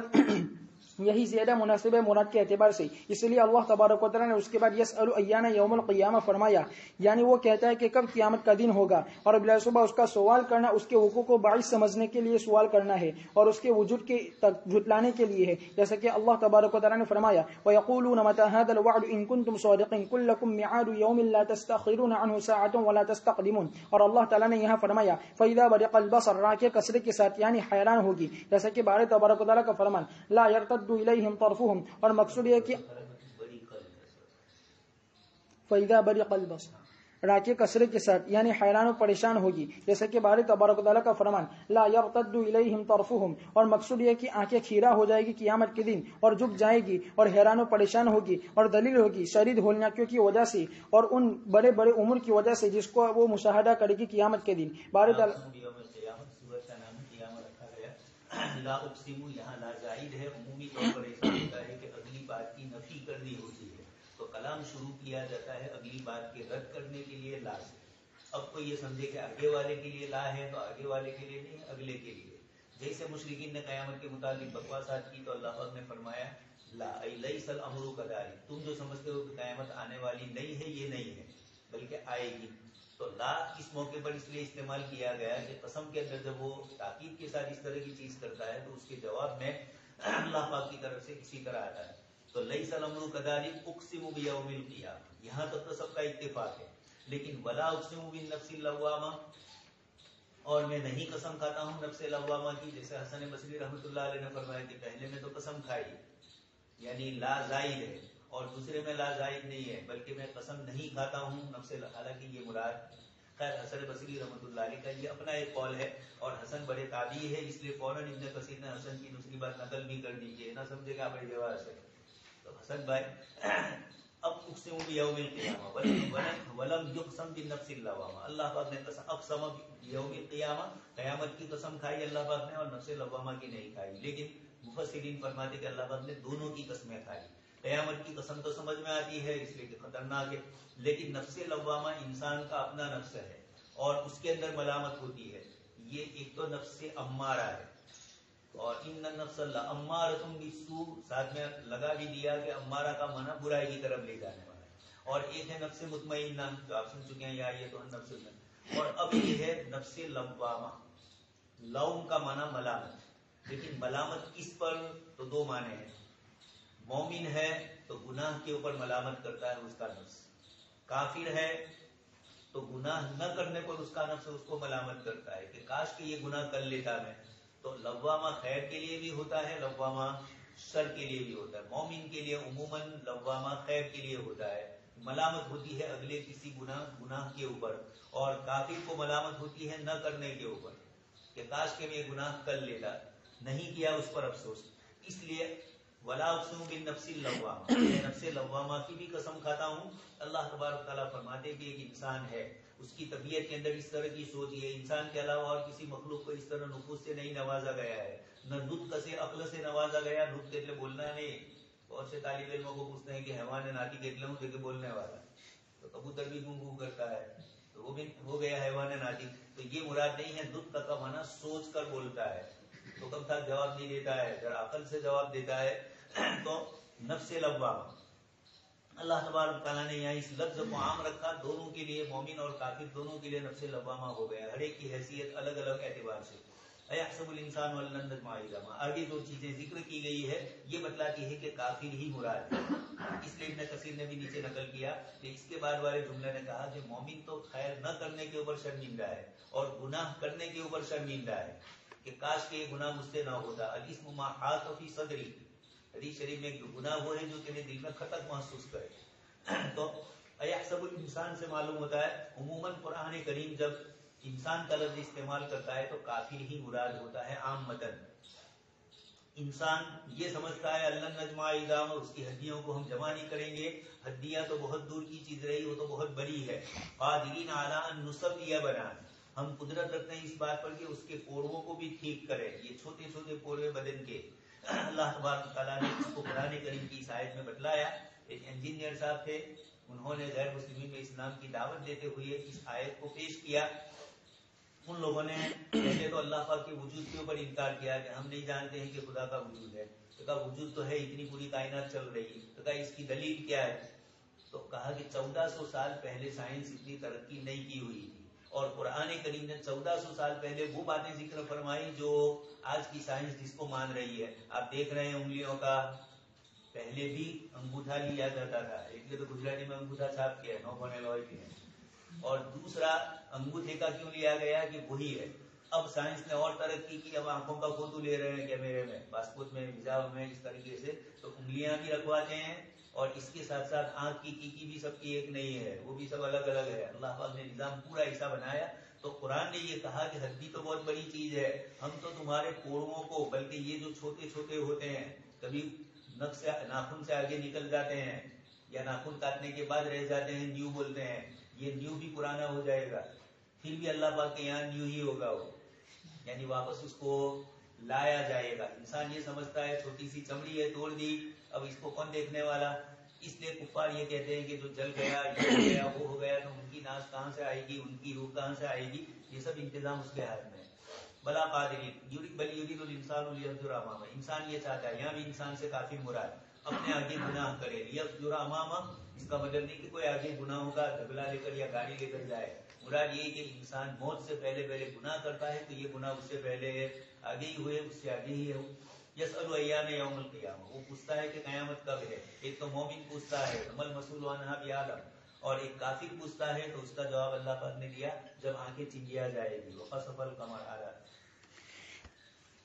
یہی زیادہ مناسب ہے مراد کے اعتبار سے، اس لیے اللہ تبارک و تعالیٰ نے اس کے بعد یسأل ایان یوم القیامہ فرمایا، یعنی وہ کہتا ہے کہ کب قیامت کا دن ہوگا، اور بلا شبہ اس کا سوال کرنا اس کے حقوق کو باعث سمجھنے کے لیے سوال کرنا ہے اور اس کے وجود کے جھٹلانے کے لیے ہے، جیسا کہ اللہ تبارک و تعالیٰ نے فرمایا وَيَقُولُونَ مَتَى هَذَا الْوَعْدُ إِن كُنتُمْ صَادِقِينَ قُل لَّكُم مِّيعَادُ يَوْمٍ لَّا تَسْتَأْخِرُونَ عَنْهُ سَاعَةً وَلَا تَسْتَقْدِمُونَ، اور اللہ تعالیٰ نے یہاں فرمایا فَإِذَا بَرِقَ الْبَصَرُ، را کے کثرت کے ساتھ یعنی حیران ہوگی، جیسا کہ بارے تبارک و تعالیٰ کا فرمان لا يرتد إليهم طرفهم، اور مقصود یہ کہ فَإِذَا بَرِقَ الْبَصَرُ را کے کثرت کے ساتھ یعنی حیران و پریشان ہوگی، جیسا کہ بارے تبارک و تعالیٰ کا فرمان لا يرتد إليهم طرفهم، اور مقصود یہ کہ آنکھیں کھیرا ہو جائے گی قیامت کے دن اور جھک جائے گی اور حیران و پریشان ہوگی، اور دلیل ہوگی شدید ہولناکیوں کی وجہ سے اور ان بڑے بڑے امور کی وجہ سے جس کو وہ مشاہدہ کرے گی قیامت کے دن۔ بارے تعالیٰ لا اقسم یہاں لا زائد ہے، عمومی طور پر ایسا ہوتا ہے کہ اگلی بات کی نفی کرنی ہوتی ہے تو کلام شروع کیا جاتا ہے اگلی بات کے رد کرنے کے لیے لا سے۔ اب کوئی یہ سمجھے کہ آگے والے کے لیے لا ہے تو آگے والے کے لیے نہیں، اگلے کے لیے۔ جیسے مشرکین نے قیامت کے متعلق بکواسات کی تو اللہ پاک نے فرمایا لا لیس الامر کذالک، تم جو سمجھتے ہو کہ قیامت آنے والی نہیں ہے، یہ نہیں ہے بلکہ آئے گی۔ تو لا اس موقع پر اس لیے استعمال کیا گیا کہ قسم کے اندر جب وہ تاکید کے ساتھ اس طرح کی چیز کرتا ہے تو اس کے جواب میں اللہ پاک کی طرف سے اسی طرح آتا ہے۔ تو لیس الامر کذالک اقسم بیوم القیامہ، یہاں تک تو سب کا اتفاق ہے، لیکن ولا اقسم بالنفس اللوامہ، اور میں نہیں قسم کھاتا ہوں نفس لوامہ کی، جیسے حسن بصری رحمۃ اللہ علیہ نے فرمایا کہ پہلے میں تو قسم کھائی یعنی لا زائد ہے، اور دوسرے میں لا زائد نہیں ہے بلکہ میں قسم نہیں کھاتا ہوں نفس، حالانکہ یہ مراد خیر حسن بصری رحمۃ اللہ علیہ کا یہ اپنا ایک قول ہے، اور حسن بڑے تابعی ہے، اس لیے فوراً ابن کثیر نے حسن کی دوسری بات نقل بھی کر دی کہ نہ سمجھے گا بڑے جواز ہے۔ تو حسن بھائی اب اقسم بیوم القیامہ ولم یقسم بالنفس اللوامہ، اللہ پاک نے اقسم بیوم القیامہ، قیامت کی قسم کھائی اللہ پاک نے، اور نفس لوامہ کی نہیں کھائی، لیکن مفسرین فرماتے کہ اللہ پاک نے دونوں کی قسمیں کھائی۔ قیامت کی قسم تو سمجھ میں آتی ہے اس لیے کہ خطرناک ہے، لیکن نفس لوامہ انسان کا اپنا نفس ہے اور اس کے اندر ملامت ہوتی ہے، یہ ایک تو نفس امارہ ہے، اور ان النفس لامارۃ بالسوء ساتھ میں لگا بھی دیا کہ امارہ کا معنی برائی کی طرف لے جانے والا ہے، اور ایک ہے نفس مطمئنہ جو آپ سن چکے ہیں یا یہ تو نفس، اور اب یہ ہے نفس لوامہ، لوم کا معنی ملامت، لیکن ملامت کس پر؟ تو دو معنی ہیں، مومن ہے تو گناہ کے اوپر ملامت کرتا ہے اس کا نفس، کافر ہے تو گناہ نہ کرنے پر اس کا نفس اس کو ملامت کرتا ہے کہ کاش کہ یہ گناہ کر لیتا میں۔ تو لوامہ خیر کے لیے بھی ہوتا ہے، لوامہ شر کے لیے بھی ہوتا ہے۔ مومن کے لیے عموماً لوامہ خیر کے لیے ہوتا ہے، ملامت ہوتی ہے اگلے کسی گناہ کے اوپر، اور کافر کو ملامت ہوتی ہے نہ کرنے کے اوپر کہ کاش کہ میں گناہ کر لیتا، نہیں کیا اس پر افسوس۔ اس لیے ولا اقسم بالنفس اللوامہ، میں نفس لوامہ کی بھی قسم کھاتا ہوں۔ اللہ تبارک تعالیٰ فرماتے کہ ایک انسان ہے، اس کی طبیعت کے اندر اس طرح کی سوچ ہے، انسان کے علاوہ اور کسی مخلوق کو اس طرح نفوس سے نہیں نوازا گیا ہے، نہ نطق سے عقل سے نوازا گیا، نطق کے بولنا نہیں۔ بہت سے طالب علموں کو پوچھتے ہیں کہ حیوان ناطق کہتے ہوں کہ بولنے والا، تو کبوتر بھی گوں گوں کرتا ہے تو وہ بھی ہو گیا حیوان ناطق، تو یہ مراد نہیں ہے، نطق کا معنی سوچ کر بولتا ہے، تو کم تھا جواب نہیں دیتا ہے، اگر عقل سے جواب دیتا ہے تو نفس لوامہ۔ اللہ تبارک تعالیٰ نے یہاں اس لفظ کو عام رکھا، دونوں کے لیے، مومن اور کافر دونوں کے لیے نفس لوامہ ہو گیا، ہر ایک کی حیثیت الگ الگ اعتبار سے۔ ایحسب الانسان ان لن نجمع عظامہ، آگے جو چیزیں ذکر کی گئی ہے یہ بتلاتی ہے کہ کافر ہی مراد ہے، اس لیے ابن کثیر نے بھی نیچے نقل کیا کہ اس کے بعد والے جملے نے کہا کہ مومن تو خیر نہ کرنے کے اوپر شرمندہ ہے اور گناہ کرنے کے اوپر شرمندہ ہے کہ کاش کہ یہ گناہ مجھ سے نہ ہوتا۔ الاسم ما حاق فی صدری، حدیث شریف میں گناہ وہ ہے جو تیرے دل میں خطر محسوس کرے۔ تو ایحسب الانسان سے معلوم ہوتا ہے عموماً قرآن کریم جب انسان کا لفظ استعمال کرتا ہے تو کافر ہی مراد ہوتا ہے عامتاً۔ انسان یہ سمجھتا ہے اللہ نجمع عظام، اس کی ہڈیوں کو ہم جمع نہیں کریں گے، ہڈیاں تو بہت دور کی چیز رہی، وہ تو بہت بڑی ہے۔ قادرین علی ان نصوی بنان، ہم قدرت رکھتے ہیں اس بات پر کہ اس کے پورووں کو بھی ٹھیک کرے، یہ چھوٹے چھوٹے پورے بدن کے۔ اللہ تبارک تعالیٰ نے اس کو قرآن کریم کی اس آیت میں بتلایا۔ ایک انجینئر صاحب تھے، انہوں نے غیر مسلمین میں اسلام کی دعوت دیتے ہوئے اس آیت کو پیش کیا۔ ان لوگوں نے پہلے تو اللہ پاک کے وجود کے اوپر انکار کیا کہ ہم نہیں جانتے ہیں کہ خدا کا وجود ہے. تو کہا وجود تو ہے, اتنی پوری کائنات چل رہی, تو کہا اس کی دلیل کیا ہے؟ تو کہا کہ 1400 سال پہلے سائنس اتنی ترقی نہیں کی ہوئی تھی, اور قرآن کریم نے 1400 سال پہلے وہ باتیں ذکر فرمائی جو آج کی سائنس جس کو مان رہی ہے. آپ دیکھ رہے ہیں انگلیوں کا, پہلے بھی انگوٹھا لیا جاتا تھا, ایک تو گجراتی میں انگوٹھا چھاپ کے نو بنے لوئی کے, اور دوسرا انگوٹھے کا کیوں لیا گیا کہ وہی ہے. اب سائنس نے اور ترقی کی, اب آنکھوں کا فوٹو لے رہے ہیں کیمرے میں, پاسپورٹ میں, ویزا میں, اس طریقے سے تو انگلیاں بھی رکھواتے ہیں, اور اس کے ساتھ ساتھ آنکھ کی بھی سب کی ایک نہیں ہے, وہ بھی سب الگ الگ ہے. اللہ پاک نے نظام پورا ایسا بنایا. تو قرآن نے یہ کہا کہ ہڈی تو بہت بڑی چیز ہے, ہم تو تمہارے کوڑوں کو, بلکہ یہ جو چھوٹے چھوٹے ہوتے ہیں, کبھی نخ سے ناخن سے آگے نکل جاتے ہیں, یا ناخن کاٹنے کے بعد رہ جاتے ہیں, نیو بولتے ہیں, یہ نیو بھی پرانا ہو جائے گا, پھر بھی اللہ پاک کے یہاں نیو ہی ہوگا وہ, یعنی واپس اس کو لایا جائے گا. انسان یہ سمجھتا ہے چھوٹی سی چمڑی ہے, توڑ دی, اب اس کو کون دیکھنے والا. اس لیے کفار یہ کہتے ہیں کہ جو جل گیا, یہ ہو گیا, وہ ہو گیا, تو ان کی ناس کہاں سے آئے گی, ان کی روح کہاں سے آئے گی, یہ سب انتظام اس کے ہاتھ میں ہے. بلا قادرین بل یرید الانسان لیفجر امامہ, انسان یہ چاہتا ہے, یہاں بھی انسان سے کافی مراد اپنے آگے گناہ کرے. لیفجر امامہ اس کا مطلب نہیں کہ کوئی آگے گناہوں کا ڈبلا لے کر یا گاڑی لے کر جائے, مراد یہ کہ انسان موت سے پہلے گناہ کرتا ہے, تو یہ گناہ اس سے پہلے آگے ہی ہوئے, اس سے آگے ہی ہے. یسأل ایان یوم القیامہ, وہ پوچھتا ہے کہ قیامت کب ہے. ایک تو مومن پوچھتا ہے مل مسئول عنہا بعالم, اور ایک کافر پوچھتا ہے, تو اس کا جواب اللہ پاک نے دیا جب آنکھیں چنجیا جائے گی. وخسف القمر آرا,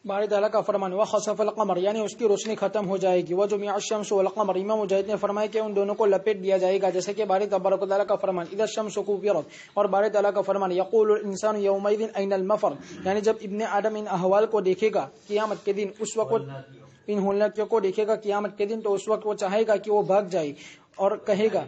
باری تعالیٰ کا فرمان وخسف القمر, یعنی اس کی روشنی ختم ہو جائے گی. وجمع الشمس والقمر, امام مجاہد نے فرمایا کہ ان دونوں کو لپیٹ دیا جائے گا, جیسے کہ باری تبارک و تعالیٰ کا فرمان اذا الشمس كورت, اور باری تعالیٰ کا فرمان یقول الانسان یومئذ این المفر, یعنی جب ابن آدم ان احوال کو دیکھے گا قیامت کے دن, اس وقت ان ہولناکیوں کو دیکھے گا قیامت کے دن, تو اس وقت وہ چاہے گا کہ وہ بھاگ جائے, اور کہے گا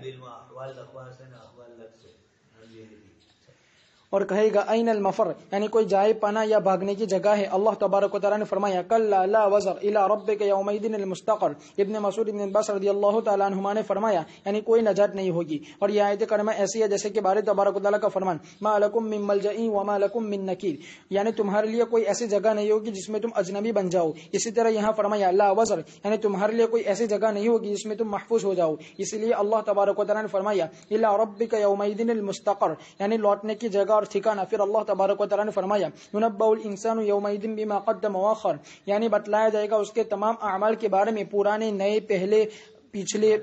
این المفر, یعنی کوئی جائے پناہ یا بھاگنے کی جگہ ہے. اللہ تبارک و تعالیٰ نے فرمایا کلا لا وزر الی ربک یومئذ المستقر. ابن مسعود ابن عباس رضی اللہ تعالیٰ عنہما نے فرمایا یعنی کوئی نجات نہیں ہوگی. اور یہ آیت کریمہ ایسی ہے جیسے کہ باری تبارک و تعالیٰ کا فرمان ما لکم من ملجأ وما لکم من نکیر, یعنی تمہارے لیے کوئی ایسی جگہ نہیں ہوگی جس میں تم اجنبی بن جاؤ. اسی طرح یہاں فرمایا لا وزر, یعنی تمہارے لیے کوئی ایسی جگہ نہیں ہوگی جس میں تم محفوظ ہو جاؤ. اسی لیے اللہ تبارک و تعالیٰ نے فرمایا الی ربک یومئذ المستقر, یعنی لوٹنے کی جگہ اور ٹھکانہ. پھر اللہ تبارک و تعالیٰ نے فرمایا ينبأ الانسان یومئذ بما قدم واخر, یعنی بتلایا جائے گا اس کے تمام اعمال کے بارے میں, پرانے نئے, پہلے پچھلے,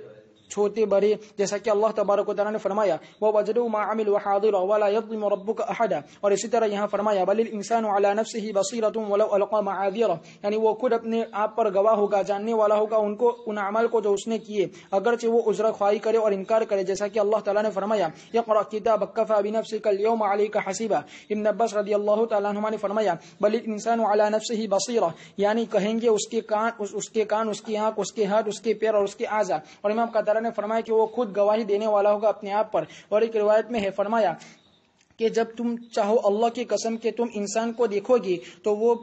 چھوٹے بڑے, جیسا کہ اللہ تبارک و تعالیٰ نے فرمایا ووجدوا ما عملوا حاضرا ولا يظلم ربك احدا. اور اسی طرح یہاں فرمایا بل الانسان على نفسه بصيرة ولو القى معاذيره, یعنی وہ خود اپنے آپ پر گواہ ہوگا, جاننے والا ہوگا ان کو, ان اعمال کو جو اس نے کیے, اگرچہ وہ عذر خواہی کرے اور انکار کرے, جیسا کہ اللہ تعالیٰ نے فرمایا اقرأ كتابك كفى بنفسك اليوم عليك حسيبا. ابن عباس رضی اللہ تعالیٰ عنہما نے فرمایا بل الانسان على نفسه بصيرة, یعنی کہیں گے اس کے کان, اس کی آنکھ, اس کے ہاتھ, اس کے پیر اور اس کے اعضاء. اور امام قتادہ نے فرمایا کہ وہ خود گواہی دینے والا ہوگا اپنے آپ پر. اور ایک روایت میں ہے فرمایا کہ جب تم چاہو اللہ کی قسم کہ تم انسان کو دیکھو گی تو وہ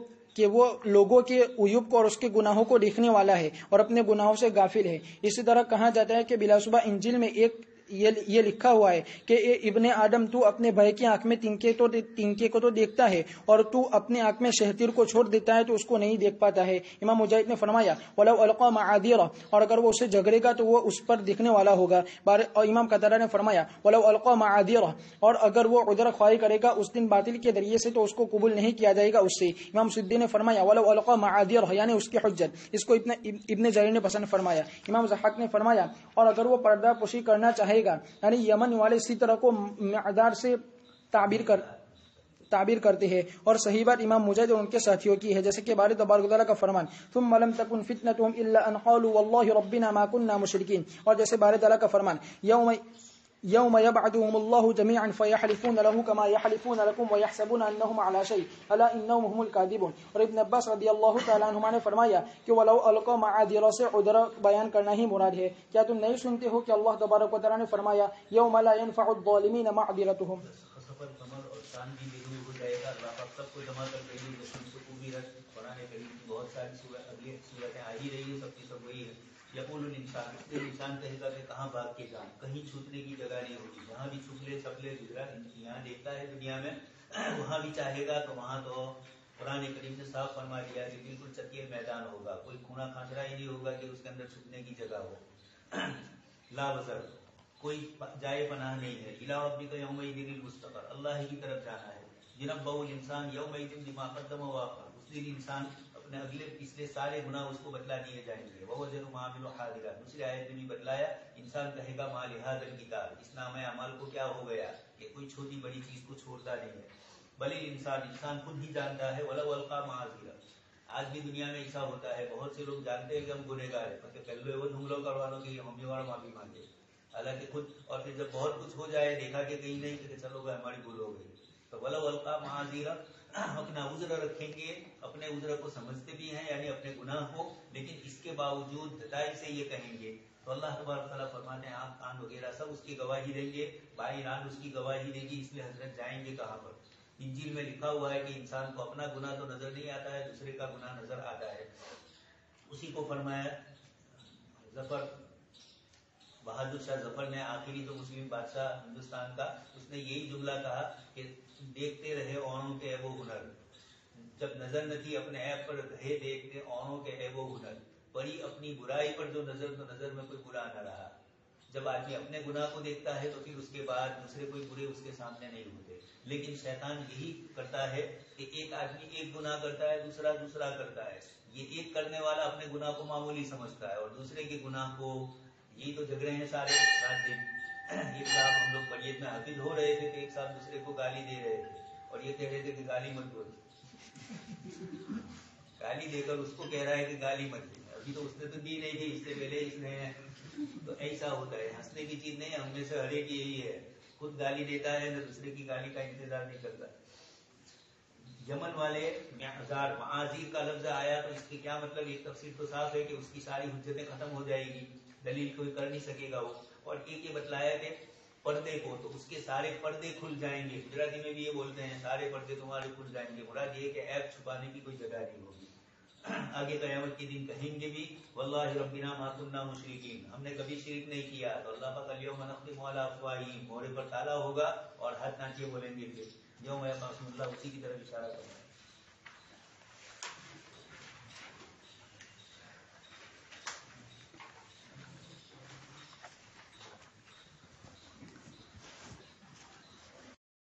لوگوں کے عیوب کو اور اس کے گناہوں کو دیکھنے والا ہے اور اپنے گناہوں سے غافل ہے. اسی طرح کہا جاتا ہے کہ بلا صبح انجیل میں یہ لکھا ہوا ہے کہ اے ابن آدم, تو اپنے بھائی کی آنکھ میں تنکے کو تو دیکھتا ہے, اور تو اپنے آنکھ میں شہتیر کو چھوڑ دیتا ہے تو اس کو نہیں دیکھ پاتا ہے. امام مجاہد نے فرمایا ولو القى معاذیرا, اور اگر وہ اسے جھگڑے گا تو وہ اس پر دکھنے والا ہوگا. اور امام قتادہ نے فرمایا ولو القى معاذیرا, اور اگر وہ عذر خواہی کرے گا اس دن باطل کے ذریعے سے تو اس کو قبول نہیں کیا جائے گا اس سے. امام سدی نے فرمایا ولو القى معاذیرا, یعنی اس کی حجت. اس کو ابن جریر نے پسند فرمایا. امام ضحاک نے فرمایا اور اگر وہ پردہ پوشی کرنا چاہے گا, یعنی یمن والے اسی طرح کو معدار سے تعبیر کرتے ہیں. اور صحیح بات امام مجاہد اور ان کے ساتھیوں کی ہے, جیسے کہ باری تبارک و تعالیٰ کا فرمان ثم لم تكن فتنتهم الا ان قالوا والله ربنا ما كنا مشركين, اور جیسے باری تعالیٰ کا فرمان یوم یبعثهم الله جميعا فيحلفون له كما يحلفون لكم ويحسبون انهم على شيء الا انهم هم الكاذبون. اور ابن عباس رضی اللہ تعالیٰ عنہما نے فرمایا کہ ولو القى معاذیرا سے عذر بیان کرنا ہی مراد ہے. کیا تم نہیں سنتے ہو کہ اللہ تبارک و تعالیٰ نے فرمایا یوم لا ينفع الظالمین معذرتهم, سب کو جمع کر کے قرآن کریم کی بہت ساری صورتیں آ ہی رہی ہے, سب کی سب وہی ہے. یقول الانسان, اس لیے انسان کہے گا کہ کہاں بھاگ کے جائیں, کہیں چھوٹنے کی جگہ نہیں ہوگی, جہاں بھی چھپ لے سب لے گزرا. یہاں دیکھتا ہے دنیا میں وہاں بھی چاہے گا تو وہاں تو قرآن کریم نے صاف فرما دیا کہ بالکل چکیر میدان ہوگا، کوئی کونا کھانچڑا ہی نہیں ہوگا کہ اس کے اندر چھپنے کی جگہ ہو، لا وزر، کوئی جائے پناہ نہیں ہے، الی ربک یومئذ المستقر، اللہ ہی کی طرف جانا ہے، ينبأ الانسان یومئذ بما قدم وأخر، اس دن انسان اپنے اگلے پچھلے سارے گناہ اس کو بتلا دیے جائیں گے، ووجدوا ما عملوا حاضرا، دوسری آیت میں بھی بتلایا انسان کہے گا ما لهذا الکتاب، اس نامہ اعمال کو کیا ہو گیا کہ کوئی چھوٹی بڑی چیز کو چھوڑتا نہیں ہے، بل انسان خود ہی جانتا ہے ولو القى معاذیرا، آج بھی دنیا میں ایسا ہوتا ہے، بہت سے لوگ جانتے ہیں کہ ہم گنہگار ہیں، پہلے وہ ڈھونگلو کروانوں کے لیے ممی والا معافی مانگے، حالانکہ خود، اور پھر جب بہت کچھ ہو جائے دیکھا کہ کہیں نہیں کہ چلو بھائی ہماری بھول ہو گئی، تو ولو القى معاذیرا، اپنا عذر رکھیں گے، اپنے عذر کو سمجھتے بھی ہیں یعنی اپنے گناہ کو، لیکن اس کے باوجود ڈٹائی سے یہ کہیں گے تو اللہ تبارک تعالیٰ فرماتے ہیں آنکھ کان وغیرہ سب اس کی گواہی دیں گے، بھائی ران اس کی گواہی دے گی، اس لیے حضرت جائیں گے کہاں پر؟ انجیل میں لکھا ہوا ہے کہ انسان کو اپنا گناہ تو نظر نہیں آتا ہے، دوسرے کا گناہ نظر آتا ہے، اسی کو فرمایا ظفر بہادر شاہ ظفر نے، آخری جو مسلم بادشاہ ہندوستان کا، اس نے یہی جملہ کہا کہ دیکھتے رہے اوروں کے عیب و ہنر، جب نظر نہ تھی اپنے عیب پر رہے دیکھتے اوروں کے عیب و ہنر، پڑی اپنی برائی پر جو نظر، تو نظر میں کوئی برا نہ رہا، جب آدمی اپنے گناہ کو دیکھتا ہے تو پھر اس کے بعد دوسرے کوئی برے اس کے سامنے نہیں ہوتے، لیکن شیطان یہی کرتا ہے کہ ایک آدمی ایک گناہ کرتا ہے، دوسرا دوسرا کرتا ہے، یہ ایک کرنے والا اپنے گناہ کو معمولی سمجھتا ہے اور دوسرے کے گناہ کو، یہی تو جھگڑے ہیں سارے رات دن۔ ایک صاحب ہم لوگ پریت میں حافظ ہو رہے تھے کہ ایک صاحب دوسرے کو گالی دے رہے تھے اور یہ کہہ رہے تھے کہ گالی مت بول، گالی دے کر اس کو کہہ رہا ہے کہ گالی مت دے، ابھی تو اس نے تو دی نہیں تھی، اس سے پہلے اس نے، تو ایسا ہوتا ہے، ہنسنے کی چیز نہیں، ہم میں سے ہر ایک یہی ہے، خود گالی دیتا ہے نہ دوسرے کی گالی کا انتظار نہیں کرتا۔ یمن والے معذار، معاذیر کا لفظ آیا تو اس کی کیا مطلب؟ ایک تفسیر تو صاف ہے کہ اس کی ساری حجتیں ختم ہو جائے گی، دلیل کوئی کر نہیں سکے گا وہ، اور ایک یہ بتلایا کہ پردے کو، تو اس کے سارے پردے کھل جائیں گے، گجراتی میں بھی یہ بولتے ہیں سارے پردے تمہارے کھل جائیں گے، مراد یہ کہ عیب چھپانے کی کوئی جگہ نہیں ہوگی۔ آگے قیامت کے دن کہیں گے بھی واللہ ربنا ما کنا مشرکین، ہم نے کبھی شرک نہیں کیا، تو اللہ پاک الیوم نختم علی افواہہم، مہرے پر تالا ہوگا اور ہاتھ ناچے بولیں گے، پھر یوم یبعث اللہ، اسی کی طرف اشارہ کرنا ہے۔